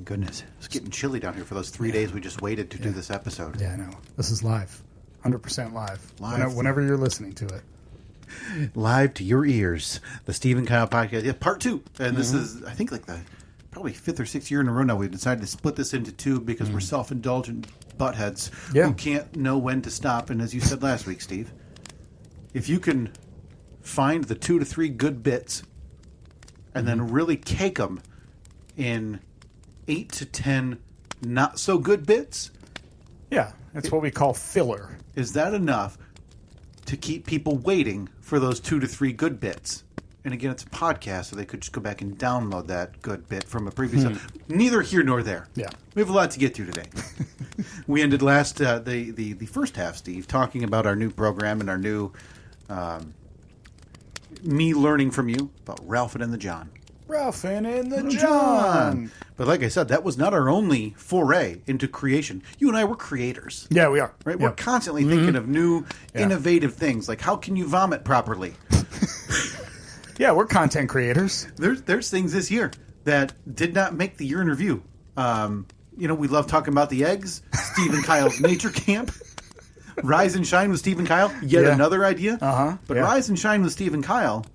Thank goodness. It's getting chilly down here for those 3 days we just waited to do this episode. Yeah, I know. This is live. 100% live. Live. Whenever you're listening to it. Live to your ears. The Steve and Kyle podcast. Yeah, part 2. And this is, I think, like the probably 5th or 6th year in a row now we've decided to split this into 2 because we're self-indulgent buttheads who can't know when to stop. And as you said last week, Steve, if you can find the 2 to 3 good bits and then really cake them in 8 to 10 not so good bits. Yeah, that's what we call filler. Is that enough to keep people waiting for those 2 to 3 good bits? And again, it's a podcast, so they could just go back and download that good bit from a previous episode. Neither here nor there. Yeah. We have a lot to get to today. We ended the first half, Steve, talking about our new program and our new me learning from you about Ralphin and the John. Ralphin and the John. But like I said, that was not our only foray into creation. You and I were creators. Yeah, we are. Right? Yeah. We're constantly thinking of new, innovative things. Like, how can you vomit properly? Yeah, we're content creators. There's things this year that did not make the year in review. We love talking about the eggs. Steve and Kyle's nature camp. Rise and Shine with Steve and Kyle. Yet another idea. But Rise and Shine with Steve and Kyle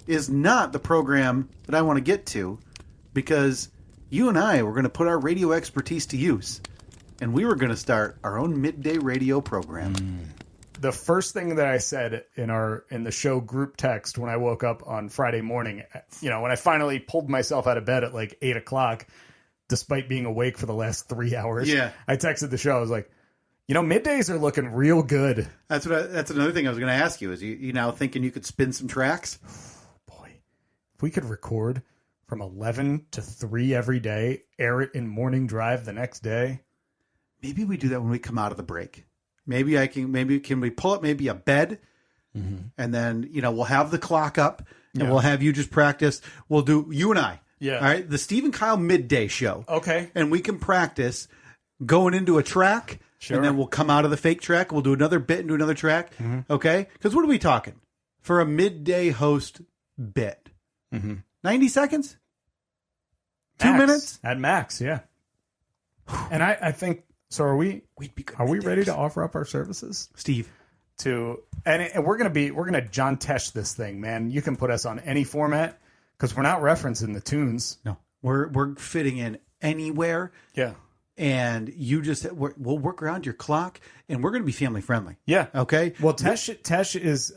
is not the program that I want to get to, because you and I were going to put our radio expertise to use, and we were going to start our own midday radio program. The first thing that I said in the show group text when I woke up on Friday morning, when I finally pulled myself out of bed at like 8 o'clock, despite being awake for the last 3 hours, I texted the show. I was like, middays are looking real good. That's another thing I was going to ask you. Is you now thinking you could spin some tracks? If we could record from 11 to 3 every day, air it in morning drive the next day. Maybe we do that when we come out of the break. Maybe can we pull up maybe a bed, and then, we'll have the clock up, and we'll have you just practice. We'll do, you and I. Yeah. All right. The Steve and Kyle midday show. Okay. And we can practice going into a track. Sure. And then we'll come out of the fake track. We'll do another bit and do another track. Okay. Because what are we talking for a midday host bit? 90 seconds? Max. 2 minutes? At max, yeah. And I think, so are we ready to offer up our services? Steve. And we're going to John Tesh this thing, man. You can put us on any format because we're not referencing the tunes. No. We're fitting in anywhere. Yeah. And we'll work around your clock, and we're going to be family friendly. Yeah. Okay. Well, Tesh is,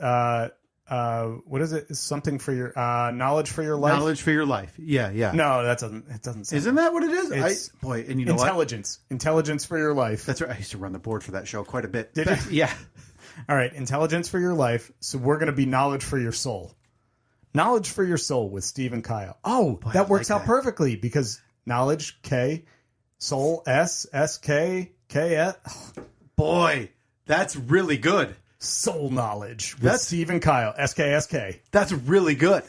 what is it? Something for your knowledge for your life. Knowledge for your life. Yeah, yeah. No, it doesn't. Sound Isn't that what it is? And you know intelligence. What? Intelligence for your life. That's right. I used to run the board for that show quite a bit. Did you? Yeah. All right. Intelligence for your life. So we're going to be knowledge for your soul. Knowledge for your soul with Steve and Kyle. Oh, boy, that works out perfectly because knowledge K, soul S, K S. Boy, that's really good. Soul knowledge with Steve and Kyle. SK. That's really good,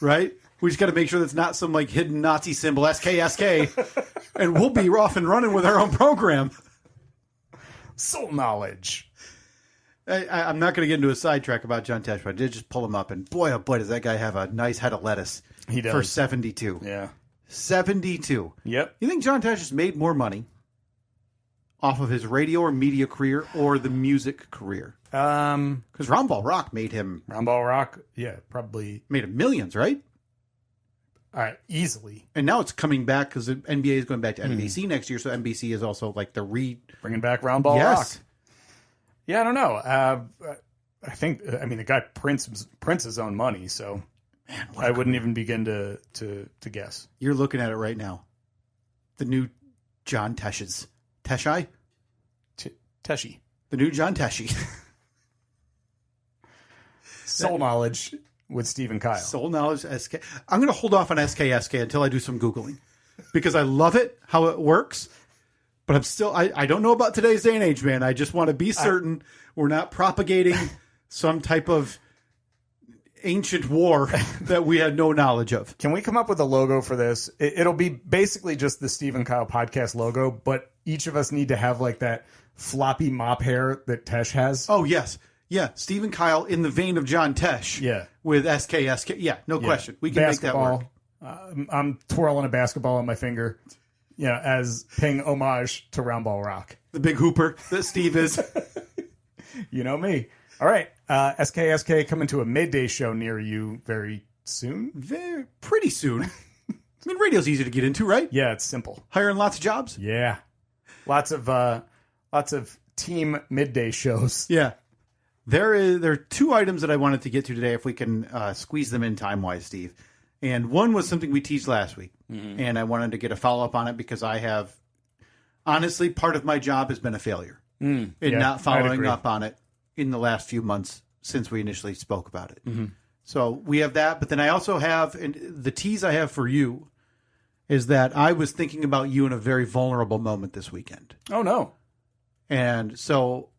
right? We just got to make sure that's not some like hidden Nazi symbol, SK, and we'll be off and running with our own program. Soul knowledge. I'm not going to get into a sidetrack about John Tesh, but I did just pull him up, and boy, oh boy, does that guy have a nice head of lettuce. He does. For 72. Yeah. 72. Yep. You think John Tesh has made more money off of his radio or media career or the music career? Because Roundball Rock made him... Roundball Rock, yeah, probably... Made him millions, right? All right, easily. And now it's coming back because the NBA is going back to NBC next year, so NBC is also like bringing back Roundball Rock. Yeah, I don't know. I think, the guy prints his own money, so man, I wouldn't even begin to guess. You're looking at it right now. The new John Tesh's. Teshi? Teshi. The new John Teshi. Soul knowledge with Steve and Kyle. Soul knowledge SK. I'm going to hold off on SKSK until I do some Googling because I love it, how it works. But I'm still, I don't know about today's day and age, man. I just want to be certain we're not propagating some type of ancient war that we had no knowledge of. Can we come up with a logo for this? It'll be basically just the Steve and Kyle podcast logo, but each of us need to have like that floppy mop hair that Tesh has. Oh, yes. Yeah. Steve and Kyle in the vein of John Tesh. Yeah. With SKSK. Yeah, no question. We can basketball. Make that work. I'm twirling a basketball on my finger. as paying homage to Roundball Rock. The big hooper that Steve is. You know me. All right. SKSK coming to a midday show near you very soon. Pretty soon. I mean, radio's easy to get into, right? Yeah, it's simple. Hiring lots of jobs? Yeah. Lots of team midday shows. Yeah. There are two items that I wanted to get to today if we can squeeze them in time-wise, Steve. And one was something we teased last week. Mm-hmm. And I wanted to get a follow-up on it because I have, honestly, part of my job has been a failure in not following up on it in the last few months since we initially spoke about it. Mm-hmm. So we have that. But then I also have, and the tease I have for you is that I was thinking about you in a very vulnerable moment this weekend. Oh, no. And so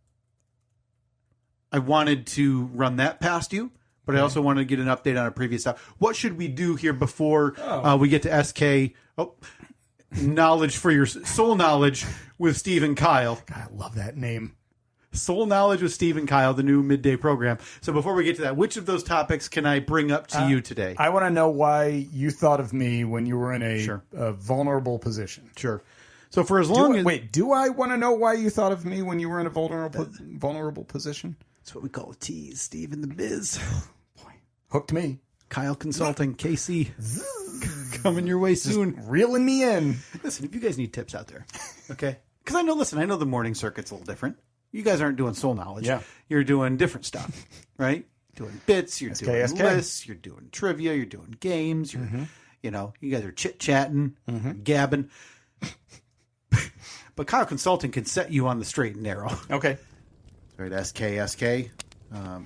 I wanted to run that past you, but I also wanted to get an update on a previous stuff. What should we do here before we get to SK? Knowledge for your soul knowledge with Steve and Kyle. God, I love that name. Soul Knowledge with Steve and Kyle, the new midday program. So before we get to that, which of those topics can I bring up to you today? I want to know why you thought of me when you were in a vulnerable position. Sure. So for as long as... Wait, do I want to know why you thought of me when you were in a vulnerable position? That's what we call a tease, Steve, in the biz. Boy, hooked me. Kyle Consulting, KC. Coming your way soon. Just reeling me in. Listen, if you guys need tips out there, okay? Because I know the morning circuit's a little different. You guys aren't doing soul knowledge. Yeah. You're doing different stuff, right? Doing bits, you're doing lists, you're doing trivia, you're doing games, you guys are chit-chatting, gabbing. But Kyle Consulting can set you on the straight and narrow. Okay. Right, SKSK.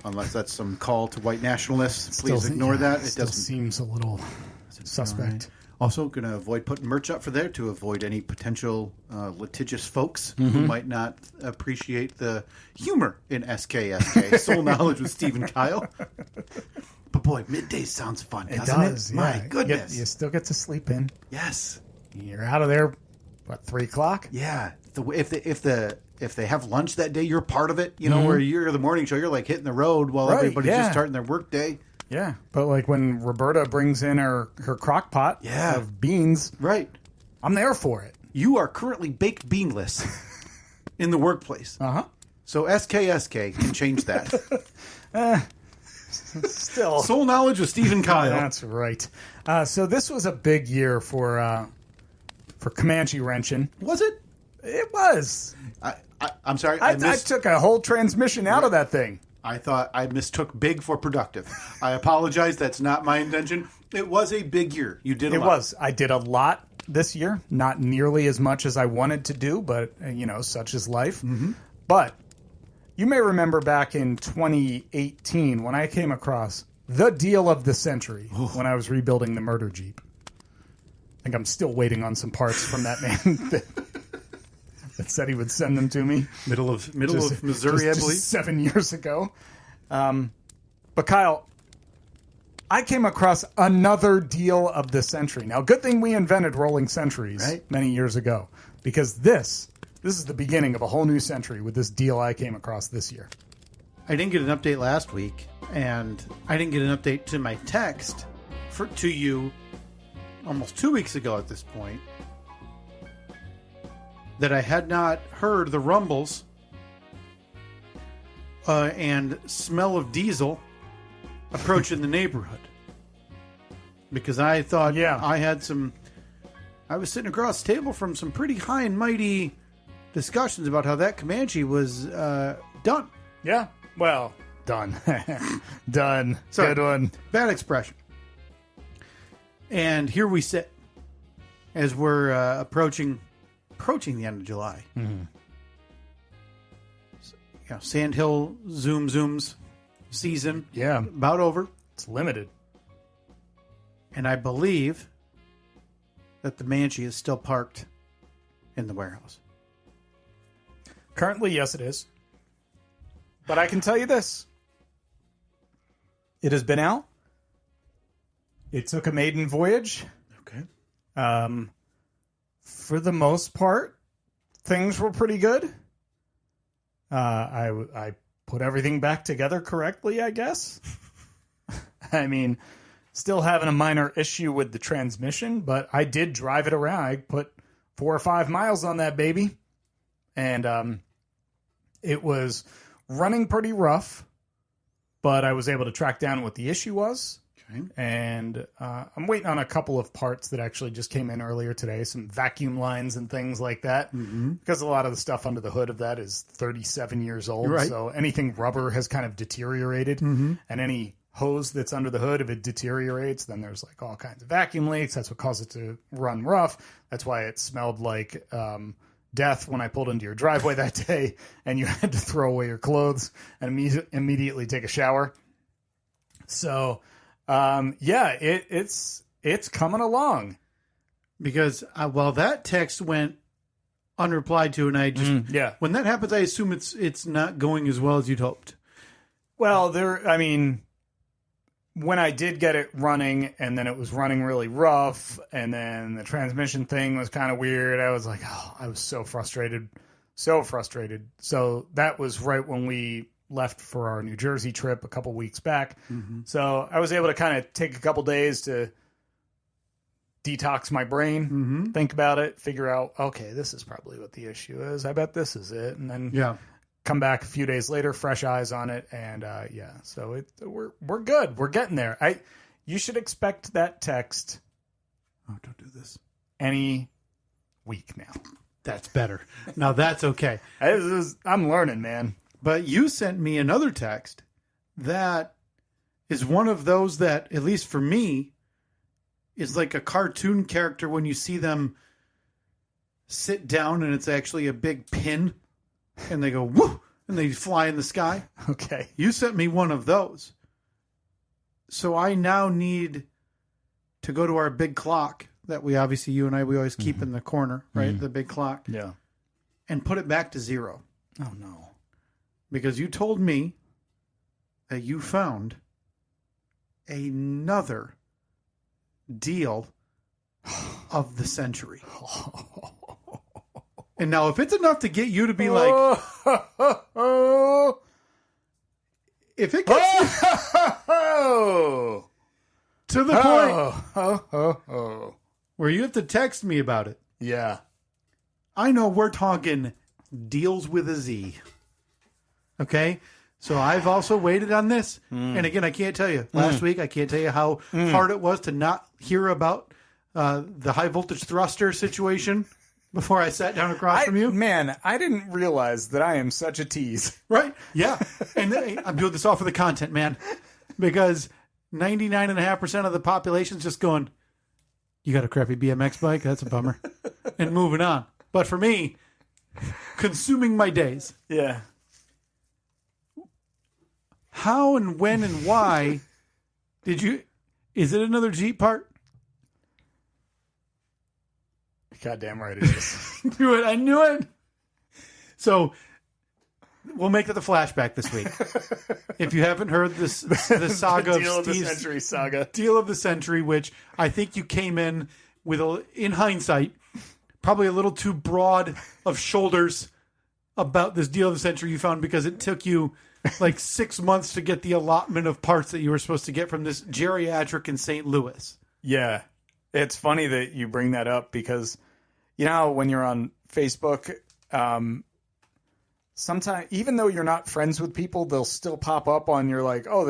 Unless that's some call to white nationalists, please ignore that. It doesn't seems a little suspect. Right. Also, going to avoid putting merch up for there to avoid any potential litigious folks who might not appreciate the humor in SKSK, Soul Knowledge with Steve and Kyle. But boy, midday sounds fun, doesn't it? My goodness. You still get to sleep in. Yes. You're out of there, 3 o'clock? Yeah. If they have lunch that day, you're part of it. Where you're the morning show, you're like hitting the road while everybody's just starting their work day. Yeah, but like when Roberta brings in her crock pot of beans, right? I'm there for it. You are currently baked beanless in the workplace. So SKSK can change that. Still, Soul Knowledge with Steve and Kyle. That's right. So this was a big year for Comanche wrenching. Was it? It was. I'm sorry. I took a whole transmission out of that thing. I thought I mistook big for productive. I apologize. That's not my intention. It was a big year. You did a lot. It was. I did a lot this year. Not nearly as much as I wanted to do, but, such is life. Mm-hmm. But you may remember back in 2018 when I came across the deal of the century when I was rebuilding the murder Jeep. I think I'm still waiting on some parts from that man that said he would send them to me. Middle of Missouri, I believe. 7 years ago. But Kyle, I came across another deal of the century. Now, good thing we invented rolling centuries many years ago, because this is the beginning of a whole new century with this deal I came across this year. I didn't get an update last week, and I didn't get an update to my text to you almost 2 weeks ago at this point, that I had not heard the rumbles and smell of diesel approaching the neighborhood. Because I thought I was sitting across the table from some pretty high and mighty discussions about how that Comanche was done. Yeah, well, done. Done. Sorry, good one. Bad expression. And here we sit as we're approaching the end of July. Mm-hmm. So, Sandhill Zooms season. Yeah. About over. It's limited. And I believe that the Manchi is still parked in the warehouse. Currently, yes, it is. But I can tell you this. It has been out. It took a maiden voyage. Okay. For the most part, things were pretty good. I put everything back together correctly, I guess. I mean, still having a minor issue with the transmission, but I did drive it around. I put 4 or 5 miles on that baby. And it was running pretty rough, but I was able to track down what the issue was. Okay. And I'm waiting on a couple of parts that actually just came in earlier today, some vacuum lines and things like that, because a lot of the stuff under the hood of that is 37 years old. Right. So anything rubber has kind of deteriorated, and any hose that's under the hood, if it deteriorates, then there's like all kinds of vacuum leaks. That's what caused it to run rough. That's why it smelled like death when I pulled into your driveway that day and you had to throw away your clothes and immediately take a shower. So, it's coming along. Because while that text went unreplied to, and I just when that happens, I assume it's not going as well as you'd hoped. Well, when I did get it running, and then it was running really rough, and then the transmission thing was kind of weird, I was like, I was so frustrated. So that was right when we left for our New Jersey trip a couple weeks back. So I was able to kind of take a couple days to detox my brain, think about it, figure out, okay, this is probably what the issue is. I bet this is it. And then come back a few days later, fresh eyes on it, and so we're good. We're getting there. You should expect that text. Oh, don't do this. Any week now. That's better. Now that's okay. I'm learning, man. But you sent me another text that is one of those that, at least for me, is like a cartoon character when you see them sit down and it's actually a big pin. And they go, woo, and they fly in the sky. Okay. You sent me one of those. So I now need to go to our big clock that we always keep in the corner, right? The big clock. Yeah. And put it back to 0. Oh, no. Because you told me that you found another deal of the century. And now, if it's enough to get you to be like, if it gets to the point where you have to text me about it, I know we're talking deals with a Z. Okay? So I've also waited on this. And again, I can't tell you. Last week, I can't tell you how hard it was to not hear about the high voltage thruster situation before I sat down across from you. Man, I didn't realize that I am such a tease. Right? Yeah. And I'm doing this all for the content, man. Because 99.5% of the population's just going, you got a crappy BMX bike? That's a bummer. And moving on. But for me, consuming my days. Yeah. How and when and why is it another Jeep part? Goddamn right it is. I knew it. So we'll make it the flashback this week. If you haven't heard the saga the deal of the century saga. Deal of the century, which I think you came in with, in hindsight, probably a little too broad of shoulders about this deal of the century you found, because it took you like 6 months to get the allotment of parts that you were supposed to get from this geriatric in St. Louis. Yeah. It's funny that you bring that up, because you know, when you're on Facebook, sometimes, even though you're not friends with people, they'll still pop up on your, like, oh,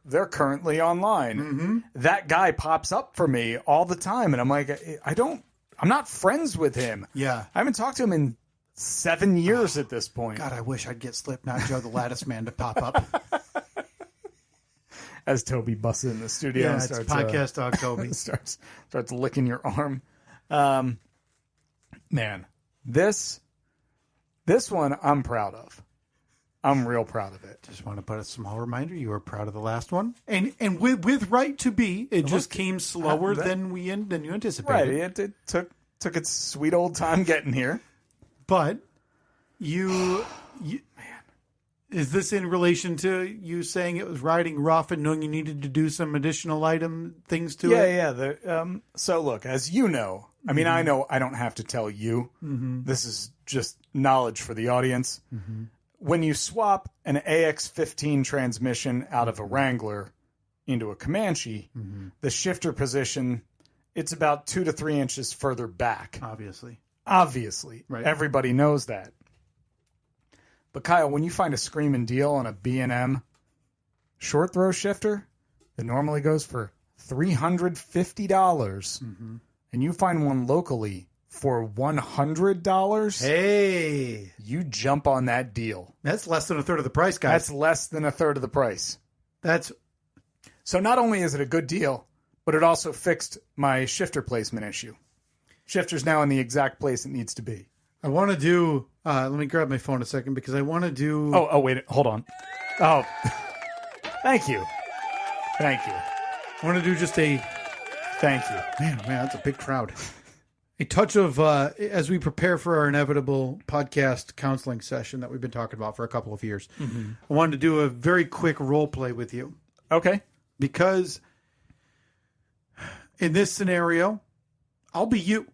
they're currently online. That guy pops up for me all the time. And I'm like, I'm not friends with him. Yeah. I haven't talked to him in 7 years at this point. God, I wish I'd get Slipknot Joe the Lattice Man to pop up. As Toby busts in the studio and starts... podcast dog Toby. starts licking your arm. Man, this one I'm proud of. I'm real proud of it. Just want to put a small reminder, you were proud of the last one. And with right to be, it just came slower than you anticipated. Right, it took its sweet old time getting here. But you is this in relation to you saying it was riding rough and knowing you needed to do some additional things to it? Yeah. So look, as you know, I mean, I know I don't have to tell you. This is just knowledge for the audience. When you swap an AX15 transmission out of a Wrangler into a Comanche, the shifter position, it's about 2 to 3 inches further back. Obviously. Obviously. Right. Everybody knows that. But Kyle, when you find a screaming deal on a B&M short throw shifter that normally goes for $350, and you find one locally for $100, Hey, you jump on that deal. that's less than a third of the price, guys. That's less than a third of the price. So not only is it a good deal, but it also fixed my shifter placement issue. Shifter's now in the exact place it needs to be. I want to do. Let me grab my phone a second because I want to do. Oh, wait, hold on. Oh, thank you. Thank you. I want to do just a. Thank you. Man, that's a big crowd. A touch of as we prepare for our inevitable podcast counseling session that we've been talking about for a couple of years. I wanted to do a very quick role play with you. Okay. Because in this scenario, I'll be you.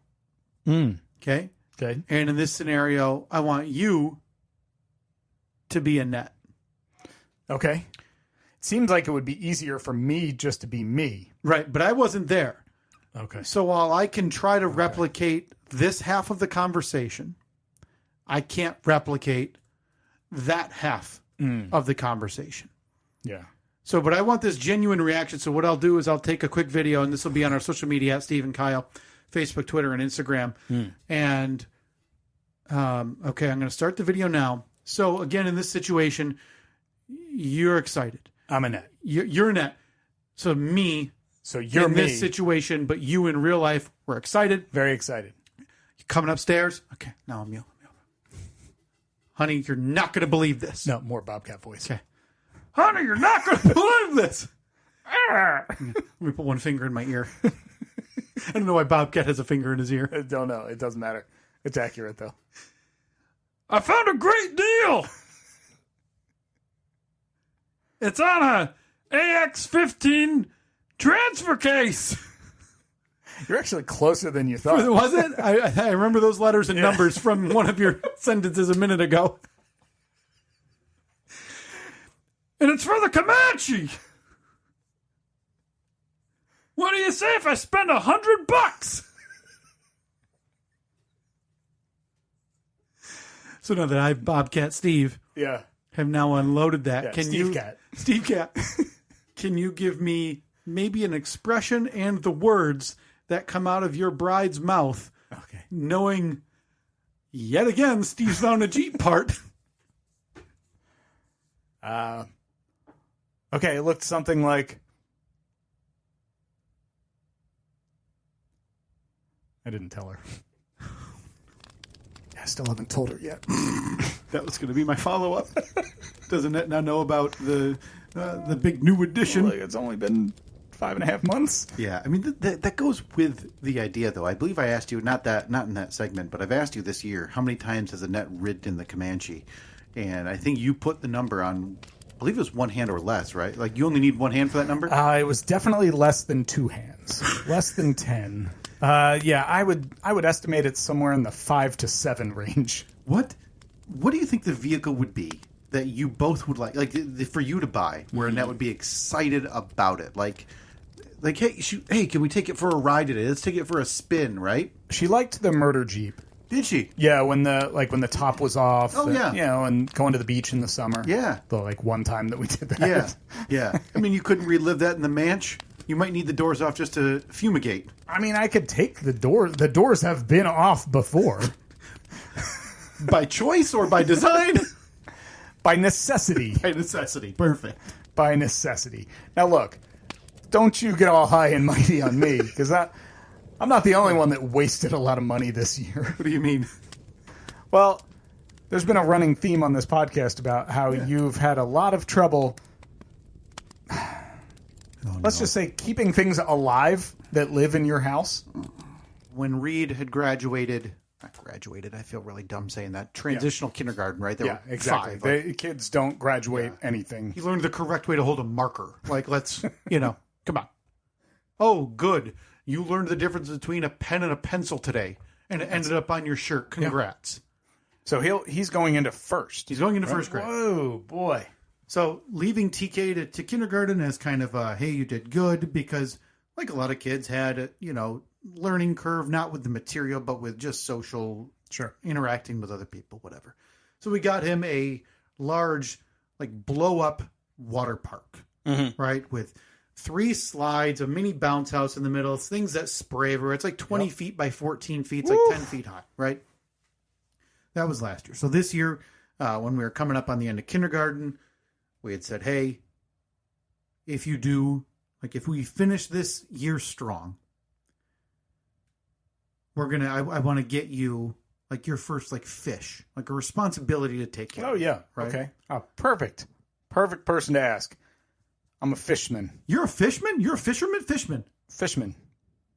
Okay? Okay. And in this scenario, I want you to be Annette. Okay. It seems like it would be easier for me just to be me. Right, but I wasn't there. Okay. So while I can try to replicate this half of the conversation, I can't replicate that half of the conversation. Yeah. So, but I want this genuine reaction. So what I'll do is I'll take a quick video, and this will be on our social media at Steve and Kyle, Facebook, Twitter, and Instagram. And, okay, I'm going to start the video now. So again, in this situation, you're excited. I'm Annette. You're Annette. So me. So you're in me. this situation, but you in real life, we're excited. Very excited. You're coming upstairs. Okay, now I'm you. Honey, you're not going to believe this. No, more Bobcat voice. Okay. Honey, you're not going to believe this. Let me put one finger in my ear. I don't know why Bobcat has a finger in his ear. I don't know. It doesn't matter. It's accurate, though. I found a great deal. It's on a AX-15 transfer case. You're actually closer than you thought. Was it? I remember those letters and numbers from one of your sentences a minute ago. And it's for the Comanche. What do you say if I spend $100? So now that I've Bobcat Steve have now unloaded that, can Steve you, Cat. Steve Cat, can you give me maybe an expression and the words that come out of your bride's mouth, knowing yet again Steve's found a Jeep part? Okay, it looked something like... I didn't tell her. I still haven't told her yet. That was going to be my follow-up. Doesn't it now know about the big new addition? Like, it's only been 5.5 months. Yeah, I mean that goes with the idea, though. I believe I asked you not in that segment, but I've asked you this year how many times has Annette ridden the Comanche, and I think you put the number on. I believe it was one hand or less, right? Like you only need one hand for that number. It was definitely less than 2 hands, less than 10. Yeah, I would estimate it somewhere in the 5 to 7 range. What do you think the vehicle would be that you both would like for you to buy, where Annette would be excited about it? Like hey, can we take it for a ride today? Let's take it for a spin, right? She liked the murder Jeep. Did she? Yeah, when the top was off. Oh, yeah. You know, and going to the beach in the summer. Yeah. The one time that we did that. Yeah. I mean, you couldn't relive that in the Manch. You might need the doors off just to fumigate. I mean, I could take the door. The doors have been off before. By choice or by design? By necessity. By necessity. Perfect. By necessity. Now, look, don't you get all high and mighty on me, because I'm not the only one that wasted a lot of money this year. What do you mean? Well, there's been a running theme on this podcast about how you've had a lot of trouble, let's just say, keeping things alive that live in your house. When Reed had graduated, I feel really dumb saying that, transitional kindergarten, right? They were exactly. 5, kids don't graduate anything. He learned the correct way to hold a marker. Like, let's, come on. Oh, good. You learned the difference between a pen and a pencil today, and it ended up on your shirt. Congrats. So he's going into first. He's going into first grade. Whoa, boy. So leaving TK to kindergarten as kind of hey, you did good, because like a lot of kids had, learning curve, not with the material, but with just social interacting with other people, whatever. So we got him a large, like, blow-up water park, right, with 3 slides, a mini bounce house in the middle, things that spray everywhere. It's like 20 feet by 14 feet. It's like 10 feet high, right? That was last year. So this year, when we were coming up on the end of kindergarten, we had said, hey, if we finish this year strong, I want to get you, like, your first, like, fish, like a responsibility to take care of. Oh, yeah. Right? Okay. Oh, perfect. Perfect person to ask. I'm a fishman. You're a fishman? You're a fisherman? Fishman. Fishman.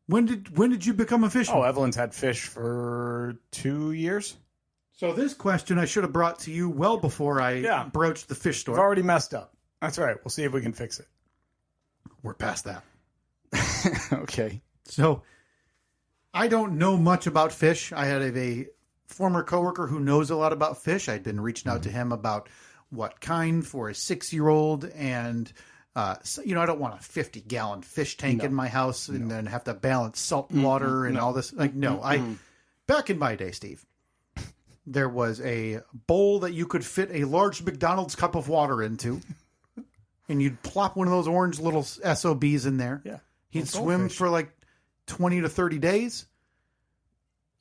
When did you become a fisherman? Oh, Evelyn's had fish for 2 years. So this question I should have brought to you well before I broached the fish store. I've already messed up. That's all right. We'll see if we can fix it. We're past that. Okay. So I don't know much about fish. I had a former coworker who knows a lot about fish. I'd been reaching out to him about what kind for a 6-year-old, and I don't want a 50-gallon fish tank in my house and then have to balance salt water and all this. Like, no, back in my day, Steve, there was a bowl that you could fit a large McDonald's cup of water into, and you'd plop one of those orange little SOBs in there. Yeah. He'd swim for like 20 to 30 days.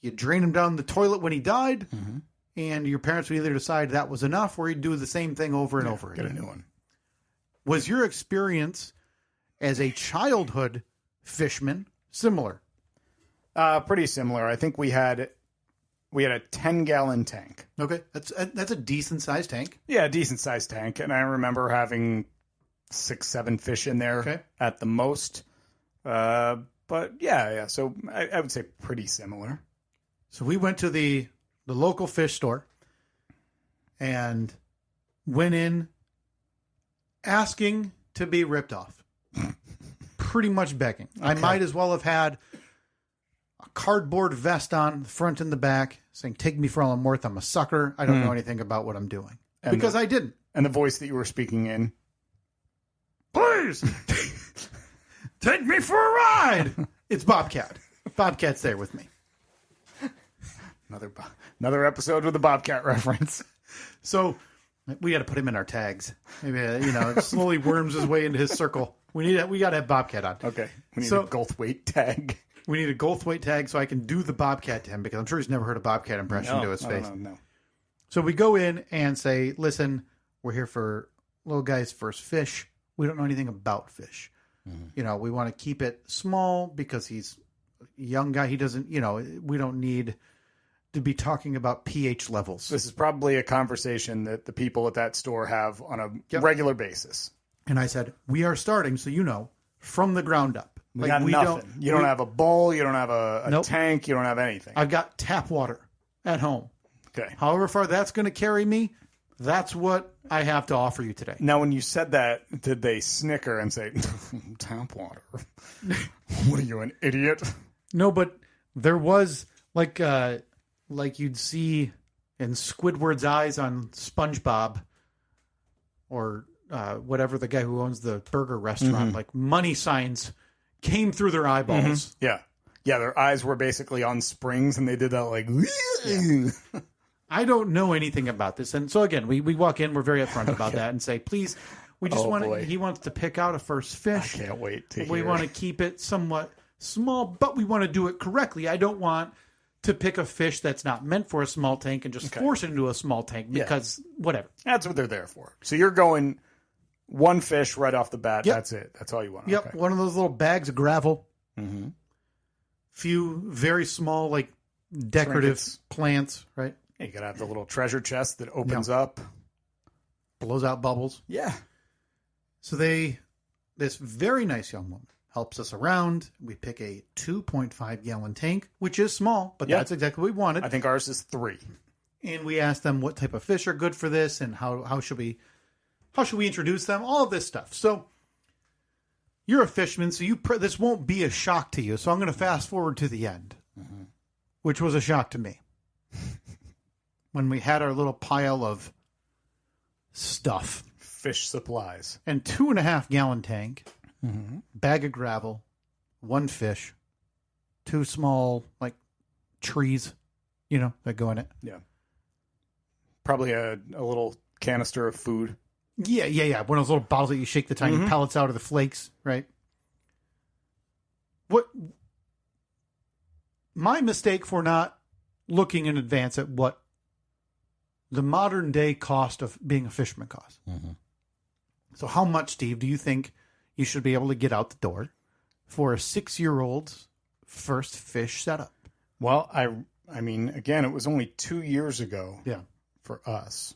You'd drain him down the toilet when he died, and your parents would either decide that was enough or he'd do the same thing over and over again. Get a new one. Was your experience as a childhood fishman similar? Pretty similar. I think we had a 10-gallon tank. Okay, that's a decent sized tank. Yeah, a decent sized tank, and I remember having 6-7 fish in there at the most. But yeah. So I would say pretty similar. So we went to the local fish store and went in asking to be ripped off. Pretty much begging. Okay. I might as well have had a cardboard vest on, the front and the back, saying, take me for all I'm worth. I'm a sucker. I don't know anything about what I'm doing. Because I didn't. And the voice that you were speaking in. Please, take me for a ride. It's Bobcat. Bobcat's there with me. Another episode with a Bobcat reference. So we got to put him in our tags. Maybe it slowly worms his way into his circle. We got to have Bobcat on. Okay. We need a Goldthwait tag. We need a Goldthwait tag so I can do the Bobcat to him, because I'm sure he's never heard a Bobcat impression to his face. No. So we go in and say, listen, we're here for little guy's first fish. We don't know anything about fish. Mm-hmm. We want to keep it small because he's a young guy. He doesn't, we don't need to be talking about pH levels. This is probably a conversation that the people at that store have on a regular basis. And I said, we are starting, so from the ground up. We got nothing. You don't have a bowl. You don't have a tank. You don't have anything. I've got tap water at home. Okay. However far that's going to carry me, that's what I have to offer you today. Now, when you said that, did they snicker and say, tap water? What are you, an idiot? No, but there was like you'd see in Squidward's eyes on SpongeBob, or whatever the guy who owns the burger restaurant, like money signs came through their eyeballs. Yeah. Yeah, their eyes were basically on springs, and they did that like... Yeah. I don't know anything about this. And so, again, we walk in, we're very upfront about that, and say, please, we just he wants to pick out a first fish. I can't wait to We want to keep it somewhat small, but we want to do it correctly. I don't want to pick a fish that's not meant for a small tank and just force it into a small tank because whatever. That's what they're there for. So you're going one fish right off the bat. Yep. That's it. That's all you want. Yep. Okay. One of those little bags of gravel. Mm-hmm. Few very small, like, decorative plants, right? You got to have the little treasure chest that opens up. Blows out bubbles. Yeah. So this very nice young woman helps us around. We pick a 2.5-gallon tank, which is small, but that's exactly what we wanted. I think ours is 3. And we asked them what type of fish are good for this and how should we introduce them, all of this stuff. So you're a fisherman, so this won't be a shock to you. So I'm going to fast forward to the end, which was a shock to me. When we had our little pile of stuff. Fish supplies. And 2.5-gallon tank, bag of gravel, 1 fish, 2 small like trees, that go in it. Yeah. Probably a little canister of food. Yeah. One of those little bottles that you shake the tiny pellets out of the flakes, right? What my mistake for not looking in advance at what the modern day cost of being a fisherman costs. Mm-hmm. So how much, Steve, do you think you should be able to get out the door for a 6-year-old's first fish setup? Well, I mean, again, it was only 2 years ago for us.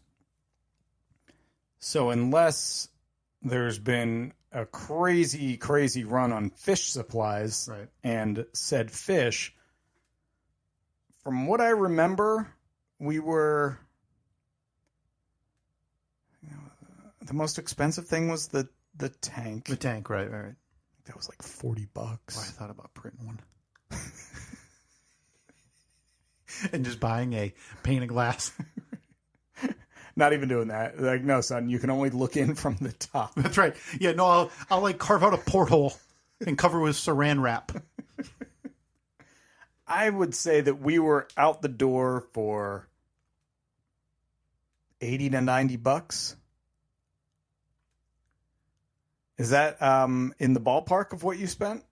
So unless there's been a crazy, crazy run on fish supplies and said fish, from what I remember, we were... the most expensive thing was the tank. The tank, right. That was like $40. Oh, I thought about printing one. And just buying a pane of glass. Not even doing that. Like, no, son, you can only look in from the top. That's right. Yeah, no, I'll like carve out a porthole and cover with saran wrap. I would say that we were out the door for $80 to $90. Is that in the ballpark of what you spent?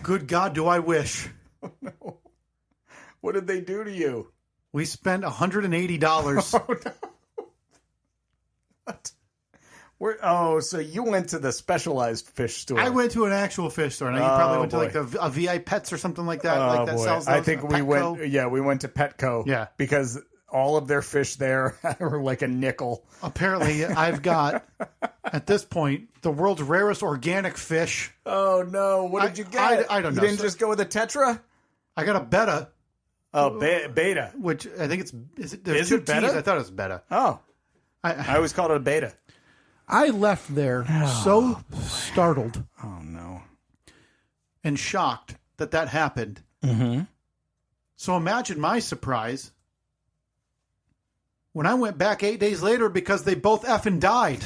Good God, do I wish. Oh, no. What did they do to you? We spent $180. Oh, no. What? So you went to the specialized fish store. I went to an actual fish store. Now you probably went to like a VI Pets or something like that. Like that sells those. I think we went. Yeah, we went to Petco. Yeah, because all of their fish there were like a nickel. Apparently, I've got at this point the world's rarest organic fish. Oh no! What did you get? I don't know. You didn't just go with a tetra? I got a beta. Oh, beta. Which I think it's... Is it beta? T's. I thought it was beta. Oh. I always called it a beta. I left there so startled. Oh, no. And shocked that happened. Mm-hmm. So imagine my surprise when I went back 8 days later because they both effing died.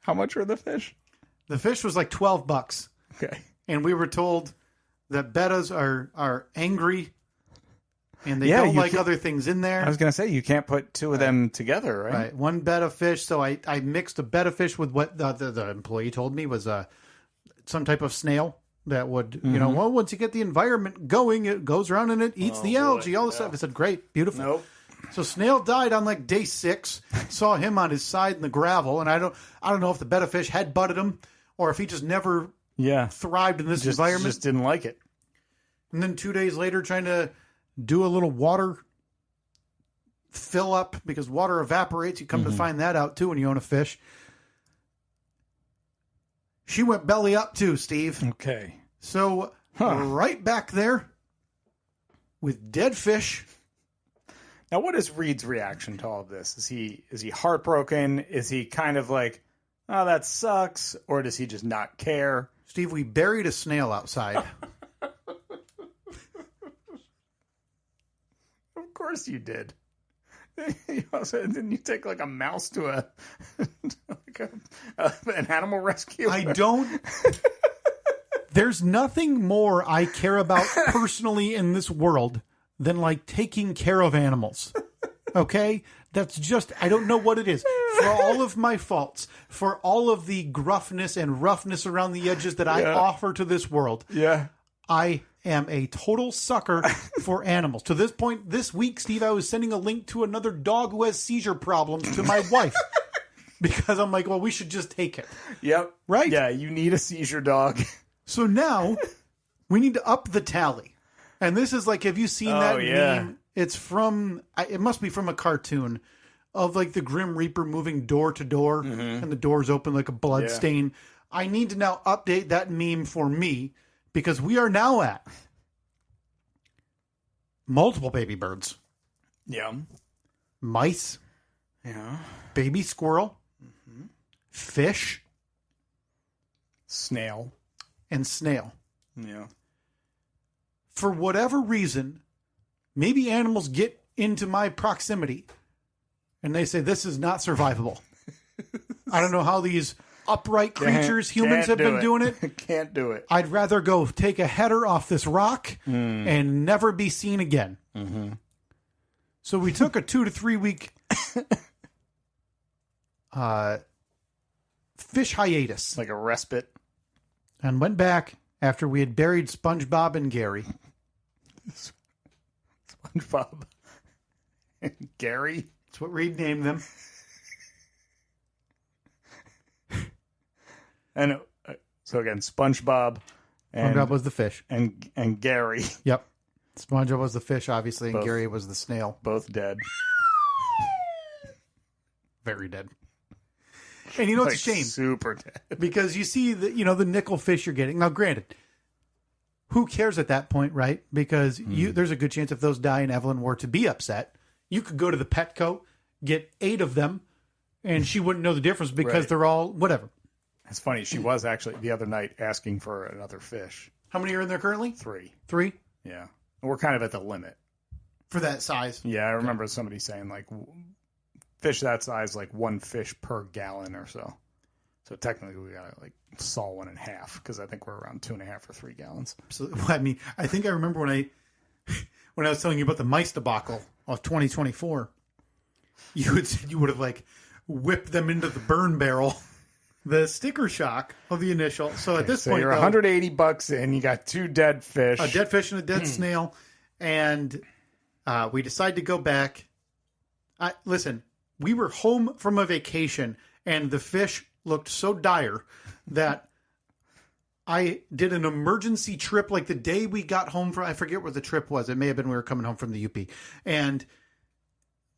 How much were the fish? The fish was like $12. Okay. And we were told that bettas are angry and they don't like other things in there. I was going to say, you can't put two of them together, right? Right. One betta fish. So I mixed a betta fish with what the employee told me was some type of snail that would, well, once you get the environment going, it goes around and it eats the algae, all this stuff. I said, great, beautiful. Nope. So snail died on like day 6. Saw him on his side in the gravel. And I don't know if the betta fish had butted him or if he just never... thrived in this environment. Just didn't like it. And then 2 days later, trying to do a little water fill up because water evaporates. You come to find that out too when you own a fish. She went belly up too, Steve. Okay. So right back there with dead fish. Now, what is Reed's reaction to all of this? Is he heartbroken? Is he kind of like, oh, that sucks? Or does he just not care? Steve, we buried a snail outside. Of course you did. Didn't you take like a mouse to an animal rescue? I don't. There's nothing more I care about personally in this world than like taking care of animals. Okay? That's just, I don't know what it is. For all of my faults, for all of the gruffness and roughness around the edges that I offer to this world, I am a total sucker for animals. To this point, this week, Steve, I was sending a link to another dog who has seizure problems to my wife. Because I'm like, well, we should just take it. Yep. Right? Yeah, you need a seizure dog. So now, we need to up the tally. And this is like, have you seen that meme? It's from, it must be from a cartoon of like the Grim Reaper moving door to door and the doors open like a blood stain. I need to now update that meme for me because we are now at multiple baby birds. Yeah. Mice. Yeah. Baby squirrel. Fish. Snail. And snail. Yeah. For whatever reason, maybe animals get into my proximity and they say, this is not survivable. I don't know how these upright creatures. Humans have been doing it. Can't do it. I'd rather go take a header off this rock and never be seen again. Mm-hmm. So we took a 2 to 3 week fish hiatus. Like a respite. And went back after we had buried SpongeBob and Gary. SpongeBob and Gary? That's what Reed named them. And so again, SpongeBob. SpongeBob was the fish. And Gary. Yep. SpongeBob was the fish, obviously, and Both. Gary was the snail. Both dead. Very dead. And you know, it's a shame. Super dead. Because you see the nickel fish you're getting. Now, granted, who cares at that point, right? Because there's a good chance if those die and Evelyn were to be upset, you could go to the Petco, get 8 of them, and she wouldn't know the difference because they're all whatever. It's funny. She was actually the other night asking for another fish. How many are in there currently? 3. 3? Yeah. We're kind of at the limit. For that size? Yeah, I remember somebody saying, like, fish that size, like 1 fish per gallon or so. So technically we got to, like, saw 1 in half because I think we're around 2.5 or 3 gallons. So, I mean, I think I remember when I was telling you about the mice debacle of 2024, you would have, like, whipped them into the burn barrel. The sticker shock of the initial. So at this point, you're $180 in. You got 2 dead fish, a dead fish and a dead snail, and we decided to go back. Listen, we were home from a vacation, and the fish looked so dire that I did an emergency trip. Like the day we got home from, I forget where the trip was. It may have been we were coming home from the UP, and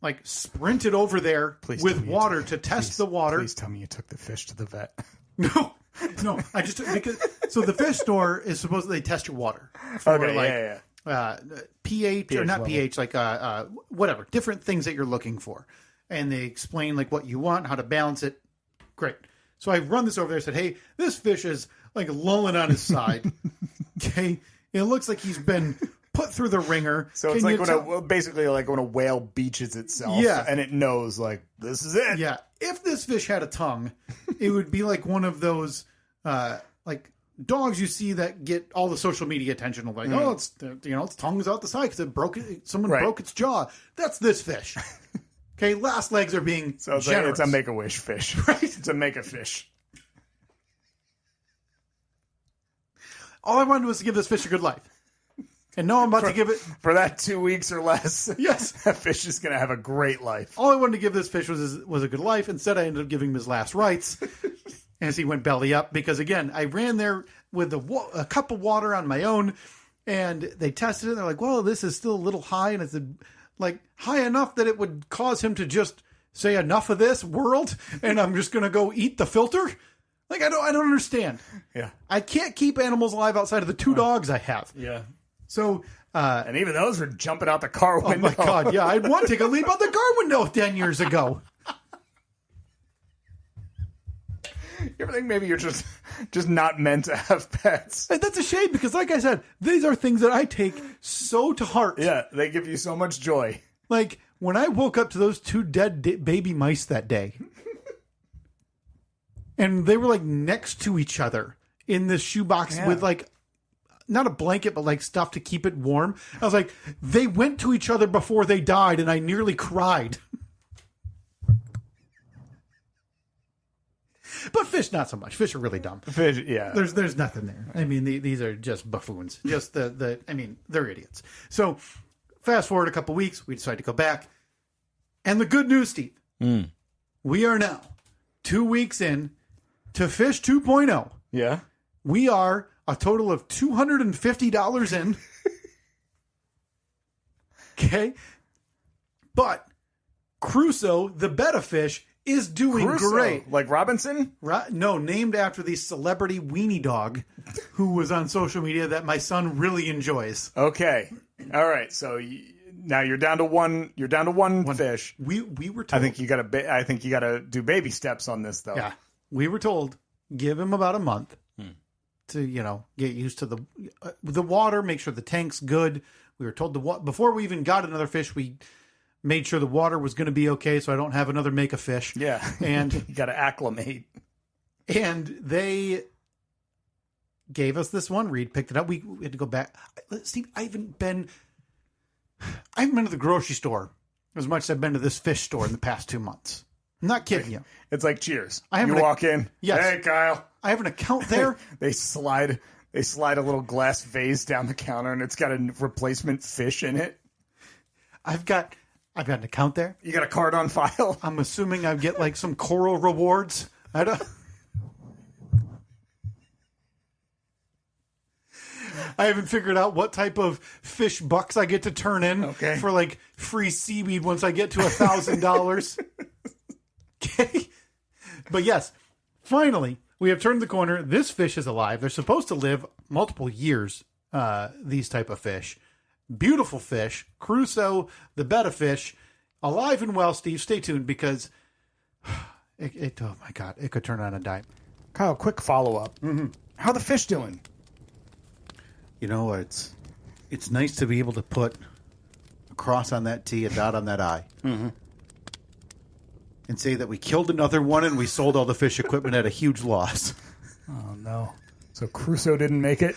like sprinted over there with water to test the water. Please tell me you took the fish to the vet. No, I just because so the fish store is supposedly they test your water for pH or not level. pH, like whatever different things that you're looking for, and they explain like what you want, how to balance it. Great. So I run this over there and said, hey, this fish is like lulling on his side. Okay, it looks like he's been put through the ringer. So it's like basically like when a whale beaches itself, and it knows like this is it. Yeah, if this fish had a tongue, it would be like one of those like dogs you see that get all the social media attention. Like, oh, it's its tongue's out the side because someone broke its jaw. That's this fish. Okay, last legs are being so it's generous. Like, it's a Make-A-Wish fish, right? It's a Make-A-Fish. All I wanted was to give this fish a good life. And now I'm about to give it... For that 2 weeks or less, yes, that fish is going to have a great life. All I wanted to give this fish was a good life. Instead, I ended up giving him his last rites as he went belly up. Because, again, I ran there with a cup of water on my own, and they tested it. And they're like, well, this is still a little high. And it's like high enough that it would cause him to just say, enough of this world, and I'm just going to go eat the filter. Like, I don't understand. Yeah. I can't keep animals alive outside of the 2 dogs I have. Yeah. So, and even those were jumping out the car window. Oh my God, yeah, I'd want to take a leap out the car window 10 years ago. You ever think maybe you're just not meant to have pets? And that's a shame because, like I said, these are things that I take so to heart. Yeah, they give you so much joy. Like when I woke up to those 2 dead baby mice that day, and they were like next to each other in this shoebox with like. Not a blanket, but like stuff to keep it warm. I was like, they went to each other before they died, and I nearly cried. But fish, not so much. Fish are really dumb. Fish, yeah. There's nothing there. I mean, these are just buffoons. Just they're idiots. So, fast forward a couple weeks, we decided to go back. And the good news, Steve, we are now 2 weeks in to Fish 2.0. Yeah. We are a total of $250 in. Okay. But Crusoe, the betta fish, is doing great. Like Robinson? No, named after the celebrity weenie dog who was on social media that my son really enjoys. Okay. All right. So now you're down to one. You're down to one fish. We were told. I think you got to do baby steps on this though. Yeah. We were told give him about a month. To get used to the water, make sure the tank's good. We were told before we even got another fish, we made sure the water was going to be okay, so I don't have another make a fish. Yeah, and you got to acclimate. And they gave us this one. Reed picked it up. We had to go back. Steve, I haven't been to the grocery store as much as I've been to this fish store in the past 2 months. I'm not kidding you. It's like Cheers. I have you walk in. Yes. Hey, Kyle. I have an account there. They slide a little glass vase down the counter, and it's got a replacement fish in it. I've got an account there. You got a card on file. I'm assuming I get like some coral rewards. I haven't figured out what type of fish bucks I get to turn in for like free seaweed once I get to $1,000. Okay. But yes, finally, we have turned the corner. This fish is alive. They're supposed to live multiple years, these type of fish. Beautiful fish. Crusoe, the betta fish, alive and well, Steve. Stay tuned because oh my God, it could turn on a dime. Kyle, quick follow-up. Mm-hmm. How the fish doing? You know, it's nice to be able to put a cross on that T, a dot on that I. Mm-hmm. And say that we killed another one and we sold all the fish equipment at a huge loss. Oh, no. So Crusoe didn't make it?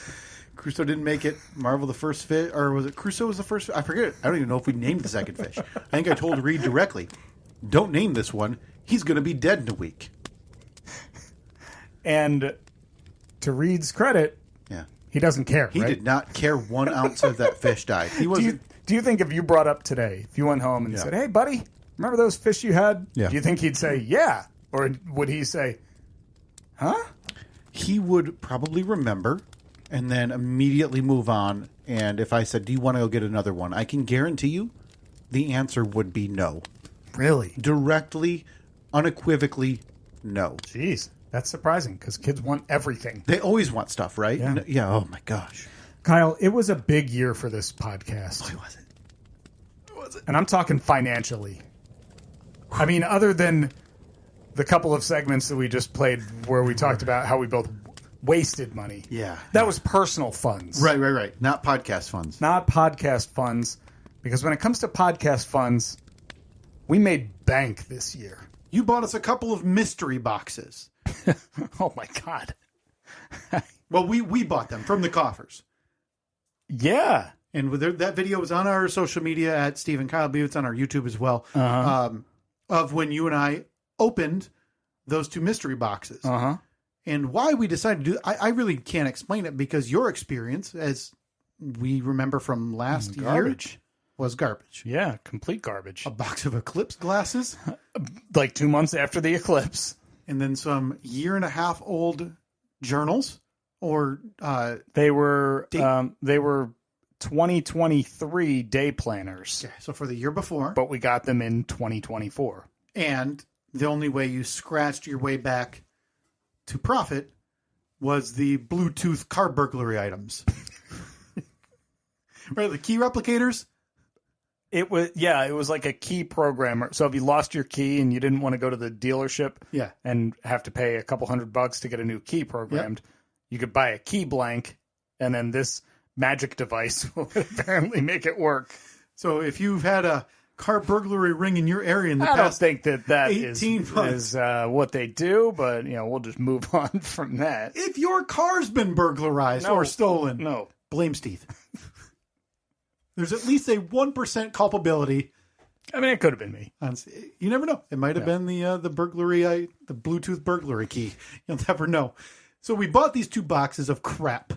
Crusoe didn't make it. Marvel the first fish, or was it Crusoe was the first fish? I forget. I don't even know if we named the second fish. I think I told Reed directly, don't name this one. He's going to be dead in a week. And to Reed's credit, he doesn't care, He did not care 1 ounce of that fish died. He wasn't. Do you think if you brought up today, if you went home and said, hey, buddy, remember those fish you had? Yeah. Do you think he'd say, yeah? Or would he say, huh? He would probably remember and then immediately move on. And if I said, do you want to go get another one? I can guarantee you the answer would be no. Really? Directly, unequivocally, no. Jeez. That's surprising because kids want everything. They always want stuff, right? Yeah. Oh, my gosh. Kyle, it was a big year for this podcast. Why was it? And I'm talking financially. I mean, other than the couple of segments that we just played where we talked about how we both wasted money. Yeah. That was personal funds. Right. Not podcast funds. Not podcast funds. Because when it comes to podcast funds, we made bank this year. You bought us a couple of mystery boxes. Oh, my God. Well, we bought them from the coffers. Yeah. And that video was on our social media at Stephen Kyle. I believe it's on our YouTube as well. Uh-huh. Of when you and I opened those two mystery boxes. Uh-huh. And why we decided to do I really can't explain it because your experience, as we remember from last year, was garbage. Yeah, complete garbage. A box of Eclipse glasses. Like 2 months after the eclipse. And then some 1.5 year old journals. Or they were 2023 day planners. Yeah, so for the year before. But we got them in 2024. And the only way you scratched your way back to profit was the Bluetooth car burglary items. Right, the key replicators? It was like a key programmer. So if you lost your key and you didn't want to go to the dealership and have to pay a couple $100 to get a new key programmed, you could buy a key blank, and then this magic device will apparently make it work. So if you've had a car burglary ring in your area in the past, I don't think that 18 is what they do, but we'll just move on from that. If your car's been burglarized or stolen, blame Steve. There's at least a 1% culpability. I mean, it could have been me. You never know. It might have been the burglary, the Bluetooth burglary key. You'll never know. So we bought these 2 boxes of crap.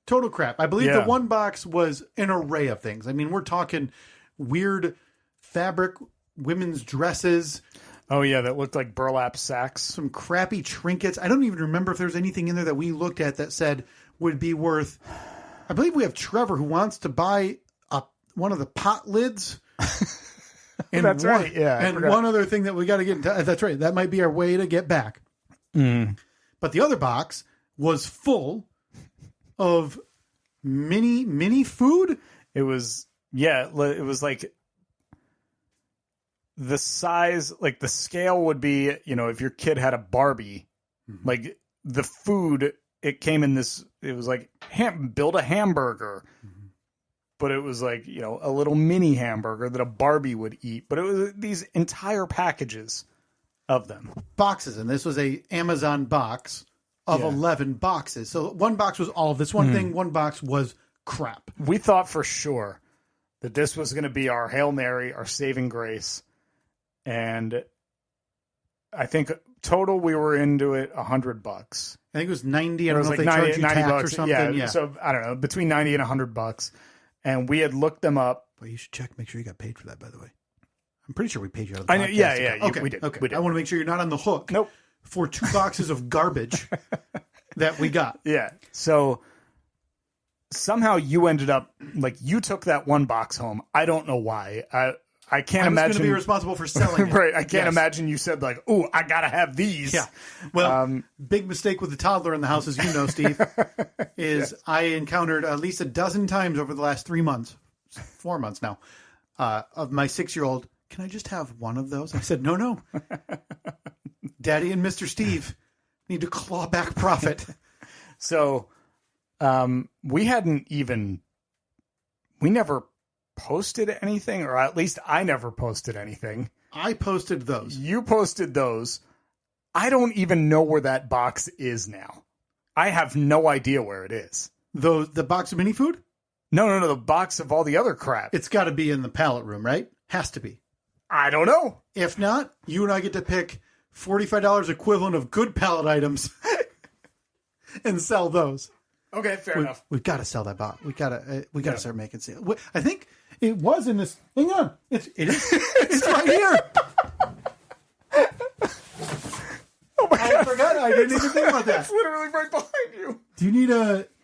Total crap. I believe the one box was an array of things. I mean, we're talking weird fabric, women's dresses. Oh, yeah, that looked like burlap sacks. Some crappy trinkets. I don't even remember if there's anything in there that we looked at that said would be worth... I believe we have Trevor who wants to buy one of the pot lids. And that's right. Yeah. And one other thing that we got to get into. That's right. That might be our way to get back. Mm. But the other box was full of mini food. It was like the size, like the scale would be, if your kid had a Barbie, like the food, it came in this, it was like build a hamburger. But it was like, a little mini hamburger that a Barbie would eat. But it was these entire packages of them. Boxes, and this was a Amazon box of 11 boxes. So one box was all of this one thing, one box was crap. We thought for sure that this was going to be our Hail Mary, our saving grace. And I think total we were into it $100. I think it was 90. I don't know if like they charge you tax $90 or something. Yeah. So I don't know, between 90 and $100. And we had looked them up. Well, you should check, make sure you got paid for that, by the way. I'm pretty sure we paid you out of the I know, podcast. okay. We did. Okay. We did. I want to make sure you're not on the hook. Nope. For 2 boxes of garbage that we got. Yeah. So somehow you ended up, like, you took that one box home. I don't know why. I can't imagine. I was going to be responsible for selling it. Right. I can't imagine you said, like, "Oh, I got to have these." Yeah. Well, big mistake with the toddler in the house, as you know, Steve, is I encountered at least a dozen times over the last 3 months, 4 months now, of my 6-year-old. Can I just have one of those? I said, no. Daddy and Mr. Steve need to claw back profit. So we never posted anything, or at least I never posted anything. I posted those. You posted those. I don't even know where that box is now. I have no idea where it is. The box of mini food? No, the box of all the other crap. It's got to be in the pallet room, right? Has to be. I don't know. If not, you and I get to pick $45 equivalent of good pallet items and sell those. Okay, fair enough. We've got to sell that box. We got to start making sales. I think it was in this. Hang on, it is. It's right here. Oh my God! I forgot. I didn't even think about that. It's literally right behind you. Do you need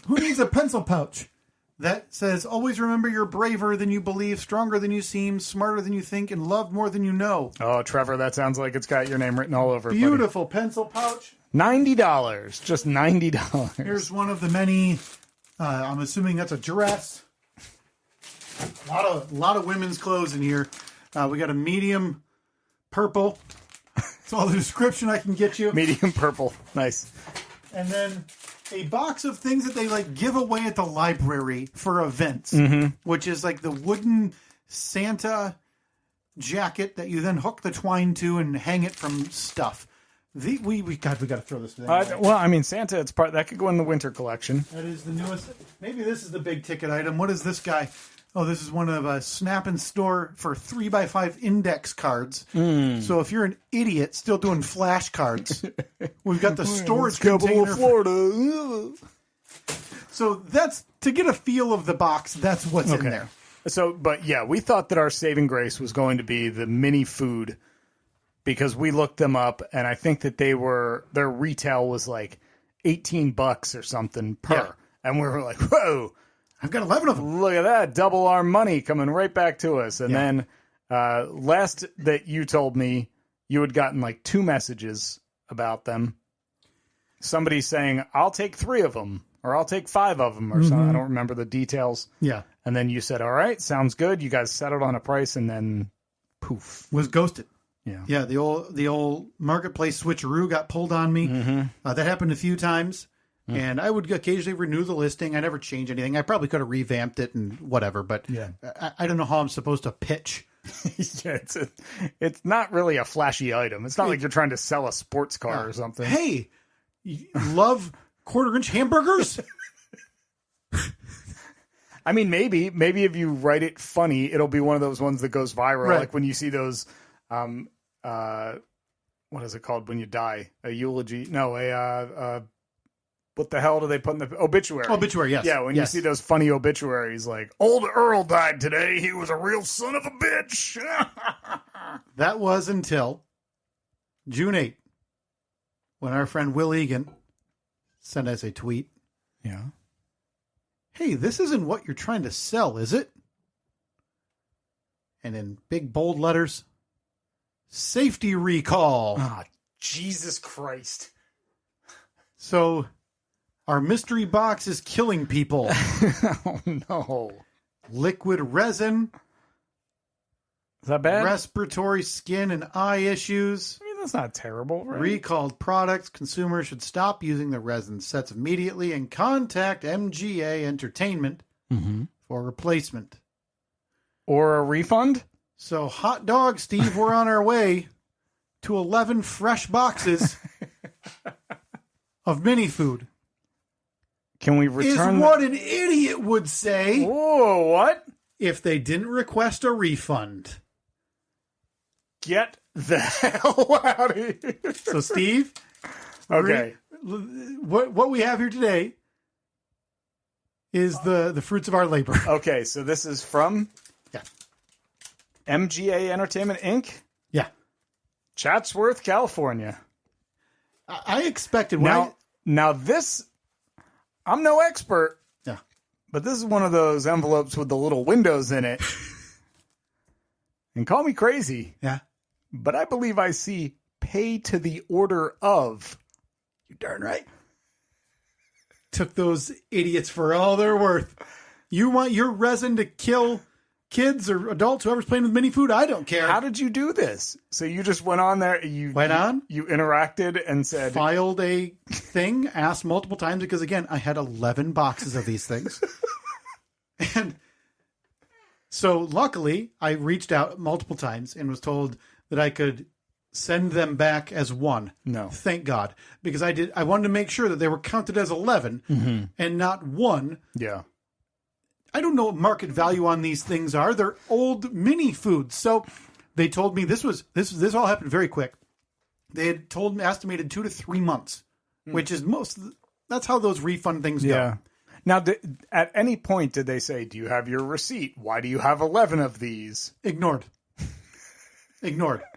who needs a pencil pouch that says, "Always remember you're braver than you believe, stronger than you seem, smarter than you think, and loved more than you know." Oh, Trevor, that sounds like it's got your name written all over it. Beautiful pencil pouch. $90. Just $90. Here's one of the many. I'm assuming that's a dress. A lot of women's clothes in here. We got a medium purple. That's all the description I can get you. Medium purple. Nice. And then a box of things that they like give away at the library for events, which is like the wooden Santa jacket that you then hook the twine to and hang it from stuff. We got to throw this thing away. Well, I mean, Santa, it's part that could go in the winter collection. That is the newest. Maybe this is the big ticket item. What is this guy? Oh, this is one of a Snap and Store for 3x5 index cards. So if you're an idiot still doing flashcards, we've got the storage container. Florida. So that's to get a feel of the box. That's what's in there. So, but yeah, we thought that our saving grace was going to be the mini food because we looked them up, and I think that their retail was like $18 or something per, Yeah. and we were like, whoa. I've got 11 of them. Look at that. Double our money coming right back to us. And then last that you told me, you had gotten like 2 messages about them. Somebody saying, I'll take 3 of them or I'll take 5 of them or something. I don't remember the details. Yeah. And then you said, all right, sounds good. You guys settled on a price and then poof. Was ghosted. Yeah. Yeah, the old marketplace switcheroo got pulled on me. That happened a few times. And I would occasionally renew the listing. I never change anything. I probably could have revamped it and whatever, but I don't know how I'm supposed to pitch. Yeah, it's not really a flashy item. It's not like you're trying to sell a sports car or something. Hey, you love quarter-inch hamburgers? I mean, maybe if you write it funny, it'll be one of those ones that goes viral. Right. Like when you see those, what is it called when you die? A eulogy? No, what the hell do they put in the obituary? Obituary, yes. Yeah, when you see those funny obituaries, like old Earl died today. He was a real son of a bitch. That was until June 8th, when our friend Will Egan sent us a tweet. Yeah. Hey, this isn't what you're trying to sell, is it? And in big bold letters, safety recall. Ah, Jesus Christ. So our mystery box is killing people. Oh, no. Liquid resin, Is that bad? respiratory, skin, and eye issues. I mean, that's not terrible, right? Recalled products. Consumers should stop using the resin sets immediately and contact MGA Entertainment for replacement. Or a refund? So, hot dog, Steve, we're on our way to 11 fresh boxes of mini food. Can we Is return what an idiot would say Whoa, what? if they didn't request a refund. Get the hell out of here. So, Steve, Okay. what we have here today is the fruits of our labor. Okay, so this is from Yeah. MGA Entertainment Inc., Yeah. Chatsworth, California. I expected when Now this, I'm no expert, Yeah. but this is one of those envelopes with the little windows in it. And call me crazy, Yeah. but I believe I see pay to the order of. You're darn right. Took those idiots for all they're worth. You want your resin to kill kids or adults, whoever's playing with mini food? I don't care. How did you do this? So you just went on there, you interacted and said, Filed a thing, asked multiple times because, again, I had 11 boxes of these things. And so luckily, I reached out multiple times and was told that I could send them back as one. No. Thank God. Because I wanted to make sure that they were counted as 11 and not one. yeah. I don't know what market value on these things are. They're old mini foods. So they told me this all happened very quick. They had told me estimated 2 to 3 months, which is that's how those refund things go. Yeah. Now, at any point did they say, do you have your receipt? Why do you have 11 of these? Ignored.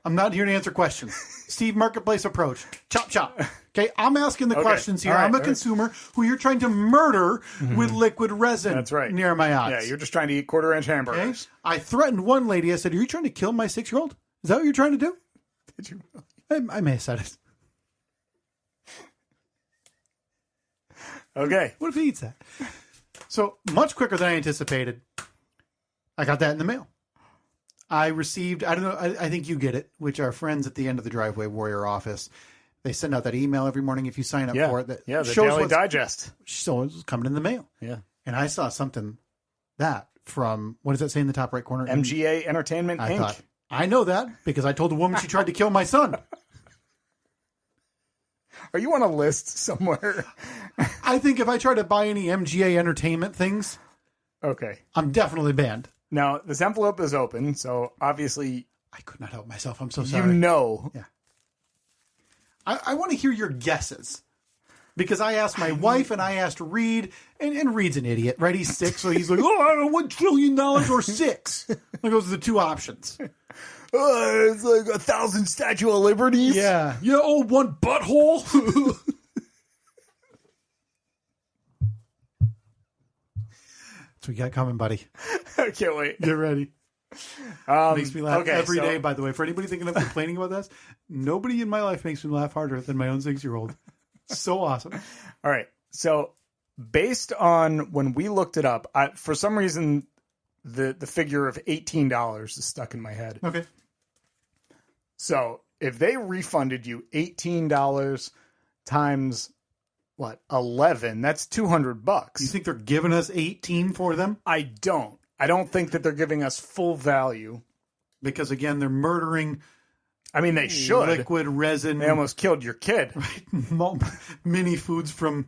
I'm not here to answer questions. Steve, marketplace approach. Chop, chop. Okay, I'm asking the questions here. All right, I'm a consumer who you're trying to murder with liquid resin. That's right. Near my eyes. Yeah, you're just trying to eat quarter-inch hamburgers. Okay? I threatened one lady. I said, are you trying to kill my 6-year-old? Is that what you're trying to do? Did you really? I may have said it. Okay. What if he eats that? So much quicker than I anticipated. I got that in the mail. I received, I don't know, I think you get it, which our friends at the end of the Driveway Warrior office, they send out that email every morning if you sign up for it. That the shows Daily what's Digest. So it's coming in the mail. Yeah. And I saw something from, what does that say in the top right corner? MGA Entertainment I Inc. thought, I know that because I told the woman she tried to kill my son. Are you on a list somewhere? I think if I try to buy any MGA Entertainment things, Okay. I'm definitely banned. Now, this envelope is open, so obviously I could not help myself. I'm so sorry. you know. Yeah. I want to hear your guesses. Because I asked my wife and I asked Reed, and Reed's an idiot, right? He's 6, so he's like, oh, I don't know, $1 trillion or 6. Like, those are the two options. It's like 1,000 Statue of Liberties. Yeah. Yeah, oh, one butthole. That's what you got coming, buddy. I can't wait. Get ready. Makes me laugh every day, by the way. For anybody thinking of complaining about this, nobody in my life makes me laugh harder than my own 6-year-old. So awesome. All right. So based on when we looked it up, for some reason, the figure of $18 is stuck in my head. Okay. So if they refunded you $18 times what, 11, that's $200. You think they're giving us 18 for them? I don't think that they're giving us full value. Because again, they're murdering. I mean, they should. Liquid resin. They almost killed your kid. Right? Mini foods from,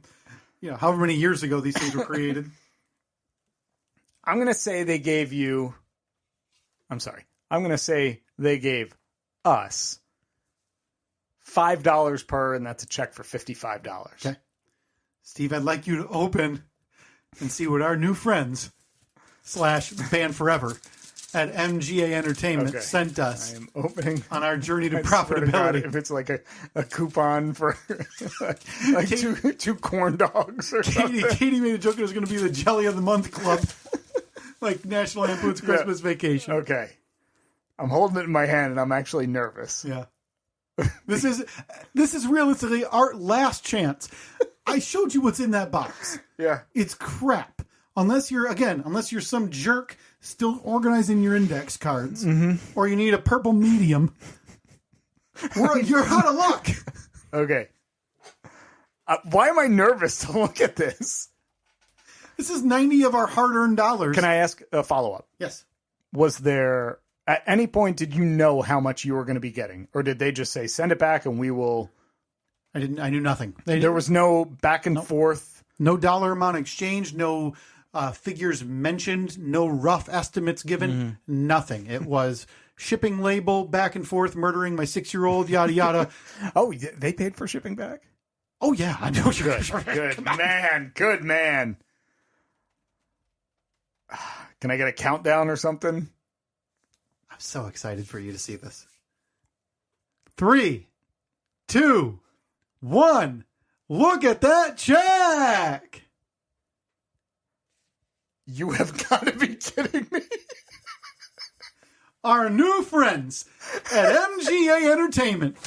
however many years ago these things were created. I'm going to say they gave us $5 per, and that's a check for $55. Okay. Steve, I'd like you to open and see what our new friends / banned forever at MGA Entertainment sent us. I am opening on our journey to I swear to God, profitability. if it's like a coupon for like two corn dogs or something. Katie made a joke it was going to be the Jelly of the Month Club, like National Lampoon's Christmas Vacation. Okay, I'm holding it in my hand and I'm actually nervous. Yeah, this is realistically our last chance. I showed you what's in that box. Yeah, it's crap. Unless you're some jerk still organizing your index cards, or you need a purple medium, you're out of luck. Okay. Why am I nervous to look at this? This is 90 of our hard-earned dollars. Can I ask a follow-up? Yes. Was there At any point, did you know how much you were going to be getting? Or did they just say, send it back and we will... I knew nothing. There was no back and forth? No dollar amount exchanged, no figures mentioned, no rough estimates given, nothing. It was shipping label, back and forth, murdering my 6-year-old, yada, yada. Oh, they paid for shipping back? Oh, yeah. I know. Good man. Can I get a countdown or something? I'm so excited for you to see this. 3, 2, 1. Look at that check. You have got to be kidding me. Our new friends at MGA Entertainment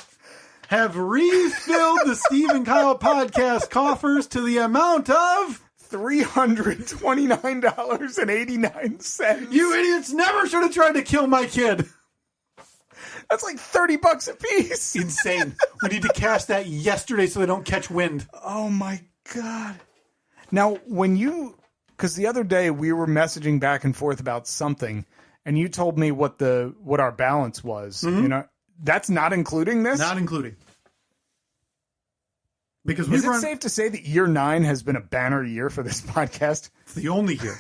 have refilled the Steve and Kyle podcast coffers to the amount of $329.89. You idiots never should have tried to kill my kid. That's like $30 a piece. Insane. We need to cash that yesterday so they don't catch wind. Oh my God. Now, because the other day we were messaging back and forth about something, and you told me what our balance was. You know, that's not including this? Not including. Because is it safe to say that year 9 has been a banner year for this podcast? It's the only year,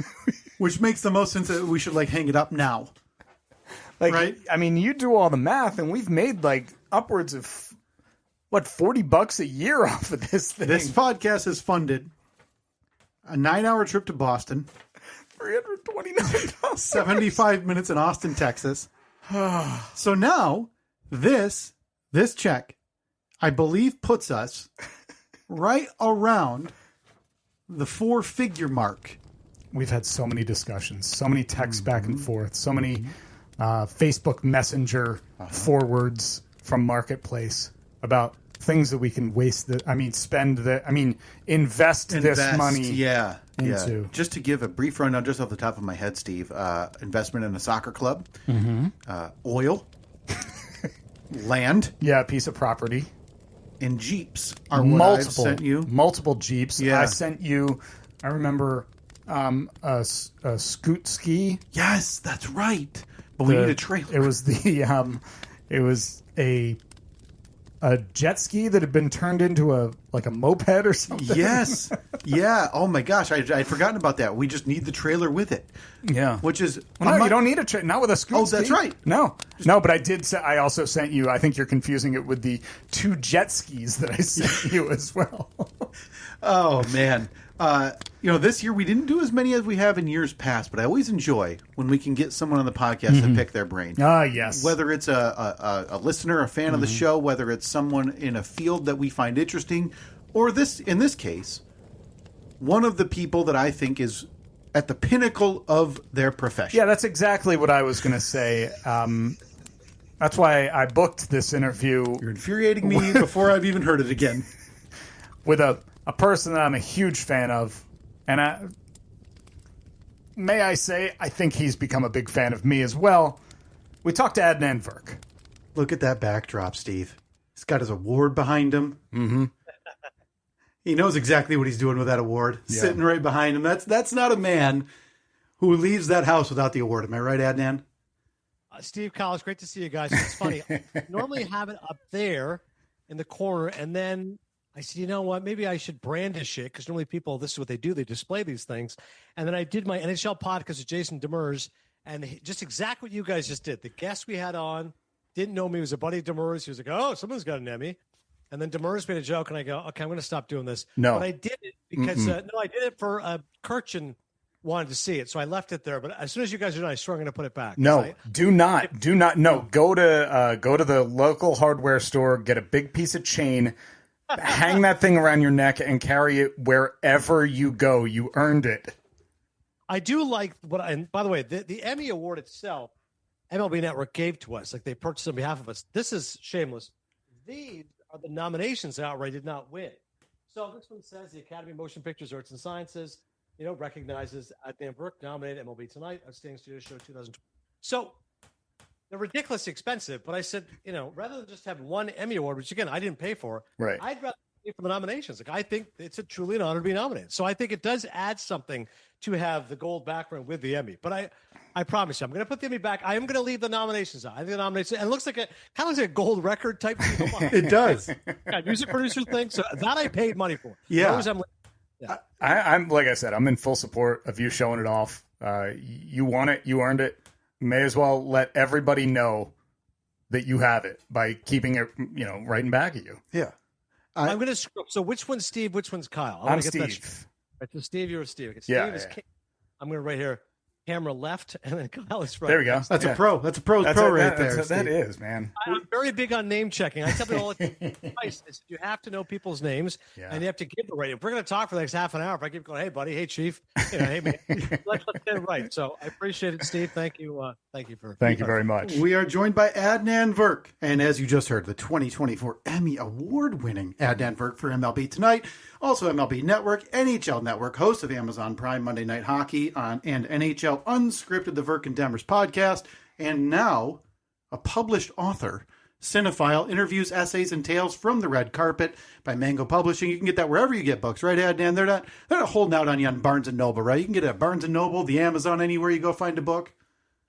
which makes the most sense that we should hang it up now. Right? I mean, you do all the math, and we've made upwards of $40 a year off of this thing. This podcast has funded a 9-hour trip to Boston, $329, 75 minutes in Austin, Texas. So now this check, I believe, puts us right around the 4-figure mark. We've had so many discussions, so many texts back and forth, so many Facebook Messenger forwards from Marketplace about things that we can invest this money into. Yeah. Just to give a brief rundown, just off the top of my head, Steve, investment in a soccer club, oil, land, a piece of property, and Jeeps are what I've sent you. Multiple Jeeps. Yeah. I sent you, I remember, a scoot ski. Yes, that's right. But we need a trailer. It was a jet ski that had been turned into a moped or something. Yes. Yeah. Oh my gosh, I'd forgotten about that. We just need the trailer with it. Yeah. Which is you don't need a not with a scoot ski. Oh, that's right. No, but I also sent you. I think you're confusing it with the 2 jet skis that I sent you as well. Oh man. This year we didn't do as many as we have in years past, but I always enjoy when we can get someone on the podcast to pick their brain. Ah, yes. Whether it's a listener, a fan of the show, whether it's someone in a field that we find interesting, or in this case, one of the people that I think is at the pinnacle of their profession. Yeah, that's exactly what I was going to say. That's why I booked this interview. You're infuriating me before I've even heard it again. With a person that I'm a huge fan of, and I think he's become a big fan of me as well. We talked to Adnan Virk. Look at that backdrop, Steve. He's got his award behind him. Mm-hmm. He knows exactly what he's doing with that award. Yeah. Sitting right behind him. That's not a man who leaves that house without the award. Am I right, Adnan? Steve, Kyle, it's great to see you guys. It's funny. I normally have it up there in the corner, and then I said, you know what? Maybe I should brandish it, because normally people, this is what they do. They display these things. And then I did my NHL podcast with Jason Demers, and just exactly what you guys just did. The guest we had on didn't know me. He was a buddy of Demers. He was like, oh, someone's got an Emmy. And then Demers made a joke, and I go, okay, I'm going to stop doing this. No. But I did it because, I did it for Kirchen wanted to see it. So I left it there. But as soon as you guys are done, I swear I'm going to put it back. No, do not. No, go to the local hardware store, get a big piece of chain, hang that thing around your neck, and carry it wherever you go. You earned it. I do like and by the way, the Emmy Award itself, MLB Network gave to us. Like, they purchased on behalf of us. This is shameless. These are the nominations that outright did not win. So this one says the Academy of Motion Pictures, Arts and Sciences, recognizes Adnan Virk, nominated MLB Tonight, Outstanding Studio Show 2020. So they're ridiculously expensive, but I said, rather than just have one Emmy Award, which again, I didn't pay for, right. I'd rather for the nominations. Like, I think it's a truly an honor to be nominated. So I think it does add something to have the gold background with the Emmy. But I promise you, I'm going to put the Emmy back. I am going to leave the nominations out. I think the nominations, and it looks like kind of looks like a gold record type thing. It does. Yeah, music producer thing. So that I paid money for. Yeah. I'm like I said, I'm in full support of you showing it off. You won it. You earned it. May as well let everybody know that you have it by keeping it, right in back of you. Yeah. I'm going to So which one's Steve? Which one's Kyle? I'm Steve. Right, so Steve, you're Steve. Okay, Steve Yeah, is yeah. King. I'm going to right here. Camera left, and then Kyle is right. There we go. That's a pro. That's a pro right there. That is, man. I'm very big on name checking. I tell people all the time, you have to know people's names, and you have to give the rating. If we're going to talk for the next half an hour, if I keep going, hey, buddy, hey, chief, hey, man, let's get it right. So I appreciate it, Steve. Thank you. Thank you very much. We are joined by Adnan Virk, and as you just heard, the 2024 Emmy Award-winning Adnan Virk for MLB Tonight, also MLB Network, NHL Network, host of Amazon Prime Monday Night Hockey and NHL Unscripted, the Virk and Demers podcast, and now a published author. Cinephile, interviews, essays, and tales from the red carpet by Mango Publishing. You can get that wherever you get books, right, Adnan? They're not holding out on you on Barnes & Noble, right? You can get it at Barnes & Noble, the Amazon, anywhere you go find a book.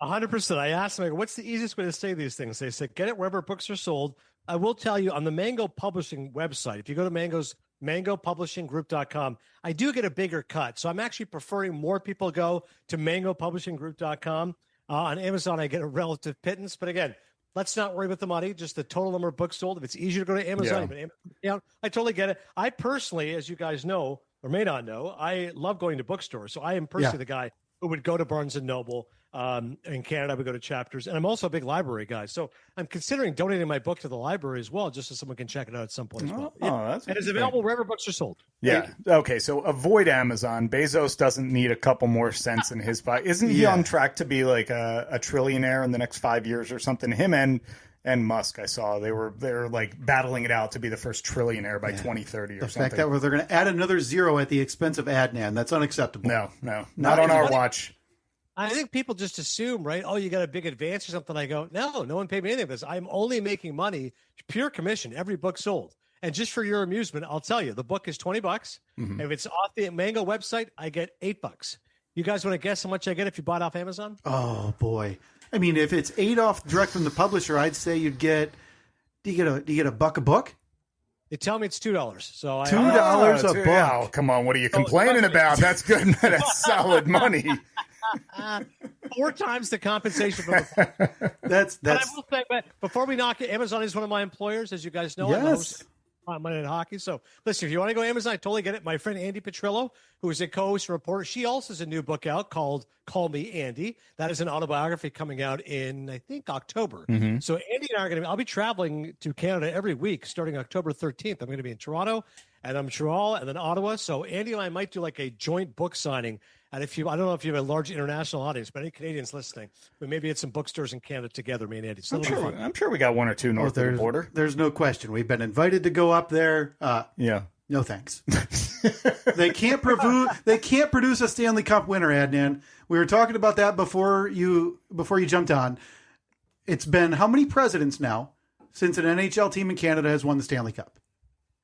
100%. I asked them, what's the easiest way to say these things? They said, get it wherever books are sold. I will tell you, on the Mango Publishing website, if you go to mangopublishinggroup.com, I do get a bigger cut. So I'm actually preferring more people go to mangopublishinggroup.com. On Amazon, I get a relative pittance. But again, let's not worry about the money, just the total number of books sold. If it's easier to go to Amazon, I totally get it. I personally, as you guys know or may not know, I love going to bookstores. So I am personally the guy who would go to Barnes & Noble. In Canada, we go to Chapters, and I'm also a big library guy. So I'm considering donating my book to the library as well, just so someone can check it out at some point as well. That's and it's available wherever books are sold. Yeah. Okay. So avoid Amazon. Bezos doesn't need a couple more cents in his pocket. Isn't he on track to be like a trillionaire in the next 5 years or something? Him and Musk, I saw they were like battling it out to be the first trillionaire by 2030 or something. The fact that they're going to add another zero at the expense of Adnan, that's unacceptable. No, not on our watch. I think people just assume, right? Oh, you got a big advance or something. I go, no one paid me anything for this. I'm only making money, pure commission, every book sold. And just for your amusement, I'll tell you, the book is $20. Mm-hmm. If it's off the Mango website, I get $8. You guys want to guess how much I get if you bought off Amazon? Oh boy! I mean, if it's $8 off direct from the publisher, I'd say you'd get. Do you get a buck a book? They tell me it's $2. So $2 a book. Oh, come on! What are you complaining about? That's good. That's solid money. 4 times the compensation from that's. But I will say, before we knock it, Amazon is one of my employers, as you guys know. Yes. I'm Monday Night Hockey. So listen, if you want to go to Amazon, I totally get it. My friend Andy Petrillo, who is a co-host and reporter, she also has a new book out called Call Me Andy. That is an autobiography coming out in, I think, October. Mm-hmm. So Andy and I are going to I'll be traveling to Canada every week starting October 13th. I'm going to be in Toronto and Montreal and then Ottawa. So Andy and I might do like a joint book signing. And I don't know if you have a large international audience, but any Canadians listening, but maybe it's some bookstores in Canada together, me and Andy. So I'm sure we got 1 or 2 north of the border. There's no question. We've been invited to go up there. No thanks. They can't produce a Stanley Cup winner, Adnan. We were talking about that before you jumped on. It's been how many presidents now since an NHL team in Canada has won the Stanley Cup?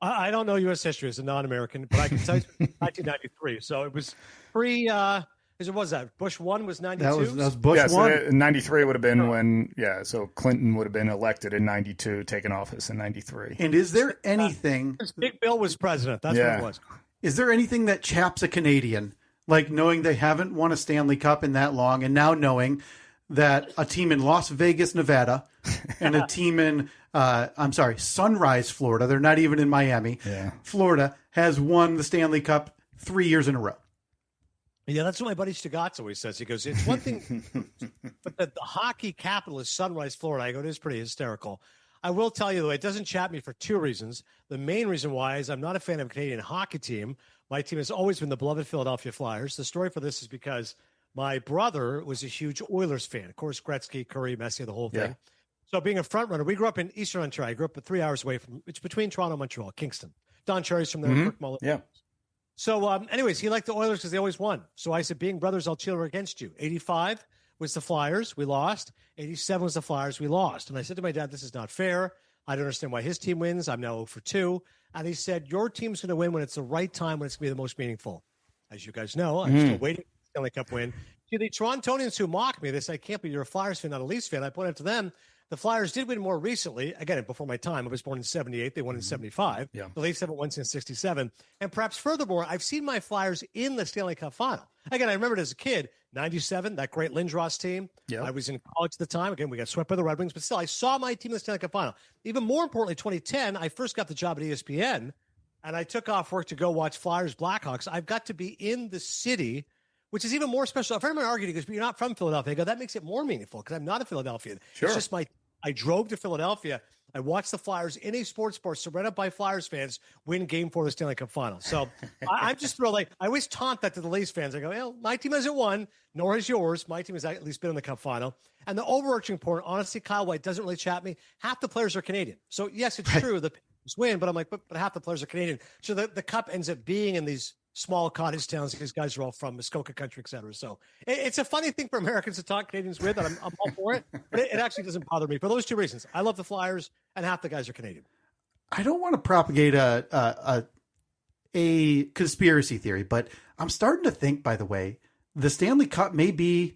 I don't know U.S. history as a non-American, but I can tell you 1993. So it was pre. Was that Bush 1 was 92? That was Bush 1. So 93 would have been when. Yeah, so Clinton would have been elected in 92, taken office in 93. And is there anything? Big Bill was president. That's what it was. Is there anything that chaps a Canadian, like knowing they haven't won a Stanley Cup in that long, and now knowing that a team in Las Vegas, Nevada, and a team in Sunrise, Florida, they're not even in Miami, Florida, has won the Stanley Cup 3 years in a row? Yeah, that's what my buddy Stigazzo always says. He goes, it's one thing, but the hockey capital is Sunrise, Florida. I go, it is pretty hysterical. I will tell you, though, it doesn't chat me for 2 reasons. The main reason why is I'm not a fan of a Canadian hockey team. My team has always been the beloved Philadelphia Flyers. The story for this is because my brother was a huge Oilers fan. Of course, Gretzky, Curry, Messi, the whole thing. So being a front runner, we grew up in Eastern Ontario. I grew up 3 hours away from, it's between Toronto and Montreal, Kingston. Don Cherry's from there, Kirk Mullen. Yeah. So anyways, he liked the Oilers because they always won. So I said, being brothers, I'll cheer against you. 85 was the Flyers. We lost. 87 was the Flyers. We lost. And I said to my dad, this is not fair. I don't understand why his team wins. I'm now 0 for 2. and he said, your team's going to win when it's the right time, when it's going to be the most meaningful. As you guys know, I'm still waiting for the Stanley Cup win. To the Torontonians who mock me, they say, I can't believe you're a Flyers fan, not a Leafs fan. I pointed to them. The Flyers did win more recently. Again, before my time, I was born in 78. They won in 75. Yeah. The Leafs haven't won since 67. And perhaps furthermore, I've seen my Flyers in the Stanley Cup final. Again, I remember it as a kid, 97, that great Lindros team. Yep. I was in college at the time. Again, we got swept by the Red Wings, but still, I saw my team in the Stanley Cup final. Even more importantly, 2010, I first got the job at ESPN, and I took off work to go watch Flyers Blackhawks. I've got to be in the city, which is even more special. If anyone argued, because you're not from Philadelphia, I go, that makes it more meaningful because I'm not a Philadelphian. Sure. It's just I drove to Philadelphia. I watched the Flyers in a sports bar surrounded by Flyers fans win Game 4 of the Stanley Cup Final. So I'm just thrilled. Like, I always taunt that to the Leafs fans. I go, well, my team hasn't won, nor has yours. My team has at least been in the Cup Final. And the overarching point, honestly, Kyle White doesn't really chat me. Half the players are Canadian. So, yes, it's true. The Panthers win, but I'm like, but half the players are Canadian. So the Cup ends up being in these small cottage towns. These guys are all from Muskoka country, et cetera. So it's a funny thing for Americans to talk Canadians with, and I'm all for it. But it actually doesn't bother me for those two reasons. I love the Flyers, and half the guys are Canadian. I don't want to propagate a conspiracy theory, but I'm starting to think, by the way, the Stanley Cup may be,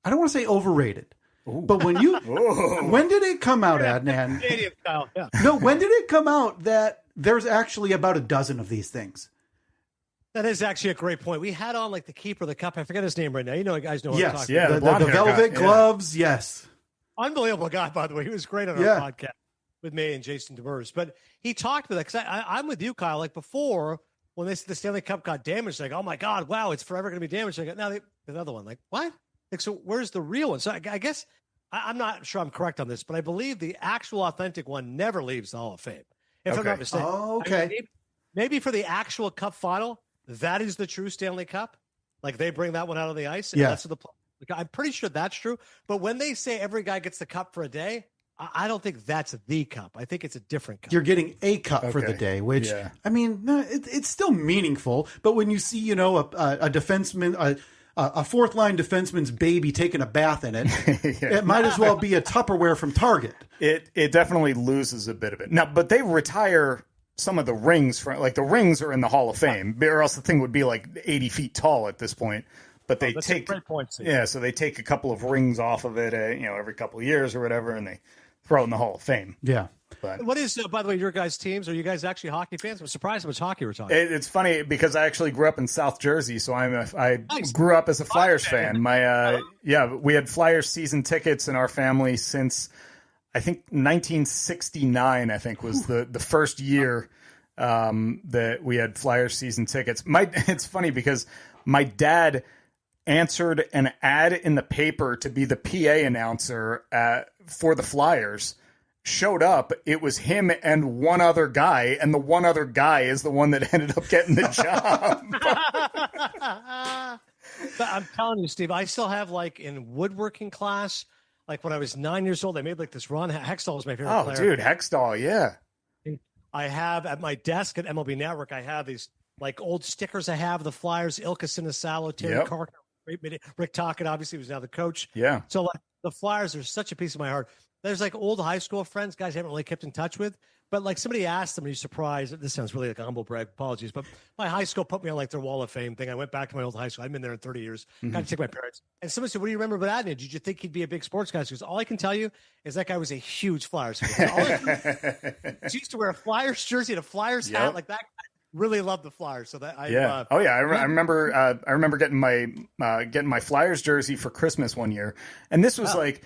I don't want to say overrated. Ooh. But when did it come out, Adnan? Canadian style, yeah. No, when did it come out that there's actually about a dozen of these things? That is actually a great point. We had on like the keeper of the cup. I forget his name right now. You know, guys know what I'm talking about. The velvet gloves. Yeah. Yes. Unbelievable guy, by the way. He was great on our podcast with me and Jason Demers. But he talked with that because I'm with you, Kyle. Like before, when the Stanley Cup got damaged, like, oh my God, wow, it's forever going to be damaged. Like, now another one. Like, what? Like, so where's the real one? So I guess I'm not sure I'm correct on this, but I believe the actual authentic one never leaves the Hall of Fame. If I'm not mistaken. Oh, okay. I mean, maybe for the actual Cup final, that is the true Stanley Cup. Like they bring that one out of the ice. And that's the I'm pretty sure that's true. But when they say every guy gets the cup for a day, I don't think that's the cup. I think it's a different cup. You're getting a cup for the day, which, I mean, it's still meaningful. But when you see, a defenseman, a fourth line defenseman's baby taking a bath in it, it might as well be a Tupperware from Target. It definitely loses a bit of it. Now, but they retire some of the rings from, like, the rings are in the Hall of Fame, or else the thing would be like 80 feet tall at this point. But they take great point, so they take a couple of rings off of it, every couple of years or whatever, and they throw it in the Hall of Fame. Yeah. But what is, by the way, your guys' teams? Are you guys actually hockey fans? I'm surprised how much hockey we're talking. It's funny because I actually grew up in South Jersey, so I grew up as a Flyers fan. We had Flyers season tickets in our family since I think 1969. I think was the first year that we had Flyers season tickets. It's funny because my dad answered an ad in the paper to be the PA announcer for the Flyers. Showed up, it was him and one other guy, and the one other guy is the one that ended up getting the job. But I'm telling you, Steve, I still have, like, in woodworking class, like when I was 9 years old, I made like this run. Hextall was my favorite player. Dude, Hextall, yeah. I have at my desk at MLB Network, I have these like old stickers I have, the Flyers, Ilka Sinisalo, Terry Carter, Rick Tocchet, obviously, who's now the coach. Yeah. So like, the Flyers are such a piece of my heart. There's like old high school friends, guys I haven't really kept in touch with. But like somebody asked them, are you surprised? This sounds really like a humble brag. Apologies. But my high school put me on like their Wall of Fame thing. I went back to my old high school. I've been there in 30 years. Got to take my parents. And someone said, what do you remember about Adnan? Did you think he'd be a big sports guy? Because all I can tell you is that guy was a huge Flyers fan. He used to wear a Flyers jersey and a Flyers hat like that. Really love the Flyers. So that I remember getting my Flyers jersey for Christmas one year, and this was early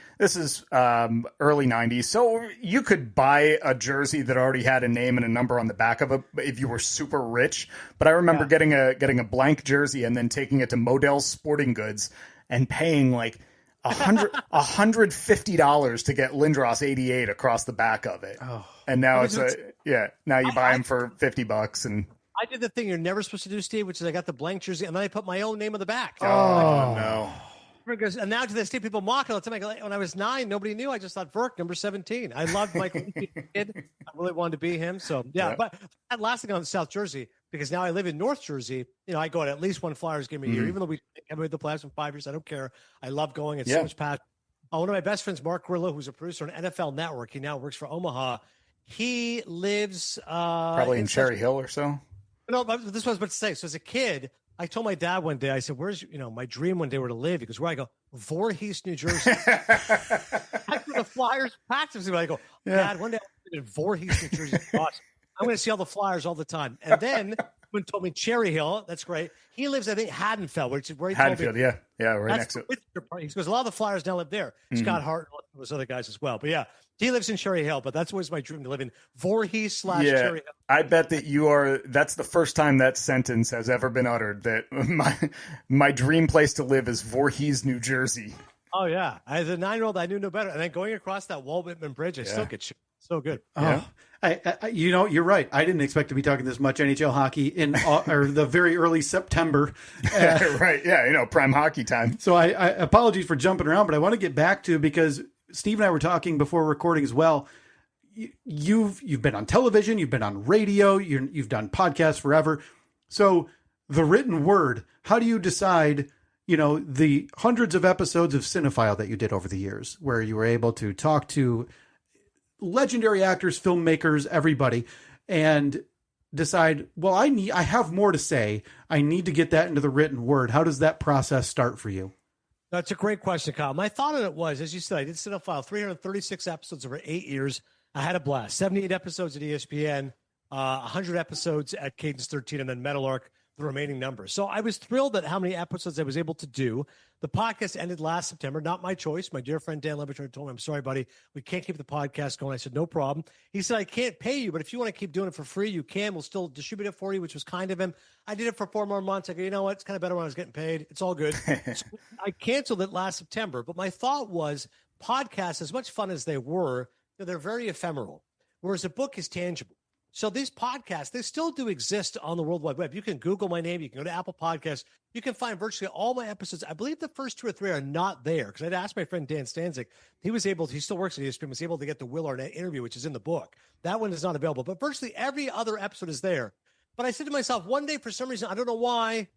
'90s, so you could buy a jersey that already had a name and a number on the back of it if you were super rich. But I remember getting a blank jersey and then taking it to Modell's Sporting Goods and paying like $150 to get Lindros 88 across the back of it. Oh. And now now you buy them for $50 and. I did the thing you're never supposed to do, Steve, which is I got the blank jersey and then I put my own name on the back. Oh, no. And now to this day, people mock it all the time. When I was 9, nobody knew. I just thought Burke, number 17. I loved Michael. Kid. I really wanted to be him. So, But that last thing on South Jersey, because now I live in North Jersey, I go to at least one Flyers game a year, even though we haven't made the playoffs in 5 years. I don't care. I love going. It's so much passion. One of my best friends, Mark Grillo, who's a producer on NFL Network, he now works for Omaha. He lives Probably in Cherry Hill or so. No, but this was about to say. So as a kid, I told my dad one day, I said, "Where's my dream one day were to live?" He goes, "Where?" I go, "Voorhees, New Jersey." I go to the Flyers practice. I go, "Dad, one day I'll live in Voorhees, New Jersey. Awesome. I'm going to see all the Flyers all the time." And then when he told me Cherry Hill, that's great. He lives, I think, Haddonfield, which is where he Haddonfield, told me. right next to it. He goes, a lot of the Flyers now live there. Scott Hart and those other guys as well. But yeah, he lives in Cherry Hill. But that's always my dream, to live in Voorhees / Cherry Hill. I bet that that's the first time that sentence has ever been uttered, that my dream place to live is Voorhees, New Jersey. Oh, yeah. As a 9-year-old, I knew no better. And then going across that Walt Whitman Bridge, I still get shit. So good. Oh, you're right. I didn't expect to be talking this much NHL hockey in or the very early September. Right. Yeah. Prime hockey time. So I apologies for jumping around, but I want to get back to, because Steve and I were talking before recording as well. You've been on television, you've been on radio, you've done podcasts forever. So the written word, how do you decide, the hundreds of episodes of Cinephile that you did over the years, where you were able to talk to legendary actors, filmmakers, everybody, and decide, well, I have more to say. I need to get that into the written word. How does that process start for you? That's a great question, Kyle. My thought on it was, as you said, I did Cinephile, 336 episodes over 8 years. I had a blast. 78 episodes at ESPN, 100 episodes at Cadence 13, and then Metal the remaining numbers. So I was thrilled at how many episodes I was able to do. The podcast ended last September. Not my choice. My dear friend Dan Levitor told me, "I'm sorry, buddy, we can't keep the podcast going." I said, "No problem." He said, "I can't pay you, but if you want to keep doing it for free, you can. We'll still distribute it for you," which was kind of him. I did it for 4 more months. I go, you know what? It's kind of better when I was getting paid. It's all good. So I canceled it last September. But my thought was, podcasts, as much fun as they were, they're very ephemeral, whereas a book is tangible. So these podcasts, they still do exist on the World Wide Web. You can Google my name. You can go to Apple Podcasts. You can find virtually all my episodes. I believe the first 2 or 3 are not there, because I'd asked my friend Dan Stanzik. He still works at ESPN, was able to get the Will Arnett interview, which is in the book. That one is not available, but virtually every other episode is there. But I said to myself, one day, for some reason, I don't know why,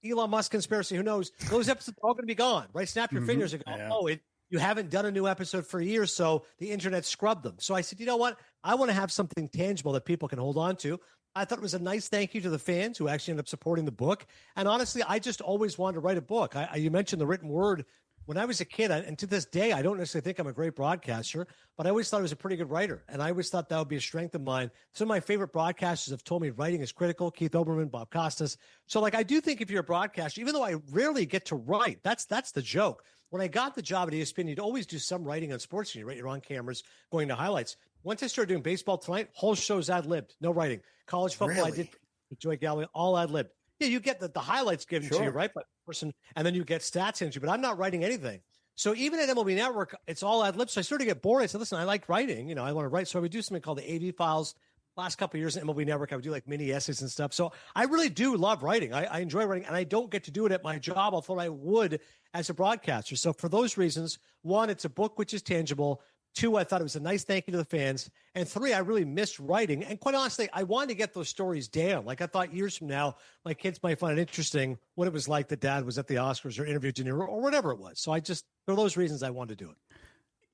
Elon Musk conspiracy, who knows, those episodes are all going to be gone, right? Snap your fingers and go, you haven't done a new episode for years, so the internet scrubbed them. So I said, you know what? I want to have something tangible that people can hold on to. I thought it was a nice thank you to the fans who actually ended up supporting the book. And honestly, I just always wanted to write a book. You mentioned the written word. When I was a kid, and to this day, I don't necessarily think I'm a great broadcaster, but I always thought I was a pretty good writer. And I always thought that would be a strength of mine. Some of my favorite broadcasters have told me writing is critical. Keith Olbermann, Bob Costas. So I do think if you're a broadcaster, even though I rarely get to write, that's the joke. When I got the job at ESPN, you'd always do some writing on sports. You write your on cameras, going to highlights. Once I started doing Baseball Tonight, whole show's ad-libbed, no writing. College football, really? I did with Joy Galloway, all ad-libbed. Yeah, you get the highlights given to you, right, by the person, and then you get stats into you, but I'm not writing anything. So even at MLB Network, it's all ad-lib. So I started to get bored. I said, listen, I like writing. I want to write. So I would do something called the AV Files. Last couple of years at MLB Network, I would do mini essays and stuff. So I really do love writing. I enjoy writing, and I don't get to do it at my job, although I would as a broadcaster. So for those reasons, 1, it's a book which is tangible. 2, I thought it was a nice thank you to the fans. And 3, I really missed writing. And quite honestly, I wanted to get those stories down. I thought years from now, my kids might find it interesting what it was like that Dad was at the Oscars or interviewed De Niro or whatever it was. So for those reasons, I wanted to do it.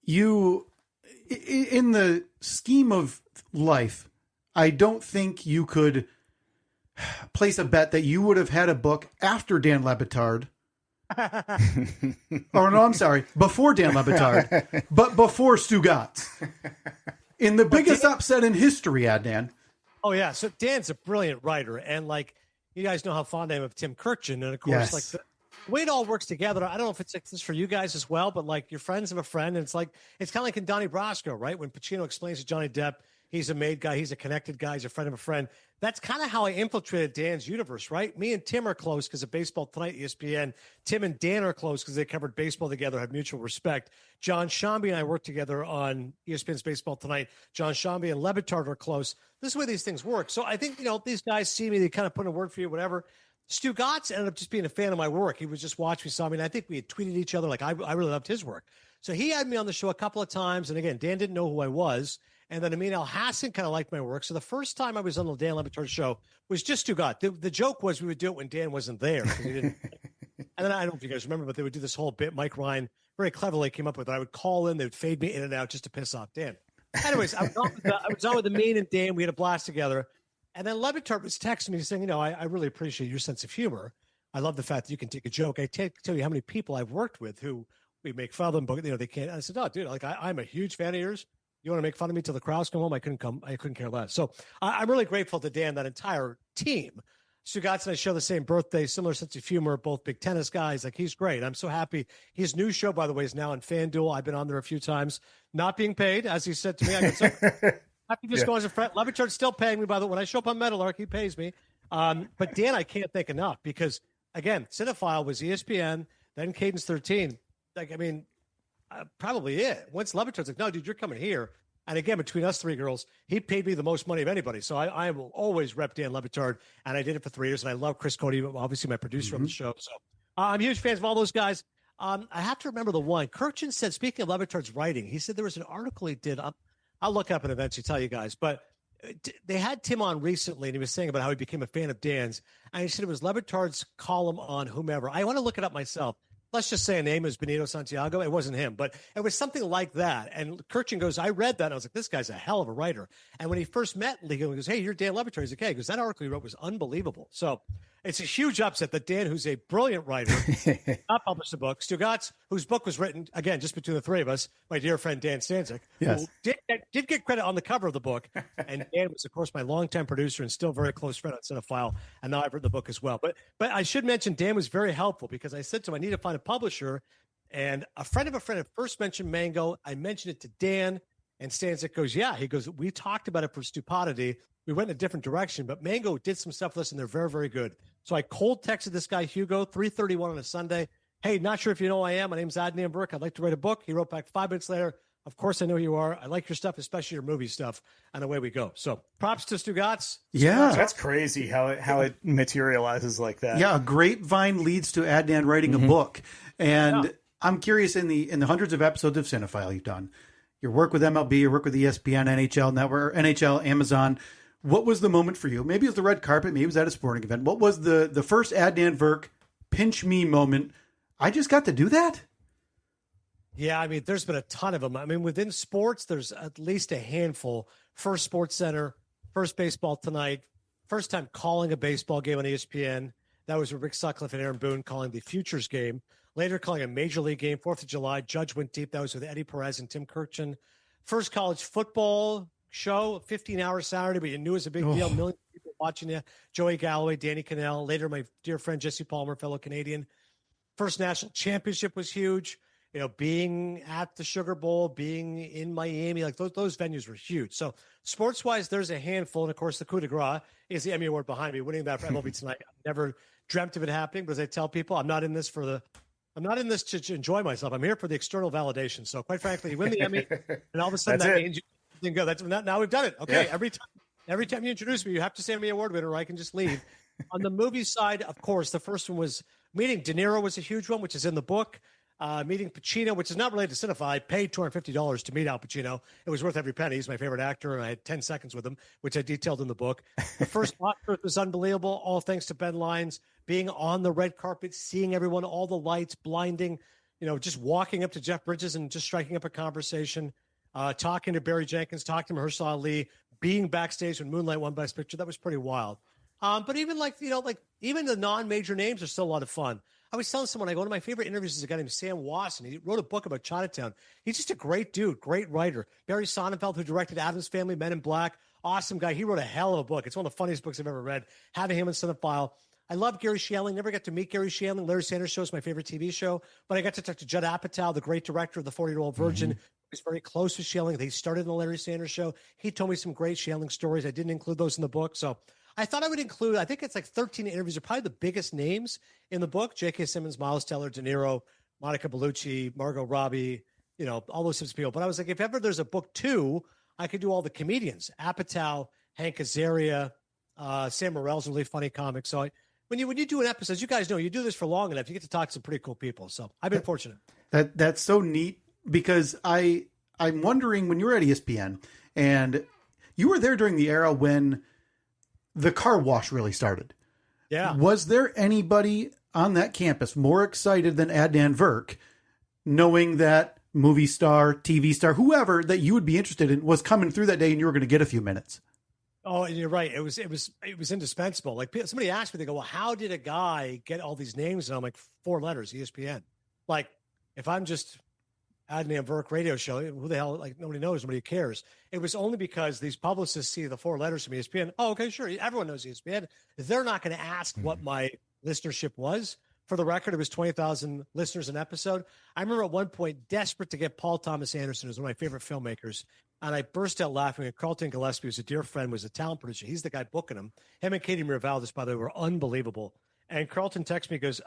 You, in the scheme of life, I don't think you could place a bet that you would have had a book after Dan Le Batard. Or no, I'm sorry, before Dan Le Batard, but before Stu Gatz. In the biggest upset in history, Adnan. Oh, yeah. So Dan's a brilliant writer. And you guys know how fond I am of Tim Kirchin. And of course, yes. The way it all works together, I don't know if it's like this for you guys as well, but your friends have a friend. And it's kind of like in Donnie Brasco, right? When Pacino explains to Johnny Depp, he's a made guy, he's a connected guy, he's a friend of a friend. That's kind of how I infiltrated Dan's universe, right? Me and Tim are close because of Baseball Tonight, ESPN. Tim and Dan are close because they covered baseball together, had mutual respect. John Shambi and I worked together on ESPN's Baseball Tonight. John Shambi and Le Batard are close. This is the way these things work. So I think, these guys see me, they kind of put in a word for you, whatever. Stu Gatz ended up just being a fan of my work. He was just watching me, saw me, and I think we had tweeted each other. I really loved his work. So he had me on the show a couple of times. And again, Dan didn't know who I was. And then Amin Al-Hassan kind of liked my work. So the first time I was on the Dan Le Batard show was just Stu Gatz. The joke was we would do it when Dan wasn't there. He didn't. And then I don't know if you guys remember, but they would do this whole bit. Mike Ryan very cleverly came up with it. I would call in, they would fade me in and out just to piss off Dan. anyways, I was on with the Mean and Dan. We had a blast together. And then Levitard was texting me saying, I really appreciate your sense of humor. I love the fact that you can take a joke. I tell you how many people I've worked with who we make fun of them, but they can't. I said, oh, dude, like I'm a huge fan of yours. You want to make fun of me till the crowds come home? I couldn't care less. So I'm really grateful to Dan, that entire team. Stugotz and I share the same birthday, similar sense of humor, both big tennis guys. Like, he's great. I'm so happy. His new show, by the way, is now on FanDuel. I've been on there a few times, not being paid, as he said to me. I got so happy just go as a friend. Levitard's still paying me, by the way. When I show up on Meadowlark, he pays me. But Dan, I can't thank enough because, again, Cinephile was ESPN, then Cadence 13. Like, I mean, probably it. Once Levitard's like, no, dude, you're coming here. And again, between us three girls, he paid me the most money of anybody. So I will always rep Dan Levitard, and I did it for 3 years. And I love Chris Cody, obviously my producer on the show. So I'm huge fans of all those guys. I have to remember the one. Kirchen said, speaking of Levitard's writing, he said there was an article he did. I'll look up and eventually tell you guys. But they had Tim on recently, and he was saying about how he became a fan of Dan's. And he said it was Levitard's column on whomever. I want to look it up myself. Let's just say a name is Benito Santiago. It wasn't him, but it was something like that. And Kirchen goes, I read that. And I was like, this guy's a hell of a writer. And when he first met Leo, he goes, hey, you're Dan Levitard. He's like, hey, because that article he wrote was unbelievable. So it's a huge upset that Dan, who's a brilliant writer, not published a book. Stugotz, whose book was written, again, just between the three of us, my dear friend Dan Stanzik, Yes. who did get credit on the cover of the book. And Dan was, of course, my longtime producer and still very close friend on Cinephile. And now I've written the book as well. But I should mention Dan was very helpful because I said to him, I need to find a publisher. And a friend of a friend had first mentioned Mango. I mentioned it to Dan, and Stanzik goes, yeah. He goes, we talked about it for Stupidity. We went in a different direction, but Mango did some stuff with us, and they're very, very good. So I cold texted this guy, Hugo, 3:31 on a Sunday. Hey, not sure if you know who I am. My name's Adnan Burke. I'd like to write a book. He wrote back 5 minutes later. Of course, I know who you are. I like your stuff, especially your movie stuff. And away we go. So props to Stugotz. Yeah. That's crazy how it materializes like that. Yeah, a grapevine leads to Adnan writing a book. And I'm curious, in the hundreds of episodes of Cinephile you've done, your work with MLB, your work with ESPN, NHL Network, NHL, Amazon. What was the moment for you? Maybe it was the red carpet. Maybe it was at a sporting event. What was the first Adnan Verk pinch me moment? I just got to do that? Yeah, I mean, there's been a ton of them. I mean, within sports, there's at least a handful. First Sports Center, First Baseball Tonight, first time calling a baseball game on ESPN. That was with Rick Sutcliffe and Aaron Boone calling the Futures game. Later calling a Major League game, 4th of July. Judge went deep. That was with Eddie Perez and Tim Kirchen. First college football show, 15-hour Saturday, but you knew it was a big deal. Millions of people watching you. Joey Galloway, Danny Cannell. Later, my dear friend Jesse Palmer, fellow Canadian. First national championship was huge. You know, being at the Sugar Bowl, being in Miami, like those venues were huge. So sports-wise, there's a handful. And, of course, the coup de grace is the Emmy Award behind me, winning that for MLB Tonight. I never dreamt of it happening, but as I tell people, I'm not in this to enjoy myself. I'm here for the external validation. So, quite frankly, you win the Emmy, and all of a sudden that means you can go. Now we've done it. Okay, yeah. Every time you introduce me, you have to say Emmy Award winner, or I can just leave. On the movie side, of course, the first one was meeting De Niro was a huge one, which is in the book. Meeting Pacino, which is not related to Cinephile. I paid $250 to meet Al Pacino. It was worth every penny. He's my favorite actor, and I had 10 seconds with him, which I detailed in the book. The first Oscar was unbelievable, all thanks to Ben Lyons. Being on the red carpet, seeing everyone, all the lights, blinding, just walking up to Jeff Bridges and just striking up a conversation, talking to Barry Jenkins, talking to Mahershala Ali, being backstage when Moonlight won Best Picture. That was pretty wild. But even even the non-major names are still a lot of fun. I was telling someone, one of my favorite interviews is a guy named Sam Wasson. He wrote a book about Chinatown. He's just a great dude, great writer. Barry Sonnenfeld, who directed Addams Family, Men in Black, awesome guy. He wrote a hell of a book. It's one of the funniest books I've ever read. Having him in Cinephile. I love Gary Shandling. Never got to meet Gary Shandling. Larry Sanders Show is my favorite TV show. But I got to talk to Judd Apatow, the great director of The 40-Year-Old Virgin. Mm-hmm. He's very close with Shandling. They started in the Larry Sanders Show. He told me some great Shandling stories. I didn't include those in the book. So I thought I would include, I think it's like 13 interviews are probably the biggest names in the book. J.K. Simmons, Miles Teller, De Niro, Monica Bellucci, Margot Robbie, all those types of people. But I was like, if ever there's a book 2, I could do all the comedians. Apatow, Hank Azaria, Sam Morrill's a really funny comic. So when you do an episode, you guys know, you do this for long enough, you get to talk to some pretty cool people. So I've been fortunate. That's so neat because I'm wondering, when you were at ESPN and you were there during the era when the car wash really started. Yeah. Was there anybody on that campus more excited than Adnan Verk, knowing that movie star, TV star, whoever that you would be interested in was coming through that day and you were going to get a few minutes. Oh, and you're right. It was indispensable. Like somebody asked me, they go, well, how did a guy get all these names? And I'm like, 4 letters, ESPN. Like, if I'm just adding a Verk radio show, who the hell, like, nobody knows, nobody cares. It was only because these publicists see the 4 letters from ESPN. Oh, okay, sure. Everyone knows ESPN. They're not going to ask what my listenership was. For the record, it was 20,000 listeners an episode. I remember at one point, desperate to get Paul Thomas Anderson, who's one of my favorite filmmakers, and I burst out laughing. And Carlton Gillespie, who's a dear friend, was a talent producer. He's the guy booking him. Him and Katie Miravaldes, by the way, were unbelievable. And Carlton texts me, goes,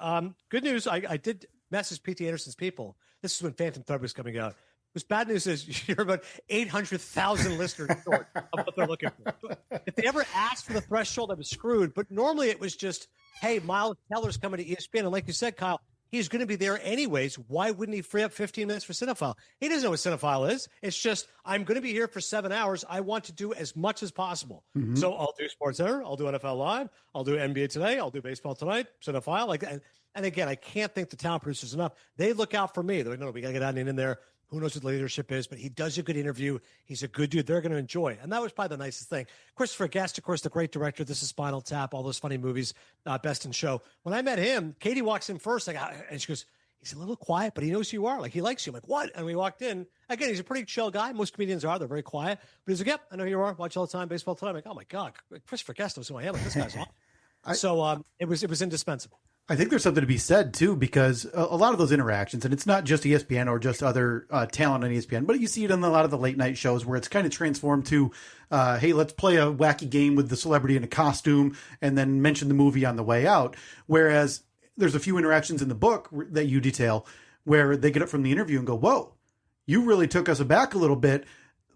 good news, I did message P.T. Anderson's people. This is when Phantom Thread was coming out. What's bad news is you're about 800,000 listeners short of what they're looking for. If they ever asked for the threshold, I was screwed. But normally it was just, hey, Miles Teller's coming to ESPN. And like you said, Kyle, he's going to be there anyways. Why wouldn't he free up 15 minutes for Cinephile? He doesn't know what Cinephile is. It's just, I'm going to be here for 7 hours. I want to do as much as possible. Mm-hmm. So I'll do Sports Center. I'll do NFL Live. I'll do NBA Today. I'll do Baseball Tonight, Cinephile. Like, and again, I can't thank the talent producers enough. They look out for me. They're like, no, we got to get Adnan in there. Who knows what the leadership is, but he does a good interview. He's a good dude. They're going to enjoy. And that was probably the nicest thing. Christopher Guest, of course, the great director. This is Spinal Tap, all those funny movies, Best in Show. When I met him, Katie walks in first, and she goes, he's a little quiet, but he knows who you are. Like, he likes you. I'm like, what? And we walked in. Again, he's a pretty chill guy. Most comedians are. They're very quiet. But he's like, yep, I know who you are. Watch all the time. Baseball Tonight. I'm like, oh, my God. Christopher Guest knows who I am. Like, this guy's awesome. So it was indispensable. I think there's something to be said, too, because a lot of those interactions, and it's not just ESPN or just other talent on ESPN, but you see it in a lot of the late night shows where it's kind of transformed to, hey, let's play a wacky game with the celebrity in a costume and then mention the movie on the way out. Whereas there's a few interactions in the book that you detail where they get up from the interview and go, whoa, you really took us aback a little bit.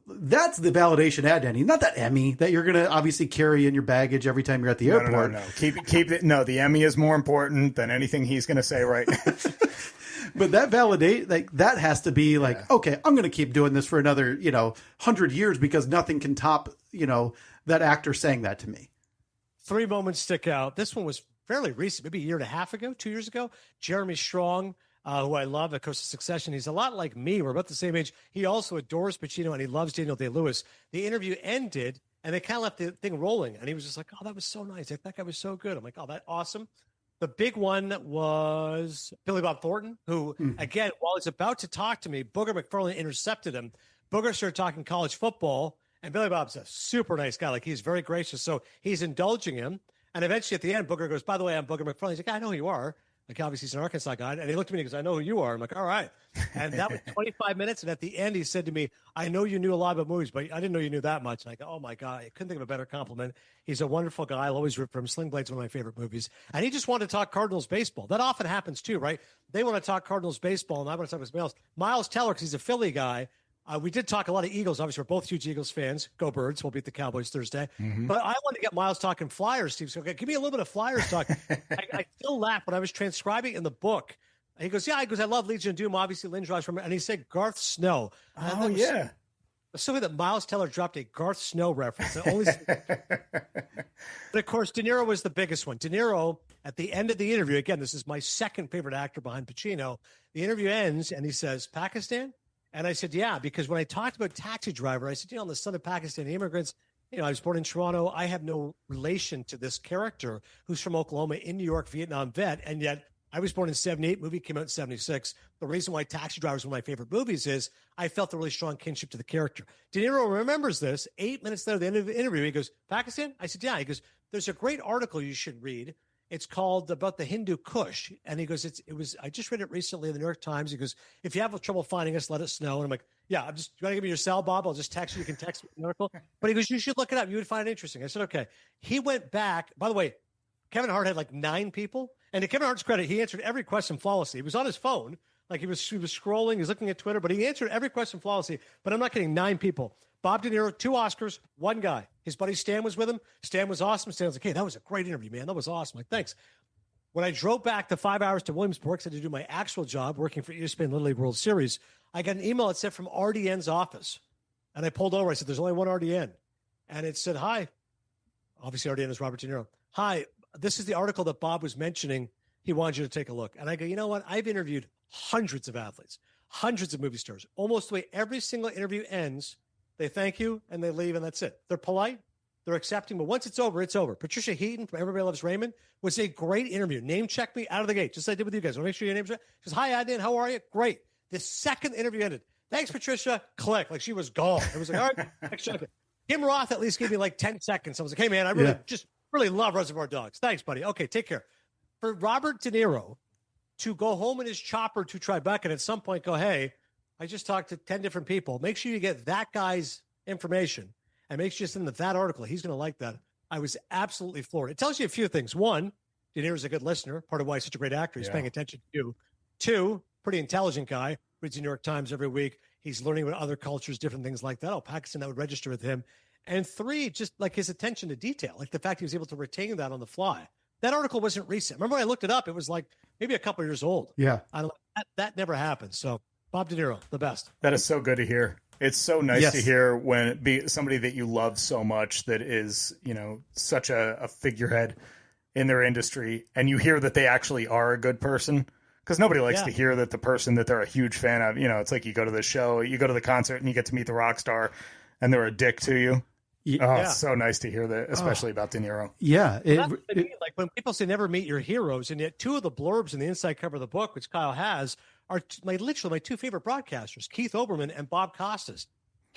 That's the validation ad, Denny. Not that Emmy that you're going to obviously carry in your baggage every time you're at the airport. No. Keep it. No, the Emmy is more important than anything he's going to say right now. But that that has to be like, okay, I'm going to keep doing this for another, 100 years because nothing can top, that actor saying that to me. 3 moments stick out. This one was fairly recent, maybe a year and a half ago, 2 years ago. Jeremy Strong, who I love, of course, Succession. He's a lot like me. We're about the same age. He also adores Pacino, and he loves Daniel Day-Lewis. The interview ended, and they kind of left the thing rolling. And he was just like, oh, that was so nice. That guy was so good. I'm like, oh, that's awesome. The big one was Billy Bob Thornton, who, again, while he's about to talk to me, Booger McFarlane intercepted him. Booger started talking college football, and Billy Bob's a super nice guy. Like, he's very gracious. So he's indulging him. And eventually at the end, Booger goes, by the way, I'm Booger McFarlane. He's like, I know who you are. Like, obviously, he's an Arkansas guy. And he looked at me and he goes, I know who you are. I'm like, all right. And that was 25 minutes. And at the end, he said to me, I know you knew a lot about movies, but I didn't know you knew that much. And I go, oh, my God. I couldn't think of a better compliment. He's a wonderful guy. I'll always root for him. Sling Blade's one of my favorite movies. And he just wanted to talk Cardinals baseball. That often happens, too, right? They want to talk Cardinals baseball, and I want to talk about Miles Teller, because he's a Philly guy. We did talk a lot of Eagles. Obviously, we're both huge Eagles fans. Go Birds. We'll beat the Cowboys Thursday. Mm-hmm. But I want to get Miles talking Flyers, Steve. So, okay, give me a little bit of Flyers talk. I still laugh when I was transcribing in the book. He goes, yeah, I love Legion of Doom, obviously, Lindros. And he said Garth Snow. Oh, yeah. So that Miles Teller dropped a Garth Snow reference. But, of course, De Niro was the biggest one. De Niro, at the end of the interview, again, this is my second favorite actor behind Pacino. The interview ends, and he says, Pakistan? And I said, yeah, because when I talked about Taxi Driver, I said, I'm the son of Pakistani immigrants. I was born in Toronto. I have no relation to this character who's from Oklahoma, in New York, Vietnam vet. And yet I was born in 78. Movie came out in 76. The reason why Taxi Driver is one of my favorite movies is I felt a really strong kinship to the character. De Niro remembers this. 8 minutes later, at the end of the interview, he goes, Pakistan? I said, yeah. He goes, there's a great article you should read. It's called About the Hindu Kush. And he goes, I just read it recently in the New York Times. He goes, if you have trouble finding us, let us know. And I'm like, yeah, you want to give me your cell, Bob? I'll just text you. You can text me the article. But he goes, you should look it up. You would find it interesting. I said, okay. He went back. By the way, Kevin Hart had like 9 people. And to Kevin Hart's credit, he answered every question flawlessly. He was on his phone. Like he was scrolling. He was looking at Twitter. But he answered every question flawlessly. But I'm not kidding, 9 people. Bob De Niro, 2 Oscars, 1 guy. His buddy Stan was with him. Stan was awesome. Stan was like, hey, that was a great interview, man. That was awesome. Like, thanks. When I drove back the 5 hours to Williamsport, because I had to do my actual job working for ESPN Little League World Series, I got an email that said from RDN's office. And I pulled over. I said, there's only one RDN. And it said, hi. Obviously, RDN is Robert De Niro. Hi, this is the article that Bob was mentioning. He wanted you to take a look. And I go, you know what? I've interviewed hundreds of athletes, hundreds of movie stars. Almost the way every single interview ends, they thank you and they leave, and that's it. They're polite, they're accepting, but once it's over, it's over. Patricia Heaton from Everybody Loves Raymond was a great interview. Name checked me out of the gate, just like I did with you guys. I want to make sure your name's right. She goes, hi, Adnan, how are you? Great. The second interview ended. Thanks, Patricia. Click. Like she was gone. It was like, all right, next check. Kim Roth at least gave me like 10 seconds. I was like, hey, man, I really love Reservoir Dogs. Thanks, buddy. Okay, take care. For Robert De Niro to go home in his chopper to Tribeca and at some point go, hey, I just talked to 10 different people. Make sure you get that guy's information and make sure you send that article. He's going to like that. I was absolutely floored. It tells you a few things. One, De Niro's a good listener, part of why he's such a great actor. He's paying attention to you. Two, pretty intelligent guy, reads the New York Times every week. He's learning about other cultures, different things like that. Oh, Pakistan, that would register with him. And three, just like his attention to detail, like the fact he was able to retain that on the fly. That article wasn't recent. Remember when I looked it up? It was like maybe a couple of years old. Yeah. I don't know. That never happened. So Bob De Niro, the best. That is so good to hear. It's so nice to hear when it be somebody that you love so much that is, such a figurehead in their industry, and you hear that they actually are a good person. Because nobody likes to hear that the person that they're a huge fan of, it's like you go to the show, you go to the concert, and you get to meet the rock star, and they're a dick to you. It's so nice to hear that, especially about De Niro. Yeah. Like when people say never meet your heroes, and yet two of the blurbs in the inside cover of the book, which Kyle has, are literally my two favorite broadcasters, Keith Olbermann and Bob Costas.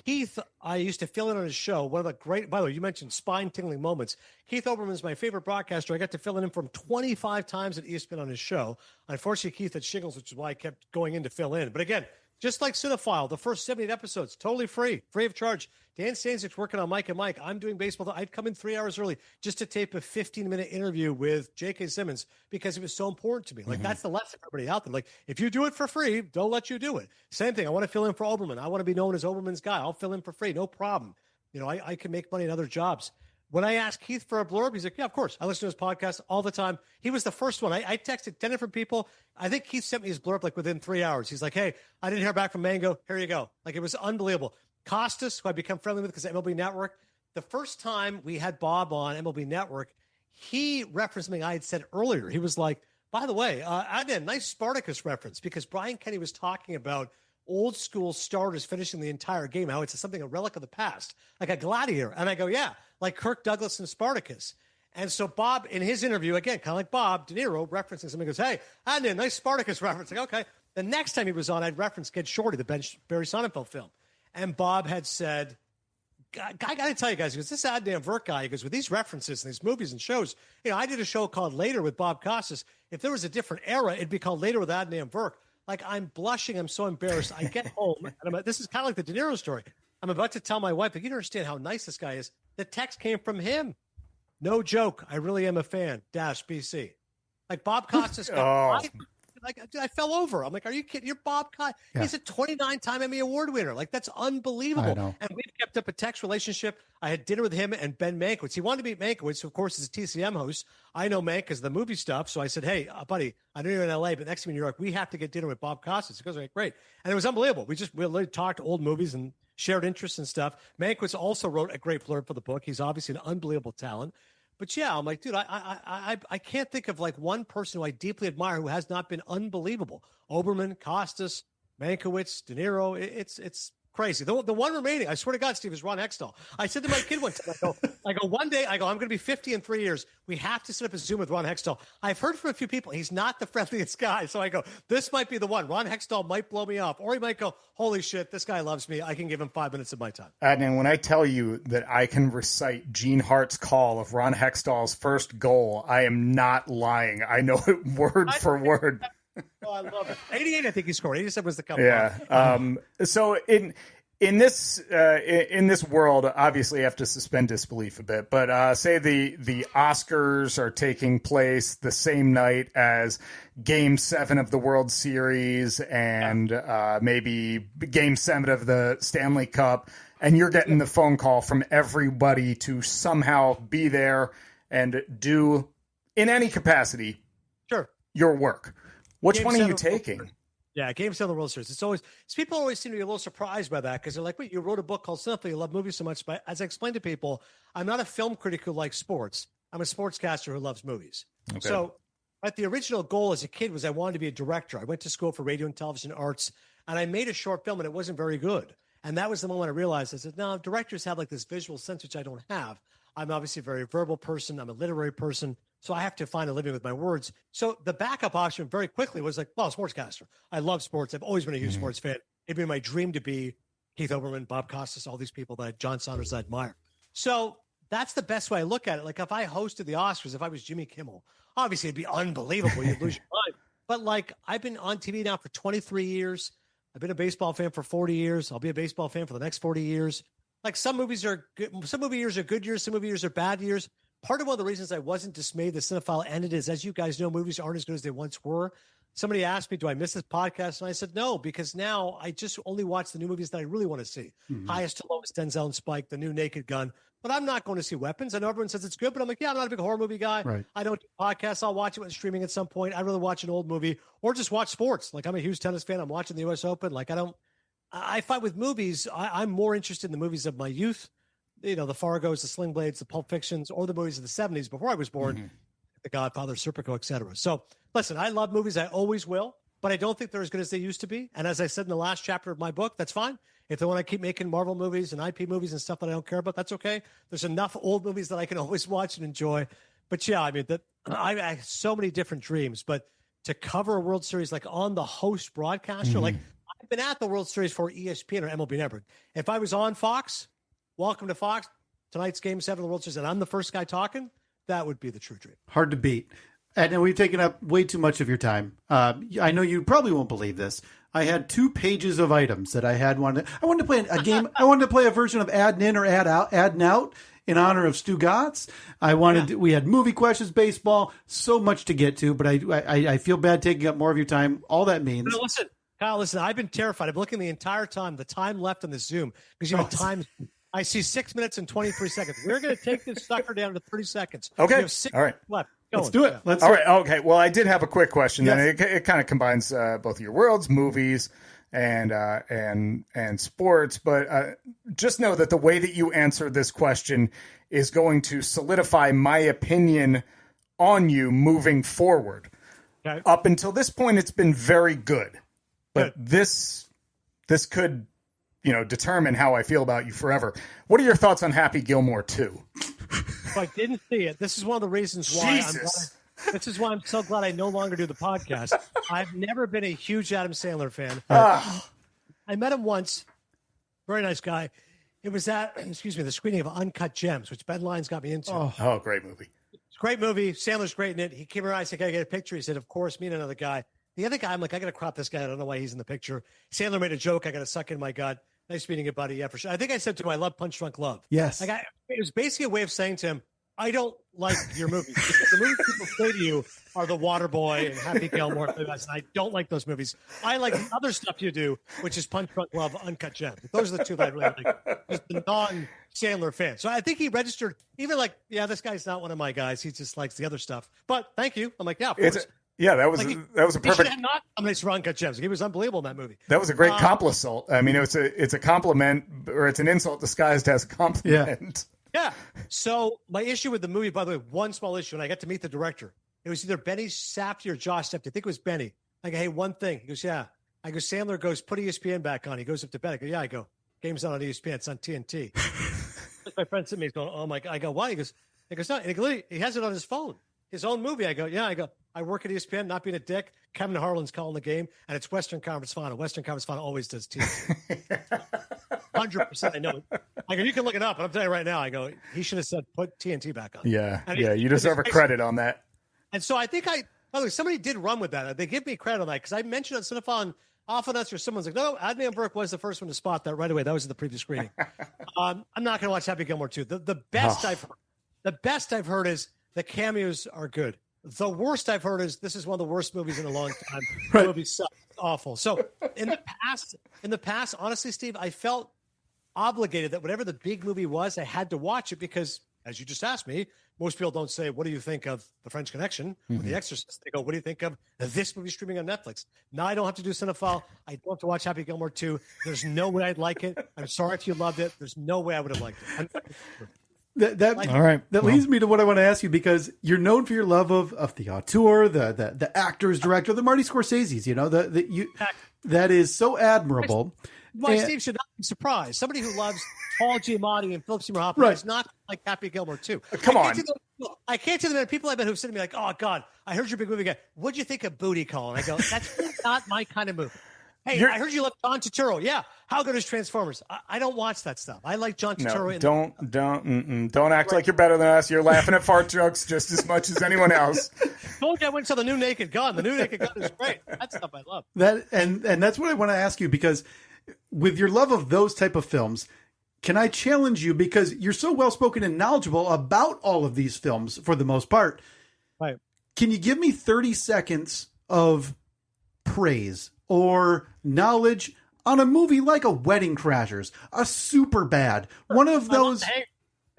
Keith, I used to fill in on his show. One of the great, by the way, you mentioned spine-tingling moments. Keith Olbermann is my favorite broadcaster. I got to fill in for him 25 times at ESPN on his show. Unfortunately, Keith had shingles, which is why I kept going in to fill in. But again, just like Cinephile, the first 78 episodes, totally free of charge. Dan Stanzik's working on Mike and Mike. I'm doing baseball. I'd come in 3 hours early just to tape a 15-minute interview with J.K. Simmons because it was so important to me. Like, that's the lesson for everybody out there. Like, if you do it for free, don't let you do it. Same thing. I want to fill in for Olbermann. I want to be known as Olbermann's guy. I'll fill in for free. No problem. I can make money in other jobs. When I asked Keith for a blurb, he's like, yeah, of course. I listen to his podcast all the time. He was the first one. I texted 10 different people. I think Keith sent me his blurb like within 3 hours. He's like, hey, I didn't hear back from Mango. Here you go. Like, it was unbelievable. Costas, who I become friendly with because MLB Network, the first time we had Bob on MLB Network, he referenced something I had said earlier. He was like, by the way, I did a nice Spartacus reference because Brian Kenny was talking about old school starters finishing the entire game, how it's something, a relic of the past, like a gladiator. And I go, yeah, like Kirk Douglas and Spartacus. And so Bob, in his interview, again, kind of like Bob De Niro, referencing something, goes, hey, I did a nice Spartacus reference. Like, okay. The next time he was on, I'd reference Get Shorty, the Barry Sonnenfeld film. And Bob had said, I got to tell you guys, because this Adnan Virk guy, he goes, with these references and these movies and shows, I did a show called Later with Bob Costas. If there was a different era, it'd be called Later with Adnan Virk. Like, I'm blushing. I'm so embarrassed. I get home, and this is kind of like the De Niro story. I'm about to tell my wife, like, you don't understand how nice this guy is. The text came from him. No joke. I really am a fan. BC. Like, Bob Costas. I fell over. I'm like, are you kidding? You're Bob Costas. Yeah. He's a 29-time Emmy Award winner. Like, that's unbelievable. And we've kept up a text relationship. I had dinner with him and Ben Mankiewicz. He wanted to meet Mankiewicz, who, of course, is a TCM host. I know Mank because of the movie stuff. So I said, hey, buddy, I know you're in LA, but next time in New York, we have to get dinner with Bob Costas. He goes, okay, great. And it was unbelievable. We literally talked old movies and shared interests and stuff. Mankiewicz also wrote a great blurb for the book. He's obviously an unbelievable talent. But yeah, I'm like, dude, I can't think of like one person who I deeply admire who has not been unbelievable. Oberman, Costas, Mankiewicz, De Niro. It's crazy. The one remaining, I swear to God, Steve, is Ron Hextall. I said to my kid one time, I go, one day, I'm going to be 50 in 3 years. We have to set up a Zoom with Ron Hextall. I've heard from a few people, he's not the friendliest guy. So I go, this might be the one. Ron Hextall might blow me off. Or he might go, holy shit, this guy loves me. I can give him 5 minutes of my time. And when I tell you that I can recite Gene Hart's call of Ron Hextall's first goal, I am not lying. I know it word for word. Oh, I love it. 88, I think he scored. 87 was the cup. Yeah. So in this world, obviously, you have to suspend disbelief a bit. But say the Oscars are taking place the same night as Game 7 of the World Series and maybe Game 7 of the Stanley Cup, and you're getting the phone call from everybody to somehow be there and do, in any capacity, your work. Which one are you taking? Yeah, Game 7 of the World Series. People always seem to be a little surprised by that because they're like, wait, you wrote a book called Cinephile, you love movies so much. But as I explained to people, I'm not a film critic who likes sports. I'm a sportscaster who loves movies. Okay. So But the original goal as a kid was I wanted to be a director. I went to school for radio and television arts, and I made a short film, and it wasn't very good. And that was the moment I realized, I said, no, directors have like this visual sense, which I don't have. I'm obviously a very verbal person. I'm a literary person. So I have to find a living with my words. So the backup option very quickly was like, well, sportscaster. I love sports. I've always been a huge sports fan. It'd been my dream to be Keith Olbermann, Bob Costas, all these people John Saunders I admire. So that's the best way I look at it. Like if I hosted the Oscars, if I was Jimmy Kimmel, obviously it'd be unbelievable. You'd lose your mind. But like I've been on TV now for 23 years. I've been a baseball fan for 40 years. I'll be a baseball fan for the next 40 years. Like some movies are good. Some movie years are good years. Some movie years are bad years. Part of one of the reasons I wasn't dismayed the cinephile ended is, as you guys know, movies aren't as good as they once were. Somebody asked me, do I miss this podcast? And I said, no, because now I just only watch the new movies that I really want to see. Highest to lowest, Denzel and Spike, the new Naked Gun. But I'm not going to see Weapons. I know everyone says it's good, but I'm like, yeah, I'm not a big horror movie guy. Right. I don't do podcasts. I'll watch it when it's streaming at some point. I'd rather watch an old movie or just watch sports. Like I'm a huge tennis fan. I'm watching the U.S. Open. Like I find with movies, I'm more interested in the movies of my youth. You know, the Fargos, the Sling Blades, the Pulp Fictions, or the movies of the 70s before I was born, The Godfather, Serpico, etc. So listen, I love movies. I always will, but I don't think they're as good as they used to be. And as I said in the last chapter of my book, that's fine. If they want to keep making Marvel movies and IP movies and stuff that I don't care about, that's okay. There's enough old movies that I can always watch and enjoy. But yeah, I mean, I have so many different dreams, but to cover a World Series like on the host broadcaster, like I've been at the World Series for ESPN or MLB Network. If I was on Fox, welcome to Fox, tonight's Game 7 of the World Series, and I'm the first guy talking, that would be the true dream. Hard to beat. And we've taken up way too much of your time. I know you probably won't believe this. I had 2 pages of items that I wanted to play a game. I wanted to play a version of Add In or Add Out in honor of Stu Gatz. We had movie questions, baseball, so much to get to, but I feel bad taking up more of your time. All that means. No, listen, Kyle, I've been terrified. I'm looking the entire time, the time left on the Zoom, because you have time. I see 6 minutes and 23 seconds. We're going to take this sucker down to 30 seconds. Okay. We have 6 all right. left. Let's do it. All right. Okay. Well, I did have a quick question. Yes. And it kind of combines both your worlds, movies, and sports. But just know that the way that you answer this question is going to solidify my opinion on you moving forward. Okay. Up until this point, it's been very good. But this could, determine how I feel about you forever. What are your thoughts on Happy Gilmore 2? If I didn't see it, this is one of the reasons why this is why I'm so glad I no longer do the podcast. I've never been a huge Adam Sandler fan. I met him once. Very nice guy. It was at, the screening of Uncut Gems, which Ben Lyons got me into. Oh, great movie. It's a great movie. Sandler's great in it. He came around. I said, "Can I get a picture?" He said, "Of course." Me and another guy. The other guy, I'm like, I got to crop this guy. I don't know why he's in the picture. Sandler made a joke. I got to suck in my gut. Nice meeting you, buddy. Yeah, for sure. I think I said to him, I love Punch Drunk Love. Yes. It was basically a way of saying to him, I don't like your movies. Because the movies people say to you are The Waterboy and Happy Gilmore. And I don't like those movies. I like the other stuff you do, which is Punch Drunk Love, Uncut Gems. Those are the two that I really like. Just the non-Sandler fan. So I think he registered, even like, yeah, this guy's not one of my guys. He just likes the other stuff. But thank you. I'm like, yeah, of course. Yeah, that was a perfect. He not nominated for Uncut Gems. He was unbelievable in that movie. That was a great compliment. I mean, it's a compliment, or it's an insult disguised as a compliment. Yeah. So my issue with the movie, by the way, one small issue, and I got to meet the director. It was either Benny Safdie or Josh Safdie. I think it was Benny. I go, hey, one thing. He goes, yeah. I go, Sandler goes, put ESPN back on. He goes up to Ben. I go, yeah. I go, game's not on ESPN. It's on TNT. My friend sent me. He's going, oh my God. I go, why? He goes, no. And he has it on his phone. His own movie. I go, yeah. I go, I work at ESPN, not being a dick. Kevin Harlan's calling the game, and it's Western Conference Final. Western Conference Final always does TNT. 100%. I know. I go, you can look it up, but I'm telling you right now, I go, he should have said put TNT back on. Yeah. You deserve a credit on that. And so I think by the way, somebody did run with that. They give me credit on that because I mentioned on Cinephile and often or someone's like, no, Adnan Burke was the first one to spot that right away. That was in the previous screening. I'm not going to watch Happy Gilmore 2. The best I've heard is the cameos are good. The worst I've heard is this is one of the worst movies in a long time. Right. The movie sucked. Awful. So in the past, honestly, Steve, I felt obligated that whatever the big movie was, I had to watch it because, as you just asked me, most people don't say, what do you think of The French Connection or The Exorcist? They go, what do you think of this movie streaming on Netflix? Now I don't have to do Cinephile. I don't have to watch Happy Gilmore 2. There's no way I'd like it. I'm sorry if you loved it. There's no way I would have liked it. All right. That leads me to what I want to ask you, because you're known for your love of the auteur, the actors, director, the Marty Scorsese's. You know, that is so admirable. Why Steve should not be surprised. Somebody who loves Paul Giamatti and Philip Seymour Hoffman is not like Happy Gilmore too. Come on. I can't tell the people I've been who've said to me like, "Oh God, I heard your big movie guy. What'd you think of Booty Call?" And I go, "That's not my kind of movie." Hey, I heard you love John Turturro. Yeah, how good is Transformers? I don't watch that stuff. I like John Turturro. Don't act like you're better than us. You're laughing at fart jokes just as much as anyone else. Told you I went and saw the new Naked Gun. The new Naked Gun is great. That stuff I love. And that's what I want to ask you, because with your love of those type of films, can I challenge you, because you're so well spoken and knowledgeable about all of these films for the most part? Right. Can you give me 30 seconds of praise or knowledge on a movie like a Wedding Crashers, a Superbad, one of those?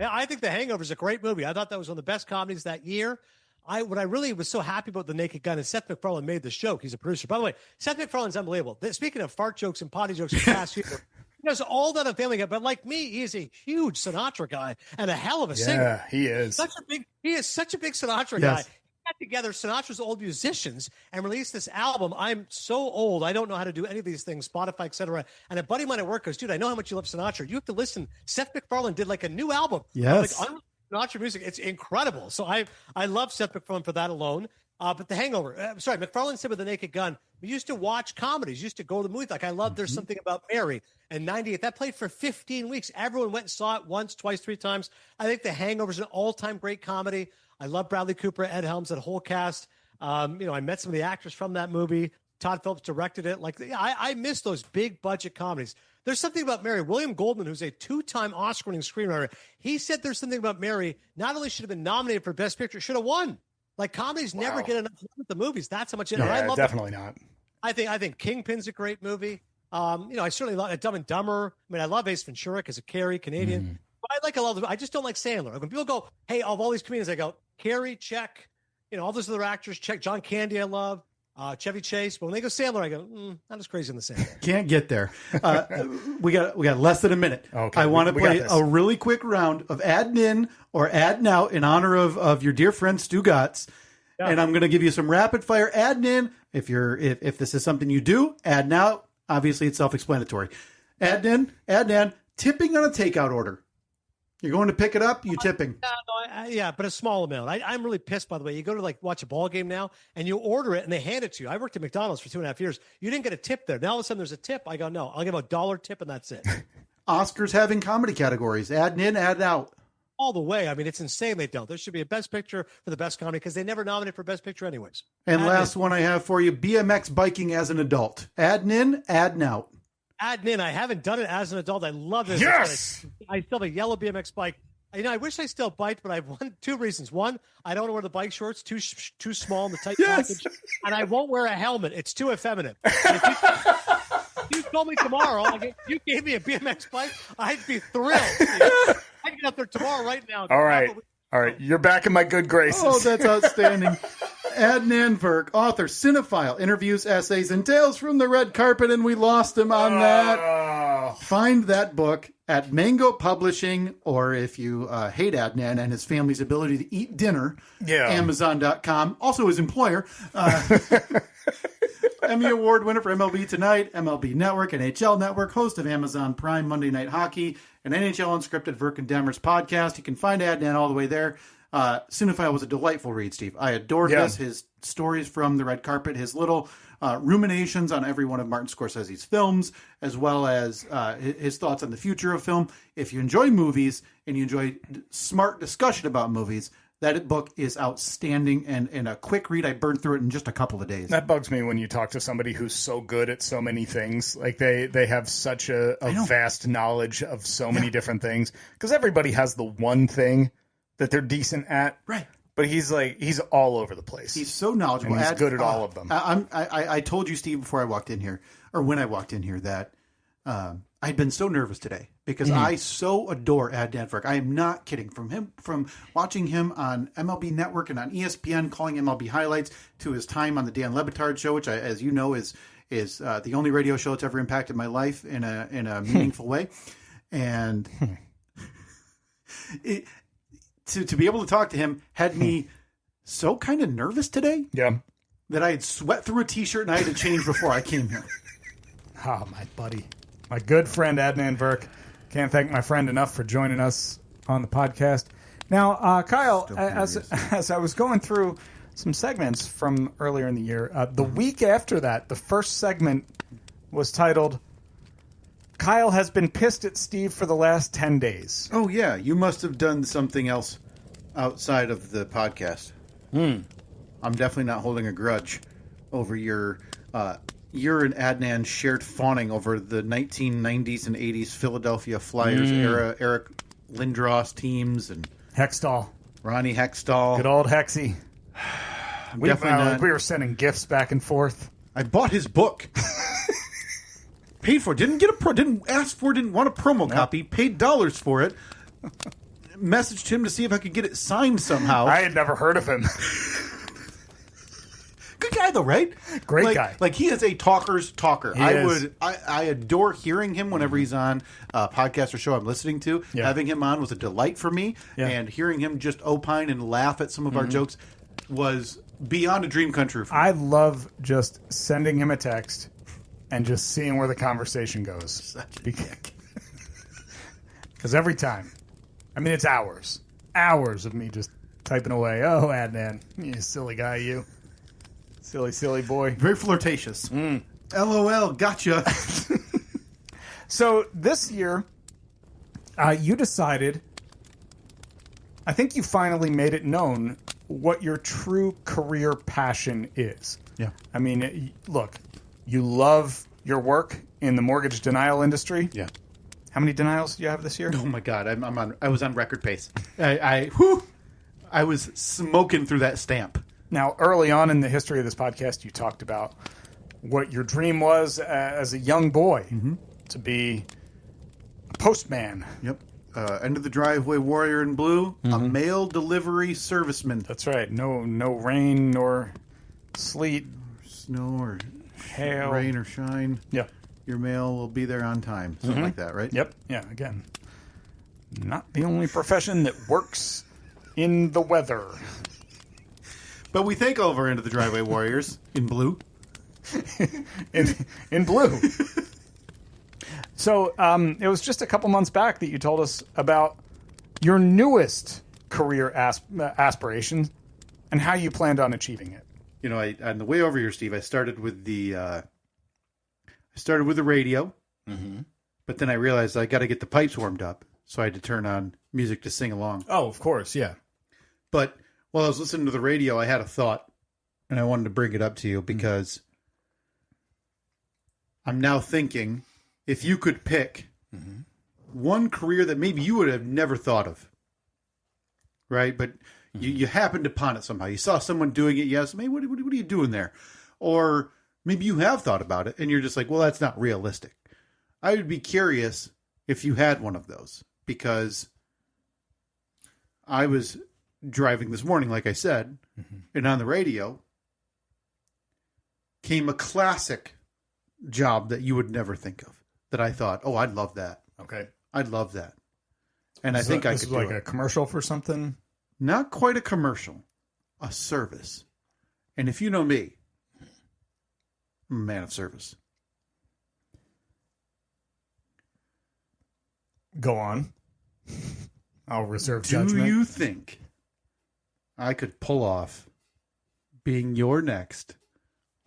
I think The Hangover is a great movie. I thought that was one of the best comedies that year. What I really was so happy about The Naked Gun is Seth MacFarlane made this joke. He's a producer. By the way, Seth MacFarlane's unbelievable. Speaking of fart jokes and potty jokes from past year, he does all that on Family Guy. But like me, he is a huge Sinatra guy and a hell of a singer. Yeah, he is. He is such a big Sinatra guy. He got together Sinatra's old musicians and released this album. I'm so old, I don't know how to do any of these things, Spotify, etc. And a buddy of mine at work goes, "Dude, I know how much you love Sinatra. You have to listen." Seth MacFarlane did like a new album. Yes. Like Sinatra music. It's incredible. So I love Seth MacFarlane for that alone. But The Hangover, MacFarlane said with The Naked Gun, we used to watch comedies, used to go to the movies. Like I love There's Something About Mary in 98. That played for 15 weeks. Everyone went and saw it once, twice, 3 times. I think The Hangover is an all-time great comedy. I love Bradley Cooper, Ed Helms, that whole cast. I met some of the actors from that movie. Todd Phillips directed it. Like I miss those big budget comedies. There's Something About Mary. William Goldman, who's a 2-time Oscar-winning screenwriter, he said There's Something About Mary not only should have been nominated for Best Picture, should have won. Like comedies never get enough love at the movies. That's how much. I love definitely not. I think Kingpin's a great movie. I certainly love Dumb and Dumber. I mean, I love Ace Ventura because of Carrie, Canadian. But I like a lot of. I just don't like Sandler. Like when people go, "Hey, of all these comedians," I go, Carrie, check. All those other actors, check. John Candy, I love. Chevy Chase. But when they go Sandler, I go, not as crazy in the same. Can't get there. We got less than a minute. Okay, I want to play a really quick round of adding in or adding out in honor of your dear friend Stu Gotts. Yeah. And I'm going to give you some rapid fire adding in. If this is something you do, adding out. Obviously, it's self-explanatory. Adding in, tipping on a takeout order. You're going to pick it up, you tipping. Yeah, but a small amount. I'm really pissed, by the way. You go to watch a ball game now, and you order it, and they hand it to you. I worked at McDonald's for 2.5 years. You didn't get a tip there. Now all of a sudden there's a tip. I go, no, I'll give a $1 tip, and that's it. Oscars having comedy categories. Adding in, add out. All the way. I mean, it's insane they don't. There should be a Best Picture for the Best Comedy because they never nominate for Best Picture anyways. And last one I have for you, BMX biking as an adult. Adding in, adding out. Adding in. I haven't done it as an adult. I love this. Yes! I still have a yellow BMX bike. I wish I still biked, but I have 2 reasons. One, I don't wear the bike shorts, too small in the tight package, and I won't wear a helmet. It's too effeminate. If you told me tomorrow, you gave me a BMX bike, I'd be thrilled. I'd get up there tomorrow right now. All right. You're back in my good graces. Oh, that's outstanding. Adnan Verk, author, cinephile, interviews, essays, and tales from the red carpet, and we lost him on that. Find that book at Mango Publishing, or if you hate Adnan and his family's ability to eat dinner, Amazon.com. Also his employer. Emmy Award winner for MLB Tonight, MLB Network, NHL Network, host of Amazon Prime Monday Night Hockey, and NHL Unscripted Verk and Demers podcast. You can find Adnan all the way there. Cinephile was a delightful read, Steve. I adored this. His stories from the red carpet, his little ruminations on every one of Martin Scorsese's films, as well as his thoughts on the future of film. If you enjoy movies and you enjoy smart discussion about movies, that book is outstanding and a quick read. I burned through it in just a couple of days. That bugs me when you talk to somebody who's so good at so many things. Like they have such a vast knowledge of so many different things. Because everybody has the one thing that they're decent at. Right. But he's all over the place. He's so knowledgeable. And he's good at all of them. I told you, Steve, before I walked in here, or when I walked in here, that I'd been so nervous today because I so adore Adnan Verk. I am not kidding. From watching him on MLB Network and on ESPN, calling MLB highlights, to his time on the Dan Le Batard show, which, as you know, is the only radio show that's ever impacted my life in a meaningful way. And to be able to talk to him had me so kind of nervous today Yeah. that I had sweat through a T-shirt and I had to change before I came here. Oh, my buddy. My good friend, Adnan Verk. Can't thank my friend enough for joining us on the podcast. Now, Kyle, as I was going through some segments from earlier in the year, the week after that, the first segment was titled, Kyle has been pissed at Steve for the last 10 days. Oh, yeah. You must have done something else outside of the podcast. I'm definitely not holding a grudge over your and Adnan shared fawning over the 1990s and 80s Philadelphia Flyers era Eric Lindros teams and Hextall. Ronnie Hextall. Good old Hexy. We were sending gifts back and forth. I bought his book. Paid for it. Didn't ask for it. Didn't want a promo copy. Paid dollars for it. Messaged him to see if I could get it signed somehow. I had never heard of him. Good guy though, right? Great guy. Like he is a talker's talker. He is. I adore hearing him whenever he's on a podcast or show I'm listening to. Yeah. Having him on was a delight for me, and hearing him just opine and laugh at some of our jokes was beyond a dream come true for me. I love just sending him a text and just seeing where the conversation goes. Such a dick. Because every time, I mean, it's hours of me just typing away. Oh, Adnan, you silly guy, you. Silly boy. Very flirtatious. LOL, gotcha. So this year, you decided, I think you finally made it known what your true career passion is. Yeah. I mean, look, you love your work in the mortgage denial industry. Yeah. How many denials do you have this year? Oh my God, I was on record pace. I was smoking through that stamp. Now, early on in the history of this podcast, you talked about what your dream was as a young boy, to be a postman. Yep. End of the driveway warrior in blue, a mail delivery serviceman. That's right. No rain nor sleet, Snow or hail, rain or shine. Yeah. Your mail will be there on time. Something like that, right? Yep. Yeah. Again, not the only profession that works in the weather. But we thank all of our End of the Driveway warriors in blue. in blue. So it was just a couple months back that you told us about your newest career aspiration and how you planned on achieving it. You know, on the way over here, Steve, I started with the radio, but then I realized I got to get the pipes warmed up, so I had to turn on music to sing along. Oh, of course, yeah. But while I was listening to the radio, I had a thought, and I wanted to bring it up to you because I'm now thinking, if you could pick one career that maybe you would have never thought of, right? But you happened upon it somehow. You saw someone doing it. Yes, maybe what are you doing there? Or maybe you have thought about it, and you're just like, well, that's not realistic. I would be curious if you had one of those, because I was driving this morning, like I said, and on the radio came a classic job that you would never think of, that I thought, oh, I'd love that. Okay. I'd love that. And I think I could do like it. a commercial for something? Not quite a commercial, a service. And if you know me, I'm a man of service. Go on. I'll reserve judgment. Do you think I could pull off being your next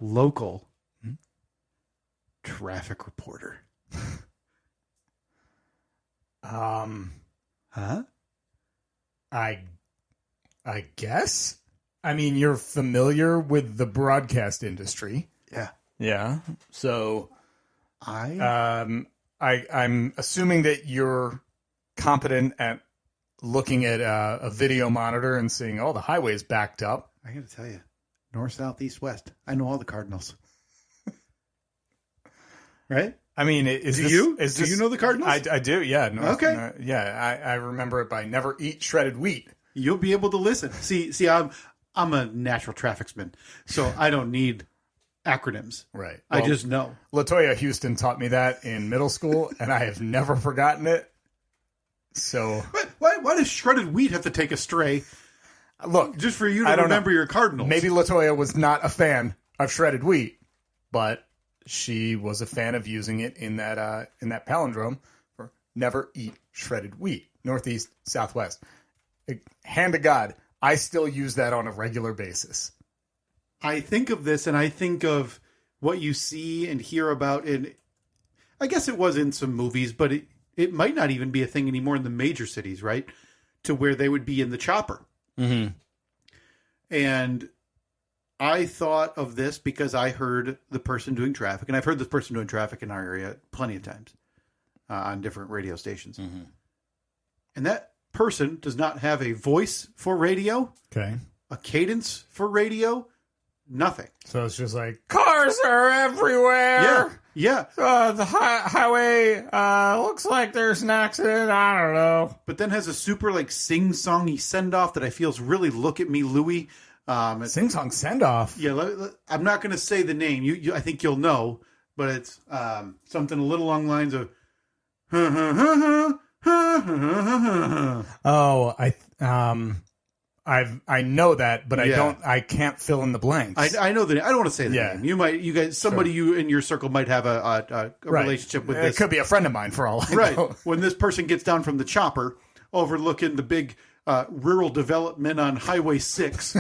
local traffic reporter? Huh? I guess. I mean, you're familiar with the broadcast industry. Yeah. Yeah. So I'm assuming that you're competent at looking at a video monitor and seeing, oh, the highway's backed up. I got to tell you, north, south, east, west. I know all the Cardinals. Right? I mean, Do you know the Cardinals? I do, yeah. Okay. I remember it by never eat shredded wheat. You'll be able to listen. See, I'm a natural trafficsman, so I don't need acronyms. Right. I just know. LaToya Houston taught me that in middle school, and I have never forgotten it. So, Why does shredded wheat have to take a stray? Look, Just for you to I don't remember know. your Cardinals. Maybe LaToya was not a fan of shredded wheat, but she was a fan of using it in that palindrome for never eat shredded wheat. Northeast, Southwest. Hand to God, I still use that on a regular basis. I think of this and I think of what you see and hear about in, I guess it was in some movies, but it might not even be a thing anymore in the major cities, right? To where they would be in the chopper. Mm-hmm. And I thought of this because I heard the person doing traffic, and I've heard this person doing traffic in our area plenty of times on different radio stations. Mm-hmm. And that person does not have a voice for radio, Okay. a cadence for radio, nothing. So it's just like, cars are everywhere. Yeah. The highway looks like there's an accident. I don't know. But then has a super like sing-songy send-off that I feel is really look at me, Louie. Sing song send off. Yeah, I'm not going to say the name. You, I think you'll know, but it's something a little along the lines of. Oh, I know that, but Yeah. I can't fill in the blanks. I know the name. I don't want to say the Yeah. name. You guys, somebody you in your circle might have a Right. relationship with It this. could be a friend of mine for all I Right. know. When this person gets down from the chopper, overlooking the big rural development on Highway 6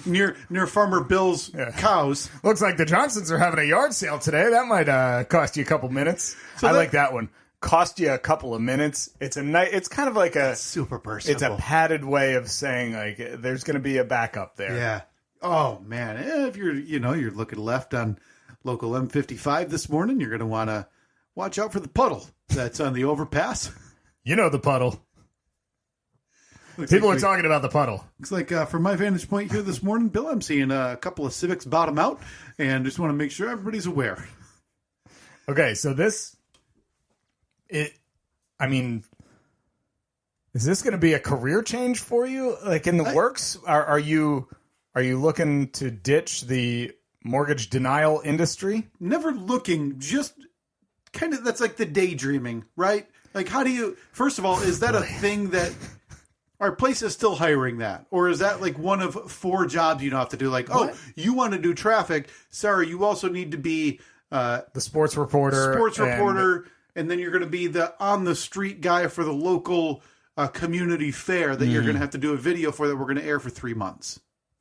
near Farmer Bill's cows. Looks like the Johnsons are having a yard sale today. That might cost you a couple minutes. I like that one. Cost you a couple of minutes. It's it's kind of like a Super personable. it's a padded way of saying like there's going to be a backup there. Yeah. Oh man, if you're looking left on local M55 this morning, you're going to want to watch out for the puddle that's on the overpass. You know the puddle. Looks People like are talking about the puddle. Looks like from my vantage point here this morning, Bill, I'm seeing a couple of Civics bottom out, and just want to make sure everybody's aware. Okay, so is this going to be a career change for you? Like in the works? Are you looking to ditch the mortgage denial industry? Never looking, just kind of, that's like the daydreaming, right? Like, how do you, first of all, is that a thing that our place is still hiring that? Or is that like one of 4 jobs you don't have to do? Like, What? oh, you want to do traffic. Sorry, you also need to be The sports reporter. And then you're going to be the on the street guy for the local community fair that you're going to have to do a video for that we're going to air for 3 months.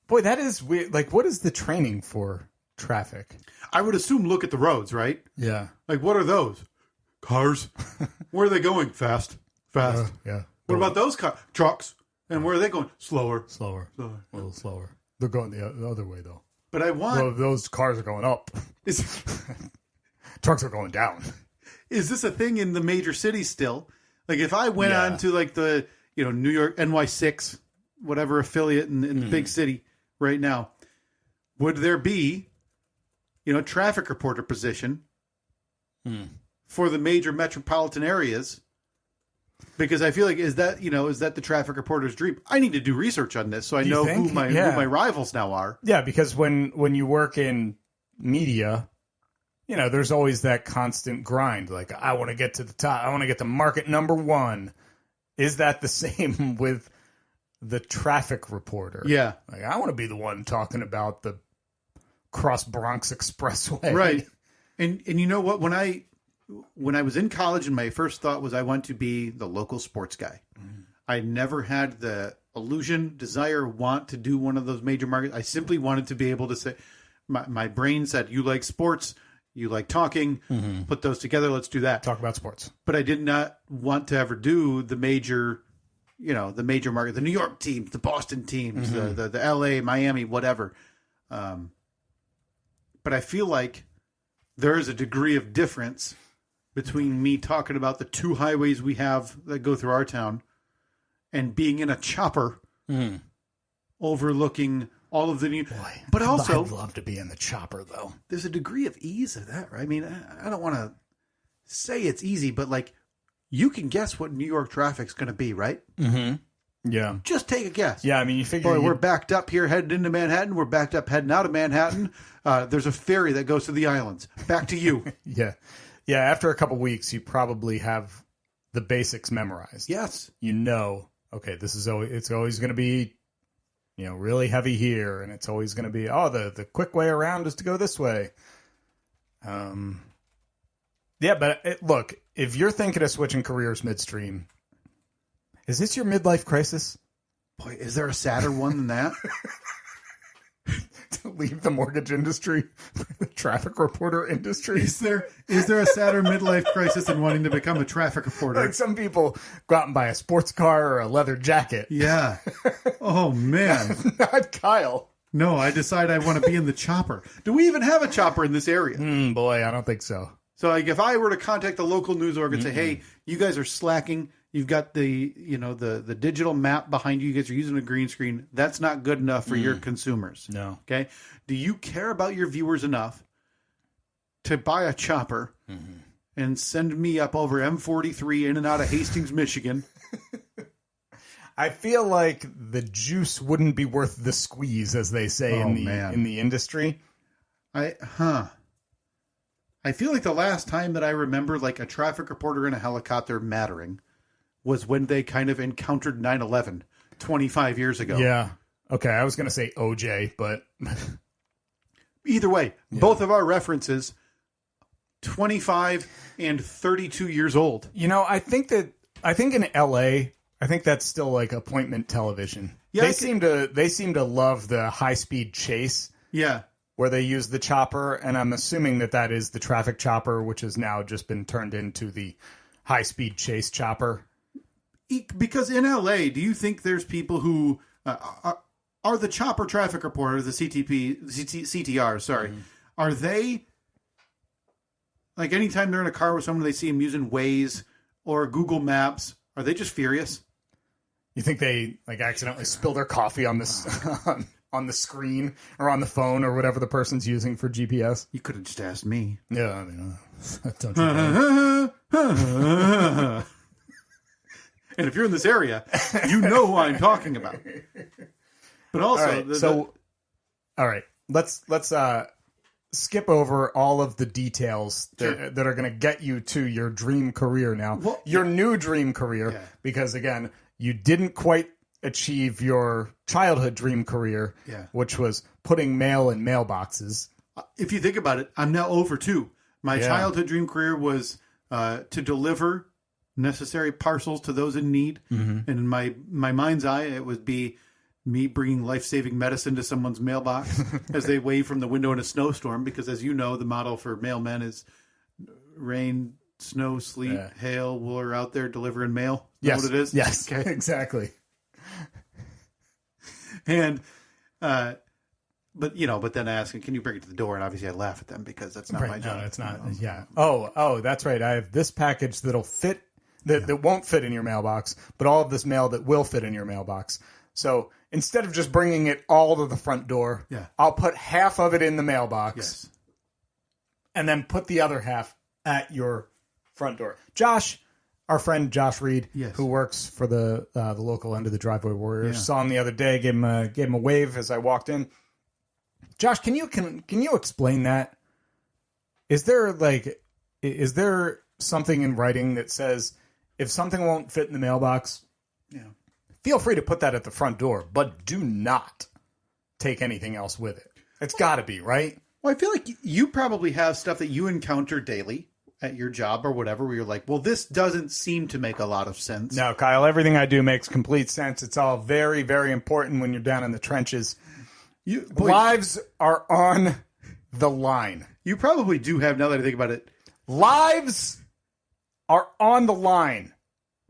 Boy, that is weird. Like, what is the training for traffic? I would assume look at the roads, right? Yeah. Like, what are those? Cars. Where are they going? Fast. Yeah. What about those trucks? And where are they going? Slower. Slower. A little slower. They're going the other way, though. But I want... Well, those cars are going up. Trucks are going down. Is this a thing in the major cities still? Like, if I went on to, like, the, New York, NY6, whatever affiliate in the big city right now, would there be, traffic reporter position for the major metropolitan areas? Because I feel like, is that the traffic reporter's dream? I need to do research on this so I know who my rivals now are. Yeah, because when you work in media, there's always that constant grind. Like, I want to get to the top. I want to get to market number 1. Is that the same with the traffic reporter? Yeah. Like, I want to be the one talking about the Cross Bronx Expressway. Right. And you know what? When I was in college and my first thought was I want to be the local sports guy. I never had the illusion, desire, want to do one of those major markets. I simply wanted to be able to say, my brain said, you like sports, you like talking, put those together, let's do that. Talk about sports. But I did not want to ever do the major, the major market, the New York teams, the Boston teams, the LA, Miami, whatever. But I feel like there is a degree of difference between me talking about the 2 highways we have that go through our town and being in a chopper overlooking all of the new. Boy, but also, I'd love to be in the chopper, though. there's a degree of ease of that, right? I mean, I don't want to say it's easy, but like, you can guess what New York traffic's going to be, right? Yeah. Just take a guess. Yeah, I mean, you figure... Boy, we're backed up here headed into Manhattan. We're backed up heading out of Manhattan. There's a ferry that goes to the islands. Back to you. Yeah. Yeah, after a couple weeks, you probably have the basics memorized. Yes. You know, okay, it's always going to be, really heavy here, and it's always going to be, the quick way around is to go this way. Yeah, but look, if you're thinking of switching careers midstream, is this your midlife crisis? Boy, is there a sadder one than that? To leave the mortgage industry for the traffic reporter industry? Is there a sadder midlife crisis than wanting to become a traffic reporter? Like some people go out and buy a sports car or a leather jacket. Yeah. Oh, man. Not Kyle. No, I decide I want to be in the chopper. Do we even have a chopper in this area? Boy, I don't think so. So like, if I were to contact the local news org and say, hey, you guys are slacking. You've got the digital map behind you. You guys are using a green screen. That's not good enough for your consumers. No. Okay. Do you care about your viewers enough to buy a chopper and send me up over M43 in and out of Hastings, Michigan? I feel like the juice wouldn't be worth the squeeze, as they say in the industry. I feel like the last time that I remember like a traffic reporter in a helicopter mattering was when they kind of encountered 9/11 25 years ago. Yeah. Okay, I was going to say OJ, but either way, both of our references 25 and 32 years old. I think in LA, I think that's still like appointment television. Yeah, they seem to love the high-speed chase. Yeah. Where they use the chopper, and I'm assuming that is the traffic chopper, which has now just been turned into the high-speed chase chopper. Because in LA, do you think there's people who are the chopper traffic reporters, the CTR, sorry, are they, like anytime they're in a car with someone, they see them using Waze or Google Maps, are they just furious? You think they like accidentally spill their coffee on this on the screen or on the phone or whatever the person's using for GPS? You could have just asked me. Yeah, I mean, don't you know? And if you're in this area, you know who I'm talking about. But also, all right, let's skip over all of the details that are going to get you to your dream career now. Well, your new dream career, because again, you didn't quite achieve your childhood dream career, which was putting mail in mailboxes. If you think about it, I'm now over 2. My childhood dream career was to deliver necessary parcels to those in need. And in my mind's eye, it would be me bringing life-saving medicine to someone's mailbox as they wave from the window in a snowstorm. Because as you know, the motto for mailmen is rain, snow, sleet, hail, we're out there delivering mail. Is that what it is? Yes, okay. Exactly. And, but then asking, can you bring it to the door? And obviously I laugh at them because that's not my job. No, it's not. Yeah. Oh, that's right. I have this package that'll fit, that won't fit in your mailbox, but all of this mail that will fit in your mailbox. So instead of just bringing it all to the front door, I'll put half of it in the mailbox and then put the other half at your front door. Josh, our friend Josh Reed, who works for the local End of the Driveway Warriors, saw him the other day, gave him a wave as I walked in. Josh, can you explain that? Is there something in writing that says if something won't fit in the mailbox, feel free to put that at the front door, but do not take anything else with it? It's got to be, right? Well, I feel like you probably have stuff that you encounter daily at your job or whatever where you're like, well, this doesn't seem to make a lot of sense. No, Kyle, everything I do makes complete sense. It's all very, very important when you're down in the trenches. Lives are on the line. You probably do have, now that I think about it, lives are on the line.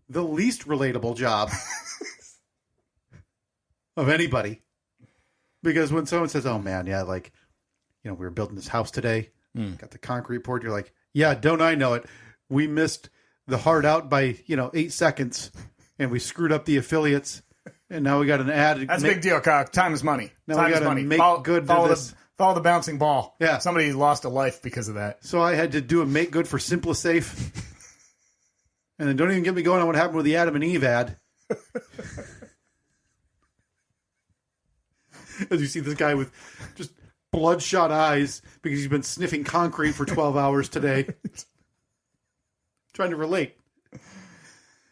The least relatable job of anybody. Because when someone says, oh man, we were building this house today, got the concrete poured, you're like, yeah, don't I know it? We missed the hard out by, 8 seconds and we screwed up the affiliates and now we got an ad. That's a big deal, Kyle. Time is money. Now Time we got to make good to this. Follow the bouncing ball. Yeah. Somebody lost a life because of that. So I had to do a make good for SimpliSafe. And then don't even get me going on what happened with the Adam and Eve ad. As you see this guy with just bloodshot eyes because he's been sniffing concrete for 12 hours today. Trying to relate.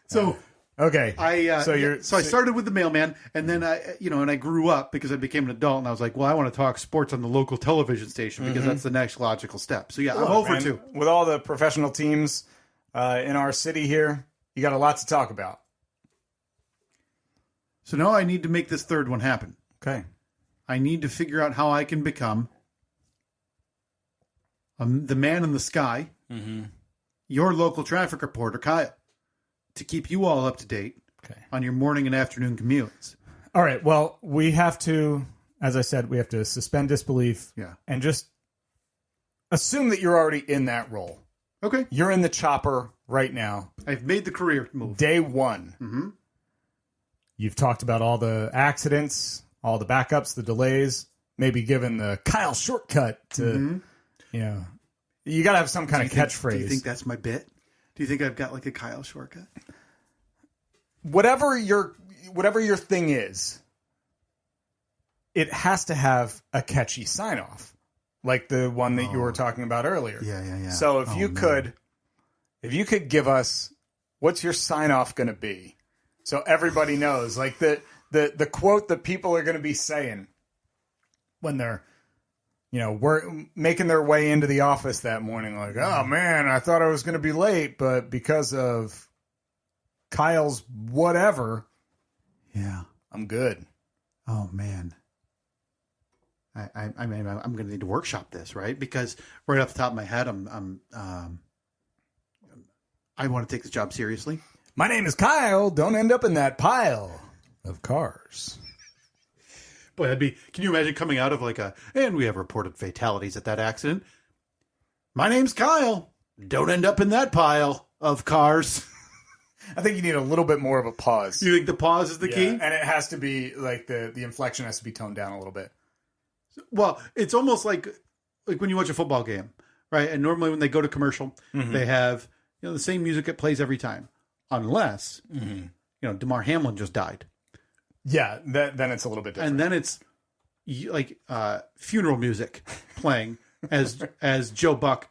So Okay. I So I started with the mailman, and then I grew up because I became an adult, and I was like, well, I want to talk sports on the local television station because that's the next logical step. So yeah, I'm over man, two. with all the professional teams in our city here, you got a lot to talk about. So now I need to make this third one happen. Okay. I need to figure out how I can become the man in the sky, your local traffic reporter, Kyle, to keep you all up to date on your morning and afternoon commutes. All right. Well, we have to, as I said, we have to suspend disbelief and just assume that you're already in that role. Okay. You're in the chopper right now. I've made the career move. Day one. Mm-hmm. You've talked about all the accidents, all the backups, the delays, maybe given the Kyle shortcut to, you got to have some kind of catchphrase. Do you think that's my bit? Do you think I've got like a Kyle shortcut? Whatever your thing is, it has to have a catchy sign off, like the one that you were talking about earlier. Yeah. So if you could give us, what's your sign off going to be? So everybody knows, like the quote that people are going to be saying when they're, we're making their way into the office that morning. Like, oh man, I thought I was going to be late, but because of Kyle's whatever, I'm good. Oh man. I mean, I'm going to need to workshop this, right? Because right off the top of my head, I want to take this job seriously. My name is Kyle. Don't end up in that pile of cars. Boy, that'd be. Can you imagine coming out of and we have reported fatalities at that accident. My name's Kyle. Don't end up in that pile of cars. I think you need a little bit more of a pause. You think the pause is the key? And it has to be like the inflection has to be toned down a little bit. Well, it's almost like when you watch a football game, right? And normally when they go to commercial, they have the same music that plays every time. Unless, Damar Hamlin just died. Yeah, then it's a little bit different. And then it's like funeral music playing as Joe Buck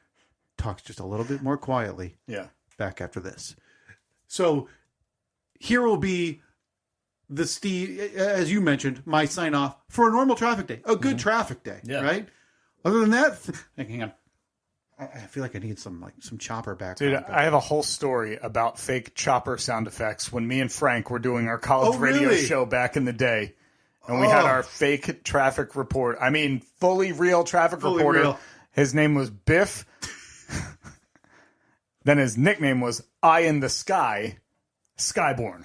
talks just a little bit more quietly. Yeah. Back after this. So here will be the Steve, as you mentioned, my sign off for a normal traffic day, a good traffic day, right? Other than that, hang on. I feel like I need some chopper background. Dude, I have a whole story about fake chopper sound effects when me and Frank were doing our college radio show back in the day. And we had our fake traffic report. I mean, fully real traffic reporter. Real. His name was Biff. Then his nickname was Eye in the Sky, Skyborn.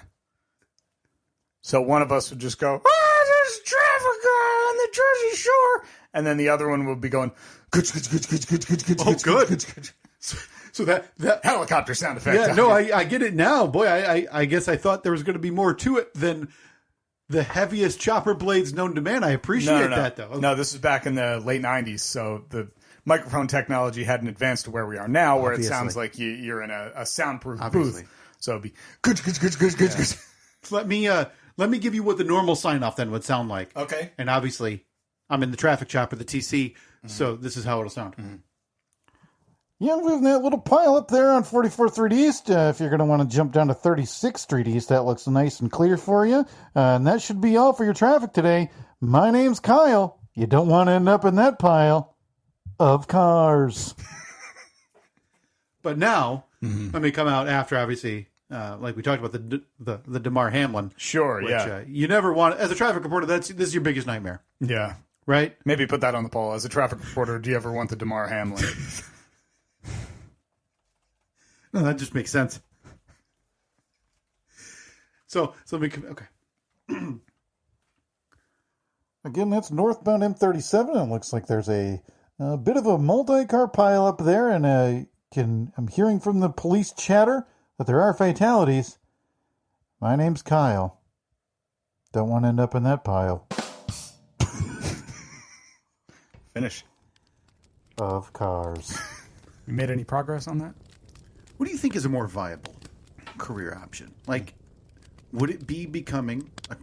So one of us would just go, there's traffic on the Jersey Shore. And then the other one would be going, good. So that helicopter sound effect. Yeah, no, I get it now. Boy, I guess I thought there was going to be more to it than the heaviest chopper blades known to man. I appreciate that, though. Okay. No, this is back in the late 90s, so the microphone technology hadn't advanced to where we are now, where it sounds like you're in a soundproof booth. So it'd be good. Let me give you what the normal sign-off then would sound like. Okay. And obviously, I'm in the traffic chopper, the TC, so this is how it'll sound. Yeah, we're in that little pile up there on 44th Street East. If you're going to want to jump down to 36th Street East, that looks nice and clear for you. And that should be all for your traffic today. My name's Kyle. You don't want to end up in that pile of cars. But now, let me come out after, obviously, like we talked about the Damar Hamlin. Sure, which, you never want, as a traffic reporter, this is your biggest nightmare. Yeah. Right? Maybe put that on the poll. As a traffic reporter, do you ever want the Damar Hamlin? No, that just makes sense. So let me, okay. Again, that's northbound M37. It looks like there's a bit of a multi-car pile up there, and I'm hearing from the police chatter that there are fatalities. My name's Kyle. Don't want to end up in that pile. Finish. Of cars. You made any progress on that? What do you think is a more viable career option? Like, would it be becoming a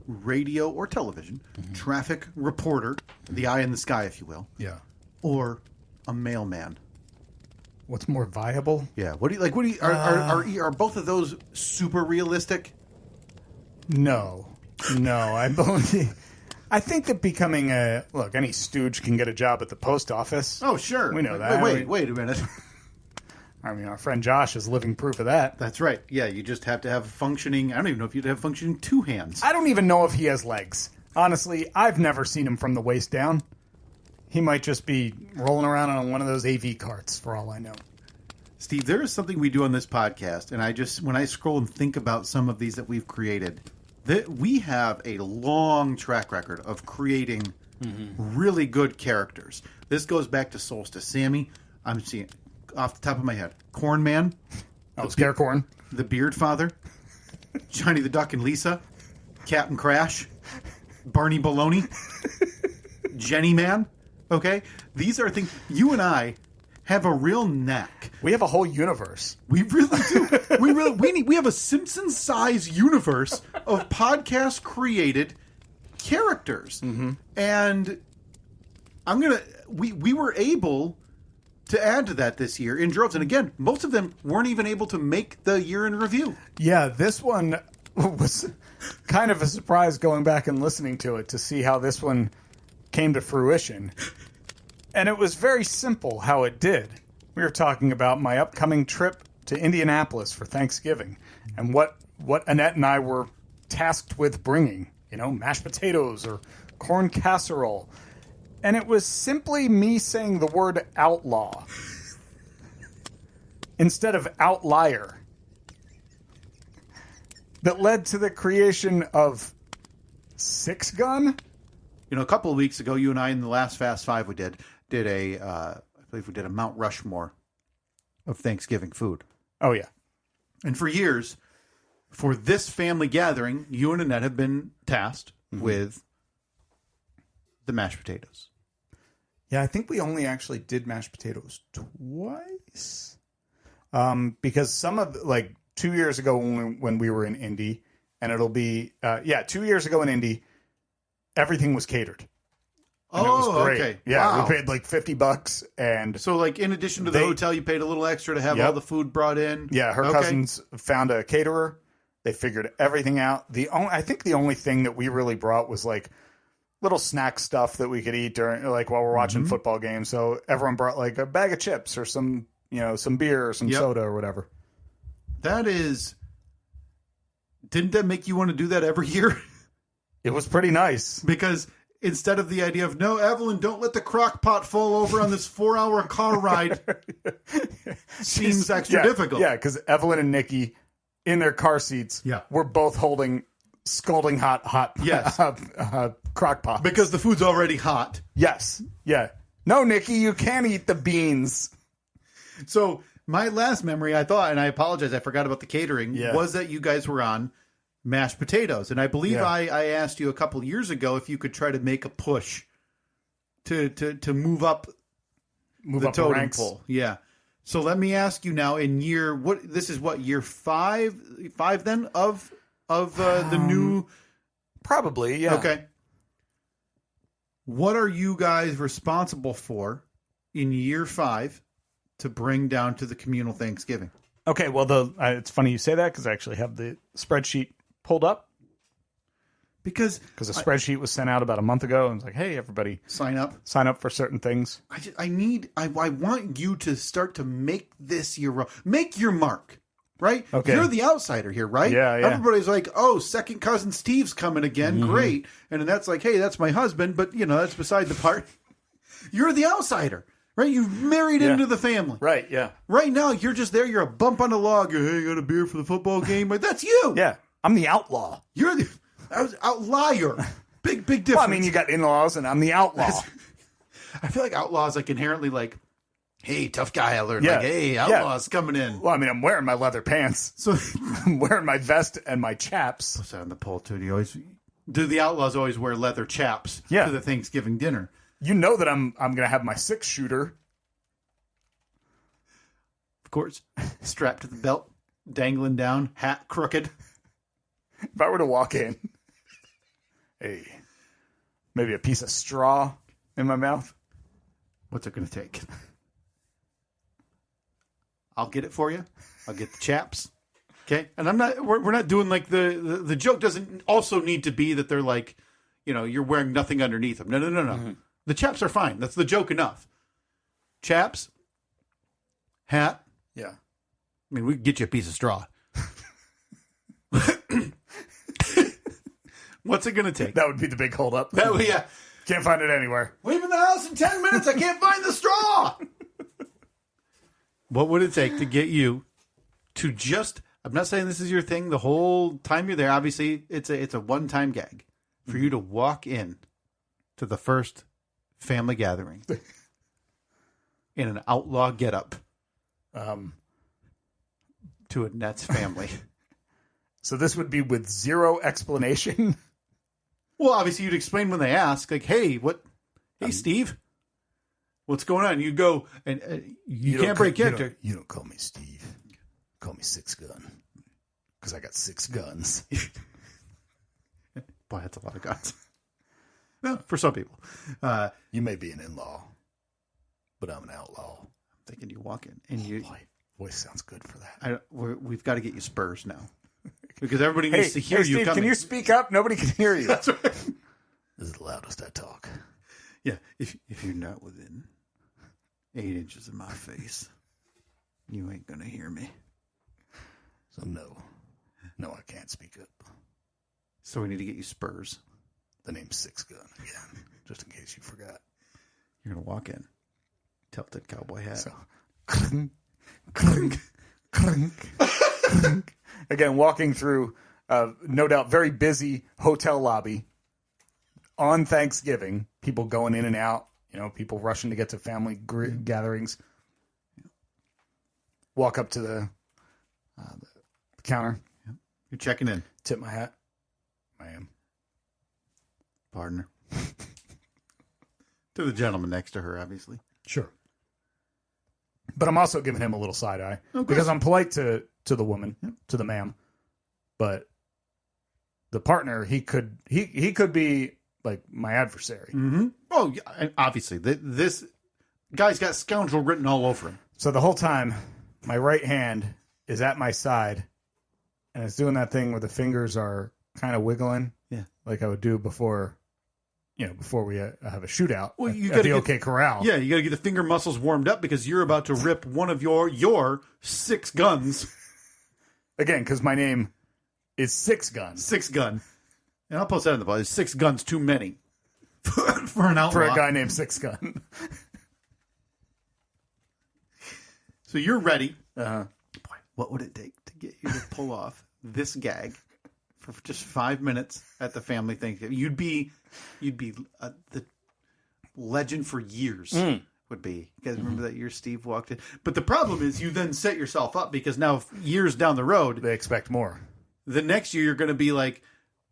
radio or television traffic reporter, the eye in the sky, if you will? Yeah. Or a mailman? What's more viable? Yeah. What do you are both of those super realistic? No. I think that becoming any stooge can get a job at the post office. Oh, sure. We know that. Wait a minute. I mean, our friend Josh is living proof of that. That's right. Yeah, you just have to have functioning. I don't even know if you'd have functioning two hands. I don't even know if he has legs. Honestly, I've never seen him from the waist down. He might just be rolling around on one of those AV carts, for all I know. Steve, there is something we do on this podcast, and when I scroll and think about some of these that we've created, that we have a long track record of creating really good characters. This goes back to Solstice. Sammy, I'm seeing off the top of my head, Corn Man. Oh, Scare Corn. The Beard Father. Johnny the Duck and Lisa. Captain Crash. Barney Baloney. Jenny Man. Okay? These are things you and I have a real knack. We have a whole universe. We really do. We have a Simpsons-sized universe of podcast created characters. And we were able to add to that this year in droves. And again, most of them weren't even able to make the year in review. Yeah, this one was kind of a surprise going back and listening to it to see how this one came to fruition. And it was very simple how it did. We were talking about my upcoming trip to Indianapolis for Thanksgiving and what Annette and I were tasked with bringing. Mashed potatoes or corn casserole. And it was simply me saying the word outlaw instead of outlier that led to the creation of Six Gun. A couple of weeks ago, you and I in the last Fast Five we did I believe we did a Mount Rushmore of Thanksgiving food. Oh, yeah. And for years, for this family gathering, you and Annette have been tasked with the mashed potatoes. Yeah, I think we only actually did mashed potatoes twice. Because some of 2 years ago when we were in Indy, and it'll be 2 years ago in Indy, everything was catered. And it was great. Okay. Yeah, wow. we paid $50, and so in addition to the hotel, you paid a little extra to have all the food brought in. Yeah, her cousins found a caterer. They figured everything out. I think the only thing that we really brought was little snack stuff that we could eat during while we're watching football games. So everyone brought a bag of chips or some beer or some soda or whatever. Didn't that make you want to do that every year? It was pretty nice. Because instead of the idea of, no, Evelyn, don't let the crock pot fall over on this 4-hour car ride, seems extra difficult. Yeah, because Evelyn and Nikki, in their car seats, were both holding scalding hot crock pots. Because the food's already hot. Yes. Yeah. No, Nikki, you can't eat the beans. So my last memory, I thought, and I apologize, I forgot about the catering, was that you guys were on mashed potatoes. And I believe I asked you a couple years ago if you could try to make a push to move up the totem pole. Yeah. So let me ask you now, this is year five then of the new? Probably, yeah. Okay. What are you guys responsible for in year 5 to bring down to the communal Thanksgiving? Okay, well, it's funny you say that because I actually have the spreadsheet pulled up. Because a spreadsheet was sent out about a month ago and it's hey, everybody, sign up for certain things. I want you to start to make this make your mark, right? Okay. You're the outsider here, right? Yeah. Everybody's oh, second cousin Steve's coming again. Mm-hmm. Great. And then that's hey, that's my husband, but that's beside the part. You're the outsider. Right, you married into the family. Right, yeah. Right now, you're just there. You're a bump on the log. Hey, you got a beer for the football game? That's you. Yeah, I'm the outlaw. You're the outlier. Big difference. Well, I mean, you got in-laws, and I'm the outlaw. I feel like outlaws inherently hey, tough guy. I learned hey, outlaws coming in. Well, I mean, I'm wearing my leather pants, so I'm wearing my vest and my chaps. What's that on the poll too? Do the outlaws always wear leather chaps to the Thanksgiving dinner? You know that I'm going to have my 6-shooter. Of course. Strapped to the belt, dangling down, hat crooked. If I were to walk in, hey, maybe a piece of straw in my mouth. What's it going to take? I'll get it for you. I'll get the chaps. Okay, and we're not doing like the joke doesn't also need to be that they're like, you're wearing nothing underneath them. No. Mm-hmm. The chaps are fine. That's the joke enough. Chaps, hat. Yeah. I mean, we could get you a piece of straw. What's it going to take? That would be the big holdup. Yeah. Can't find it anywhere. Leaving the house in 10 minutes. I can't find the straw. What would it take to get you to just... I'm not saying this is your thing the whole time you're there. Obviously, it's a one-time gag for you to walk in to the first family gathering in an outlaw getup to Annette's family. So this would be with zero explanation? Well, obviously, you'd explain when they ask, like, hey, Steve, what's going on? You go, and you can't break character. You don't call me Steve. Call me Six Gun. Because I got 6 guns. Boy, that's a lot of guns. Well, for some people. You may be an in-law, but I'm an outlaw. I'm thinking you walk in and you... Voice sounds good for that. We've got to get you spurs now. Because everybody needs to hear you Steve, coming. Can you speak up? Nobody can hear you. That's right. This is the loudest I talk. Yeah, if you're not within 8 inches of my face, you ain't going to hear me. So no, I can't speak up. So we need to get you spurs. The name's Six Gun again, just in case you forgot. You're going to walk in, tilted cowboy hat. So, clink, clink, clink, clink. Again, walking through, no doubt, very busy hotel lobby on Thanksgiving. People going in and out. People rushing to get to family gatherings. Walk up to the counter. You're checking in. Tip my hat. I am. Partner. To the gentleman next to her, obviously. Sure. But I'm also giving him a little side eye. Okay. Because I'm polite to the woman, to the ma'am. But the partner, he could be like my adversary. Mm-hmm. Oh, yeah, and obviously. This guy's got scoundrel written all over him. So the whole time, my right hand is at my side, and it's doing that thing where the fingers are kind of wiggling, like I would do before we have a shootout. Well, you got the OK Corral. Yeah, you got to get the finger muscles warmed up because you're about to rip one of your 6 guns. Again, because my name is Six Gun. 6 Gun. And I'll post that in the post. There's 6 guns too many for an outlaw. For a guy named Six Gun. So you're ready. Boy, what would it take to get you to pull off this gag for just 5 minutes at the family Thanksgiving? You'd be the legend for years. Would be. You guys remember that year Steve walked in? But the problem is you then set yourself up because now years down the road, they expect more. The next year you're going to be like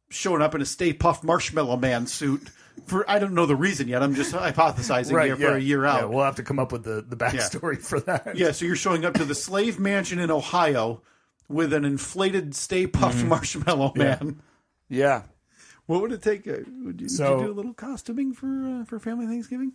showing up in a Stay Puft Marshmallow Man suit for, I don't know the reason yet. I'm just hypothesizing here for a year out. Yeah, we'll have to come up with the backstory for that. Yeah, so you're showing up to the slave mansion in Ohio with an inflated Stay Puft Marshmallow Man. Yeah. What would it take? Would you do a little costuming for family Thanksgiving?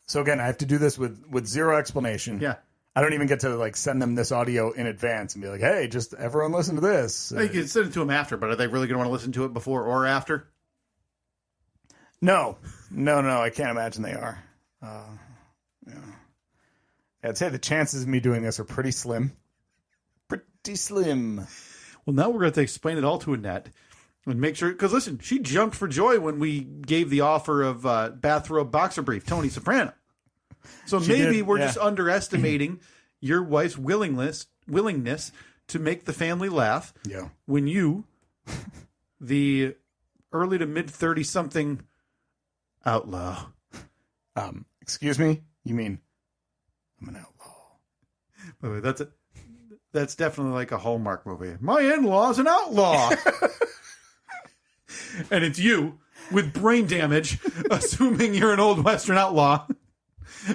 So again, I have to do this with zero explanation. Yeah. I don't even get to send them this audio in advance and be like, hey, just everyone listen to this. You can send it to them after, but are they really going to want to listen to it before or after? No, I can't imagine they are. I'd say the chances of me doing this are pretty slim. Pretty slim. Well, now we're going to explain it all to Annette and make sure, because listen, she jumped for joy when we gave the offer of bathrobe boxer brief, Tony Soprano. So maybe we're just underestimating your wife's willingness to make the family laugh. Yeah. When you, the early to mid 30-something outlaw. Excuse me? You mean I'm an outlaw? By the way, that's definitely like a Hallmark movie. My in-law's an outlaw. And it's you with brain damage, assuming you're an old Western outlaw.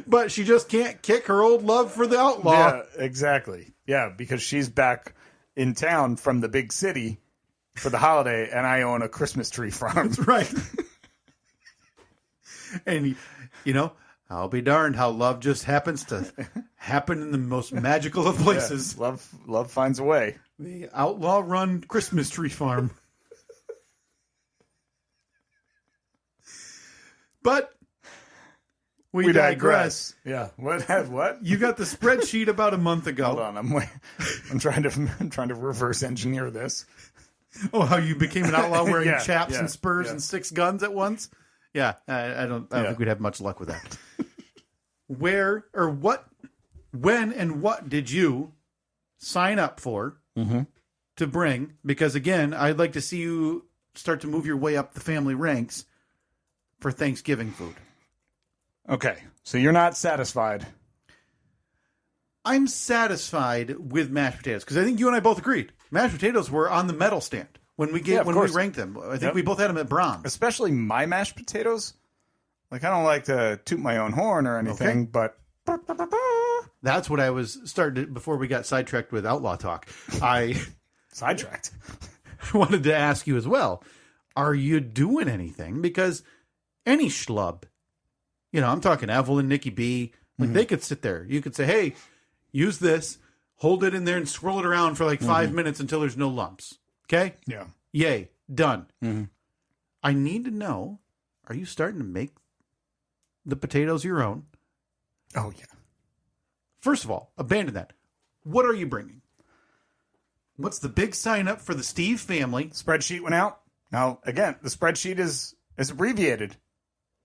But she just can't kick her old love for the outlaw. Yeah, exactly. Yeah, because she's back in town from the big city for the holiday, and I own a Christmas tree farm. That's right. And, I'll be darned how love just happens to happen in the most magical of places. Yeah, love finds a way. The outlaw-run Christmas tree farm. But we digress. Yeah. What? You got the spreadsheet about a month ago. Hold on. I'm trying to reverse engineer this. Oh, how you became an outlaw wearing Yeah, chaps yeah, and spurs yeah. and 6 guns at once? Yeah, I don't think we'd have much luck with that. Where or what, when and what did you sign up for to bring? Because again, I'd like to see you start to move your way up the family ranks for Thanksgiving food. Okay, so you're not satisfied. I'm satisfied with mashed potatoes because I think you and I both agreed mashed potatoes were on the medal stand when we ranked them. I think we both had them at bronze. Especially my mashed potatoes. Like, I don't like to toot my own horn or anything, but That's what I was starting to, before we got sidetracked with outlaw talk. I sidetracked. wanted to ask you as well. Are you doing anything? Because any schlub, I'm talking Evelyn, Nikki B, like they could sit there. You could say, hey, use this, hold it in there and swirl it around for like 5 minutes until there's no lumps. Okay? Yeah. Yay. Done. I need to know, are you starting to make the potatoes your own? Oh, yeah. First of all, abandon that. What are you bringing? What's the big sign up for the Steve family? Spreadsheet went out. Now, again, the spreadsheet is abbreviated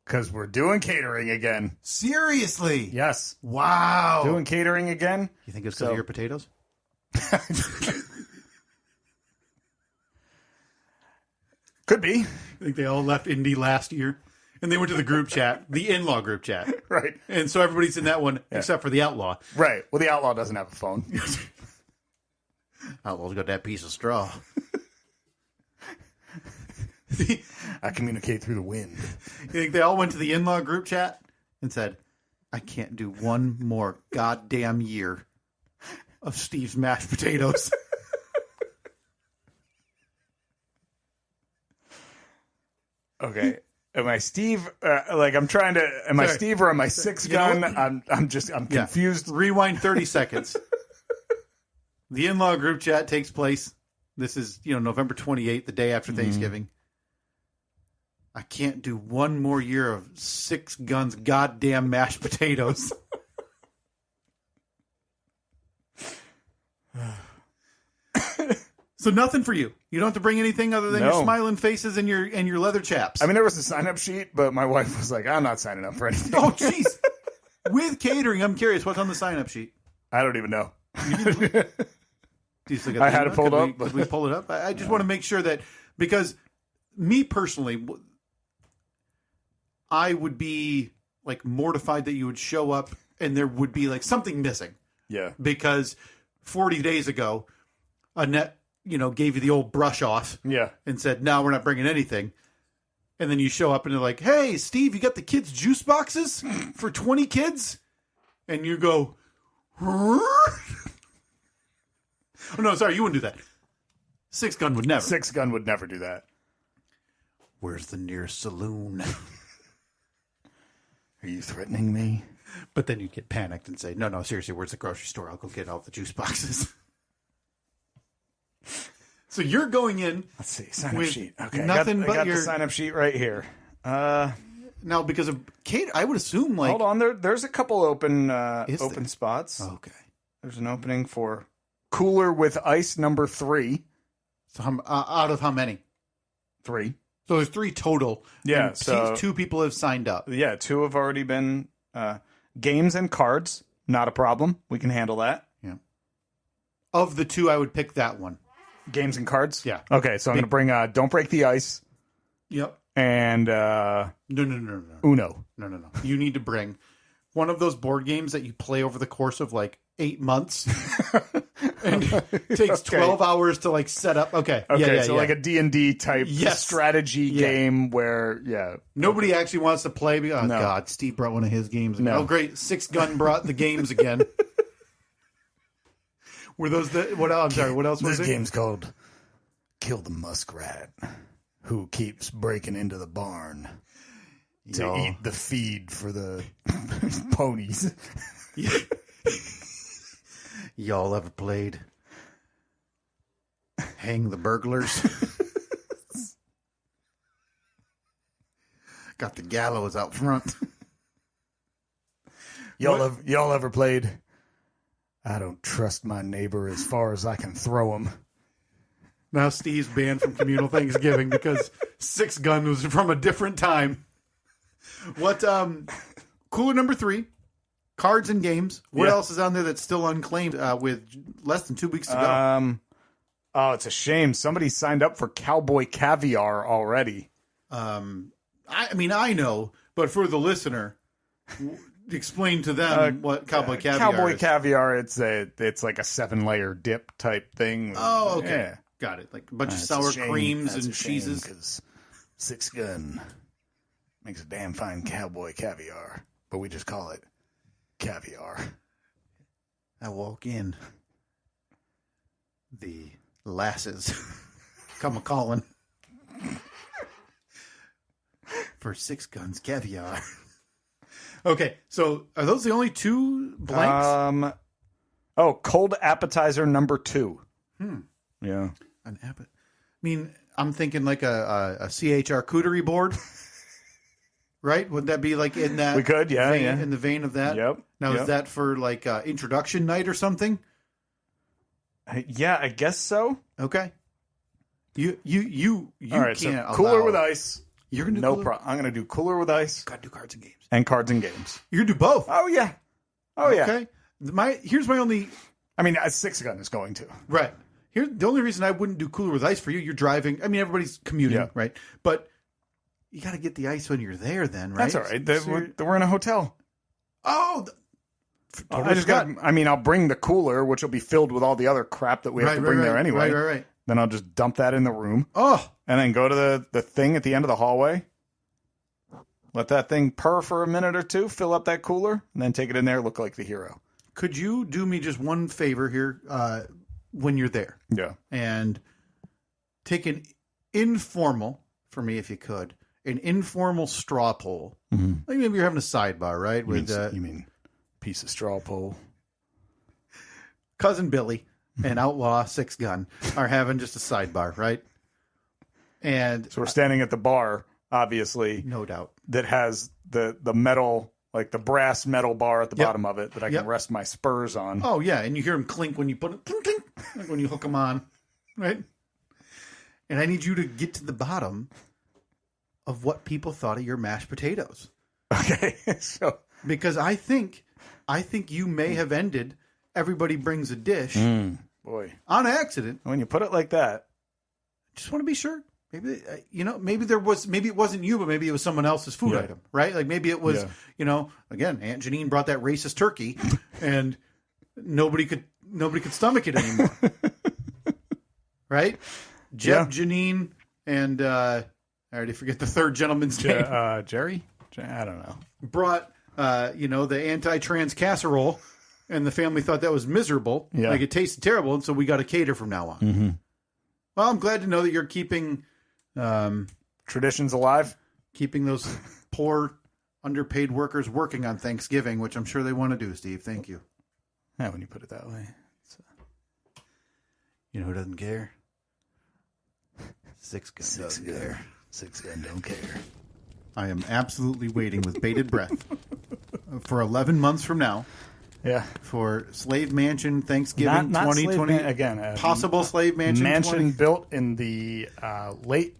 because we're doing catering again. Seriously? Yes. Wow. Doing catering again. You think it's because of your potatoes? Could be. I think they all left Indy last year. And they went to the group chat, the in-law group chat. Right. And so everybody's in that one except for the outlaw. Right. Well, the outlaw doesn't have a phone. Outlaw's got that piece of straw. I communicate through the wind. You think they all went to the in-law group chat and said, I can't do one more goddamn year of Steve's mashed potatoes. Okay. Am I Steve? I'm trying to. Am I Steve or am I Six Gun? I'm confused. Rewind 30 seconds. The in-law group chat takes place. This is, November 28th, the day after Thanksgiving. I can't do one more year of Six Guns goddamn mashed potatoes. So nothing for you. You don't have to bring anything other than your smiling faces and your leather chaps. I mean, there was a sign-up sheet, but my wife was like, I'm not signing up for anything. Oh, jeez. With catering, I'm curious. What's on the sign-up sheet? I don't even know. I had it pulled up. Could we pull it up? I just want to make sure that, because me personally, I would be like mortified that you would show up and there would be like something missing. Yeah. Because 40 days ago, Annette, gave you the old brush off. Yeah. And said, no, we're not bringing anything. And then you show up and they're like, hey, Steve, you got the kids' juice boxes for 20 kids? And you go, oh, no, sorry, you wouldn't do that. Six Gun would never. Six Gun would never do that. Where's the nearest saloon? Are you threatening me? But then you'd get panicked and say, no, seriously, where's the grocery store? I'll go get all the juice boxes. So you're going in. Let's see. Sign-up sheet. Okay. Nothing I but got your the sign-up sheet right here. Now, because of Kate, I would assume hold on. There's a couple open there? spots. Okay. There's an opening for cooler with ice number 3. So out of how many? 3. So there's 3 total. Yeah. And So 2 people have signed up. Yeah, 2 have already been games and cards. Not a problem. We can handle that. Yeah. Of the 2, I would pick that one. Games and cards? Yeah. Okay, so I'm going to bring Don't Break the Ice. Yep. And No. Uno. No. You need to bring one of those board games that you play over the course of like 8 months. And it takes 12 hours to like set up. Okay. Okay, Yeah. like a D&D type strategy game where, Nobody actually wants to play. Oh, No. God. Steve brought one of his games. No. Oh, great. Six Gun brought the games again. Were those what else? I'm sorry. What else was this it? game's called Kill the Muskrat, who keeps breaking into the barn. to eat the feed for the ponies. Y'all ever played Hang the Burglars? Got the gallows out front. Y'all ever played I don't trust my neighbor as far as I can throw him? Now Steve's banned from communal Thanksgiving because Six Gun was from a different time. What cooler number 3, cards and games. What else is on there that's still unclaimed with less than 2 weeks to go? Oh, it's a shame. Somebody signed up for Cowboy Caviar already. I know, but for the listener, explain to them what Cowboy Caviar Cowboy is. Caviar, it's like a 7-layer dip type thing. Oh, okay. Yeah. Got it. Like a bunch of sour creams and cheeses. Because Six Gun makes a damn fine Cowboy Caviar, but we just call it caviar. I walk in. The lasses come a-calling for Six Guns Caviar. Okay, so are those the only 2 blanks? Cold appetizer number 2. Yeah. I mean, I'm thinking like a CHR charcuterie board, right? Would that be like in that? We could, vein, in the vein of that. Yep. Now, is that for like introduction night or something? Yeah, I guess so. Okay. You All right, can't so cooler allow- with ice. You're gonna do No cooler? problem. I'm gonna do cooler with ice Gotta do cards and games. and cards and games. You're gonna do both. Oh yeah. Okay. Here's my only I mean, a Six Gun is going to. right. Here, the only reason I wouldn't do cooler with ice for you, you're driving. I mean, everybody's commuting, Yeah. right? But you got to get the ice when you're there, then, right? That's all right. So We're in a hotel. Totally I'll bring the cooler, which will be filled with all the other crap that we have to bring there anyway. Right. Then I'll just dump that in the room. Oh, And then go to the thing at the end of the hallway. Let that thing purr for a minute or two, fill up that cooler, and then take it in there, look like the hero. could you do me just one favor here when you're there? Yeah. And take an informal, for me if you could, an informal straw poll. Mm-hmm. Like maybe you're having a sidebar, right? You mean piece of straw pole? Cousin Billy and Outlaw Six Gun are having just a sidebar, right? And So we're standing at the bar, obviously, no doubt. that has the metal, like the brass metal bar at the Yep. bottom of it that I can Yep. rest my spurs on. Oh yeah, and you hear them clink when you put it, clink, clink, like when you hook them on, right? And I need you to get to the bottom of what people thought of your mashed potatoes, Okay. So because I think you may have ended Everybody Brings a Dish boy, on accident. when you put it like that, Just want to be sure. Maybe maybe it wasn't you, but maybe it was someone else's food item, right? Like maybe it was, again, Aunt Janine brought that racist turkey, and nobody could stomach it anymore, right? Jeb, Janine, and I already forget the third gentleman's name. Jerry? I don't know. Brought the anti-trans casserole, and the family thought that was miserable. Yeah. Like it tasted terrible, and so we got to cater from now on. Mm-hmm. Well, I'm glad to know that you're keeping Traditions alive. keeping those poor underpaid workers working on Thanksgiving, which I'm sure they want to do, Steve. Thank you. Yeah, when you put it that way. You know who doesn't care? Six Gun doesn't care. Six Gun don't care. I am absolutely waiting with bated breath for 11 months from now Yeah. for Slave Mansion Thanksgiving Not 2020. again. Possible Slave Mansion. Mansion 20. built in the late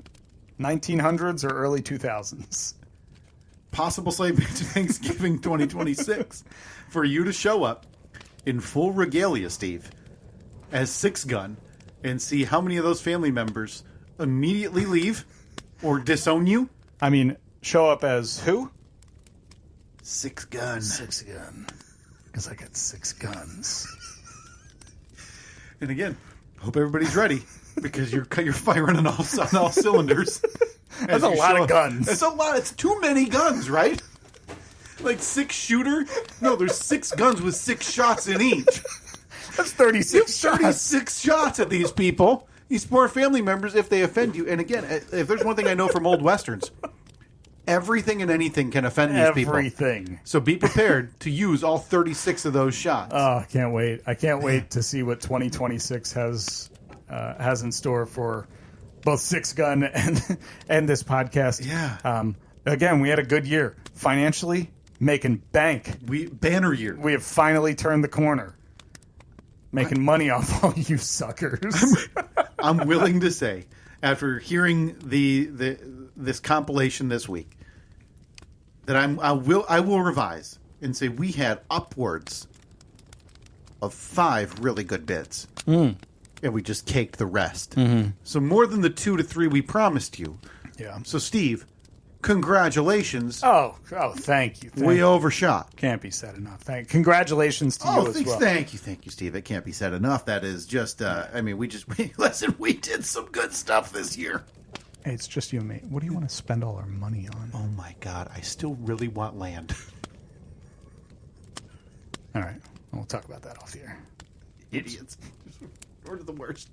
1900s or early 2000s. Possible Slave Mansion Thanksgiving 2026 for you to show up in full regalia, Steve, as Six Gun, and see how many of those family members immediately leave or disown you. I mean, show up as who? Six Gun. Six Gun. Because I got 6 guns. And again, hope everybody's ready because you're firing on all cylinders. That's a lot of guns. It's a lot. It's too many guns, right? Like 6 shooter? No, there's 6 guns with 6 shots in each. That's 36 shots. 36 shots at these people. These poor family members, if they offend you. And again, if there's one thing I know from old westerns, Everything and anything can offend these people. Everything. So be prepared to use all 36 of those shots. Oh, I can't wait. I can't wait to see what 2026 has in store for both Six Gun and this podcast. Yeah. Again, we had a good year. Financially, making bank. Banner year. We have finally turned the corner. Making money off all you suckers. I'm willing to say, after hearing this compilation this week, that I will revise and say we had upwards of 5 really good bits, and we just caked the rest. Mm-hmm. So more than the 2 to 3 we promised you. Yeah. So Steve, congratulations. Oh, thank you. We overshot. Can't be said enough. Congratulations to you as well. Thank you, Steve. It can't be said enough. That is just. We did some good stuff this year. Hey, it's just you and me. What do you want to spend all our money on? Oh my God, I still really want land. All right, we'll talk about that off the air. Idiots. We're the worst.